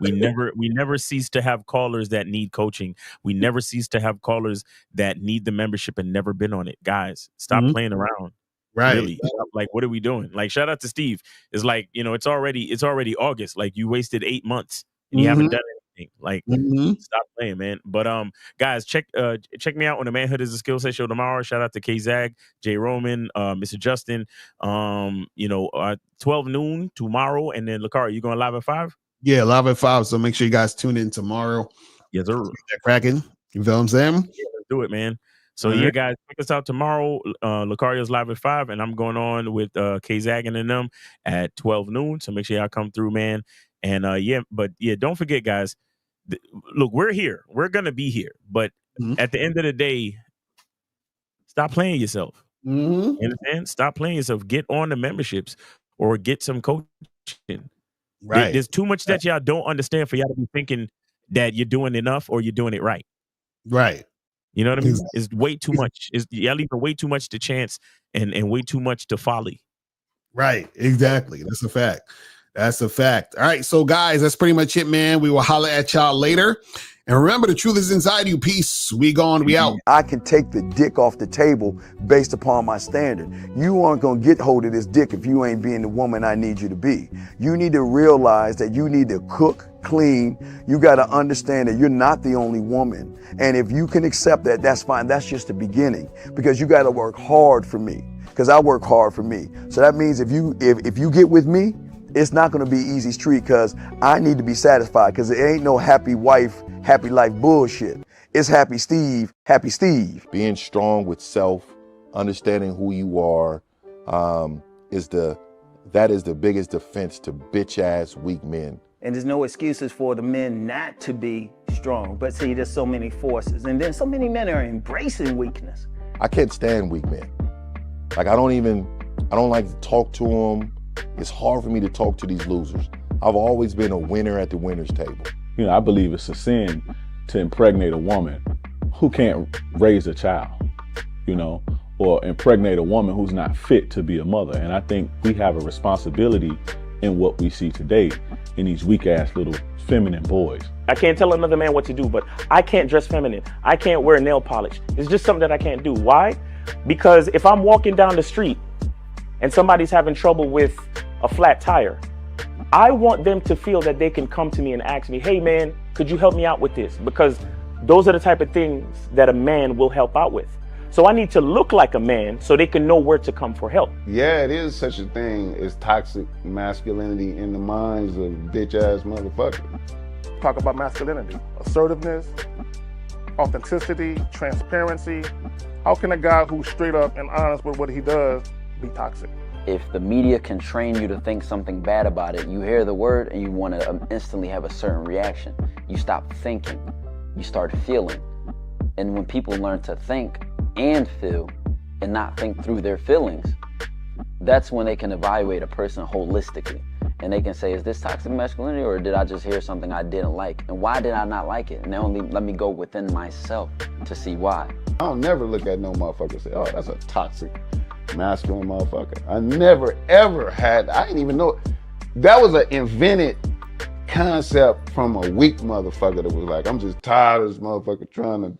We never cease to have callers that need coaching. We never cease to have callers that need the membership and never been on it. Guys, stop playing around. Right. Really. Like, what are we doing? Like, shout out to Steve. It's like, it's already August. Like, you wasted 8 months and you haven't done anything. Like, stop playing, man. But guys, check me out on the Manhood is a Skill Set show tomorrow. Shout out to K-Zag, J Roman, Mr. Justin. 12 noon tomorrow, and then Locario, you going live at 5? Yeah, live at 5. So make sure you guys tune in tomorrow. Yes, sir. Get cracking. You feel what I'm saying? Yeah, let's do it, man. So yeah, guys, check us out tomorrow. Locario's live at 5, and I'm going on with K-Zaggin and them at 12 noon. So make sure y'all come through, man. And don't forget, guys. Look, we're here. We're gonna be here, but at the end of the day, stop playing yourself. You understand? Stop playing yourself. Get on the memberships or get some coaching. Right. There's too much that y'all don't understand for y'all to be thinking that you're doing enough or you're doing it right. Right. You know what I mean? It's way too much. Y'all leaving way too much to chance and way too much to folly. Right. Exactly. That's a fact. That's a fact. All right. So guys, that's pretty much it, man. We will holler at y'all later. And remember, the truth is inside you. Peace. We gone. We out. I can take the dick off the table based upon my standard. You aren't going to get hold of this dick if you ain't being the woman I need you to be. You need to realize that you need to cook, clean. You got to understand that you're not the only woman. And if you can accept that, that's fine. That's just the beginning, because you got to work hard for me, because I work hard for me. So that means if you get with me, it's not going to be easy street, because I need to be satisfied, because it ain't no happy wife, happy life bullshit. It's happy Steve, happy Steve. Being strong with self, understanding who you are, that is the biggest defense to bitch ass weak men. And there's no excuses for the men not to be strong. But see, there's so many forces. And then so many men are embracing weakness. I can't stand weak men. Like I don't like to talk to them. It's hard for me to talk to these losers. I've always been a winner at the winner's table. You know, I believe it's a sin to impregnate a woman who can't raise a child, you know, or impregnate a woman who's not fit to be a mother. And I think we have a responsibility in what we see today in these weak ass little feminine boys. I can't tell another man what to do, but I can't dress feminine. I can't wear nail polish. It's just something that I can't do. Why? Because if I'm walking down the street and somebody's having trouble with a flat tire, I want them to feel that they can come to me and ask me, hey man, could you help me out with this? Because those are the type of things that a man will help out with. So I need to look like a man so they can know where to come for help. Yeah, it is such a thing as toxic masculinity in the minds of bitch ass motherfuckers. Talk about masculinity, assertiveness, authenticity, transparency. How can a guy who's straight up and honest with what he does be toxic? If the media can train you to think something bad about it, you hear the word and you want to instantly have a certain reaction. You stop thinking, you start feeling. And when people learn to think and feel and not think through their feelings, that's when they can evaluate a person holistically. And they can say, is this toxic masculinity, or did I just hear something I didn't like? And why did I not like it? And only let me go within myself to see why. I don't never look at no motherfucker and say, oh, that's a toxic masculine motherfucker. I never ever had, I didn't even know. That was an invented concept from a weak motherfucker that was like, I'm just tired of this motherfucker trying to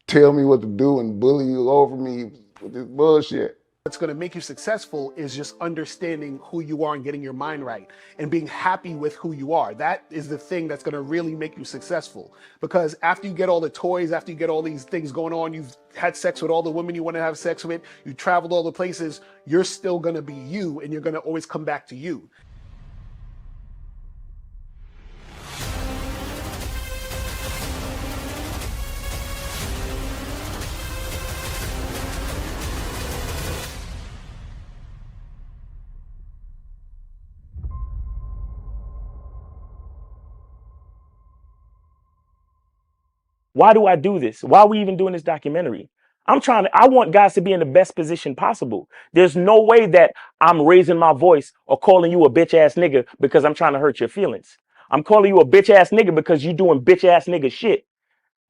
tell me what to do and bully you over me with this bullshit. What's going to make you successful is just understanding who you are and getting your mind right and being happy with who you are. That is the thing that's going to really make you successful. Because after you get all the toys, after you get all these things going on, you've had sex with all the women you want to have sex with, you traveled all the places, you're still going to be you, and you're going to always come back to you. Why do I do this? Why are we even doing this documentary? I want guys to be in the best position possible. There's no way that I'm raising my voice or calling you a bitch ass nigga because I'm trying to hurt your feelings. I'm calling you a bitch ass nigga because you're doing bitch ass nigga shit.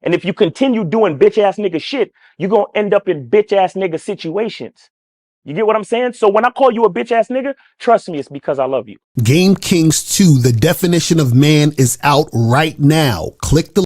And if you continue doing bitch ass nigga shit, you're going to end up in bitch ass nigga situations. You get what I'm saying? So when I call you a bitch ass nigga, trust me, it's because I love you. Game Kings 2, the definition of man, is out right now. Click the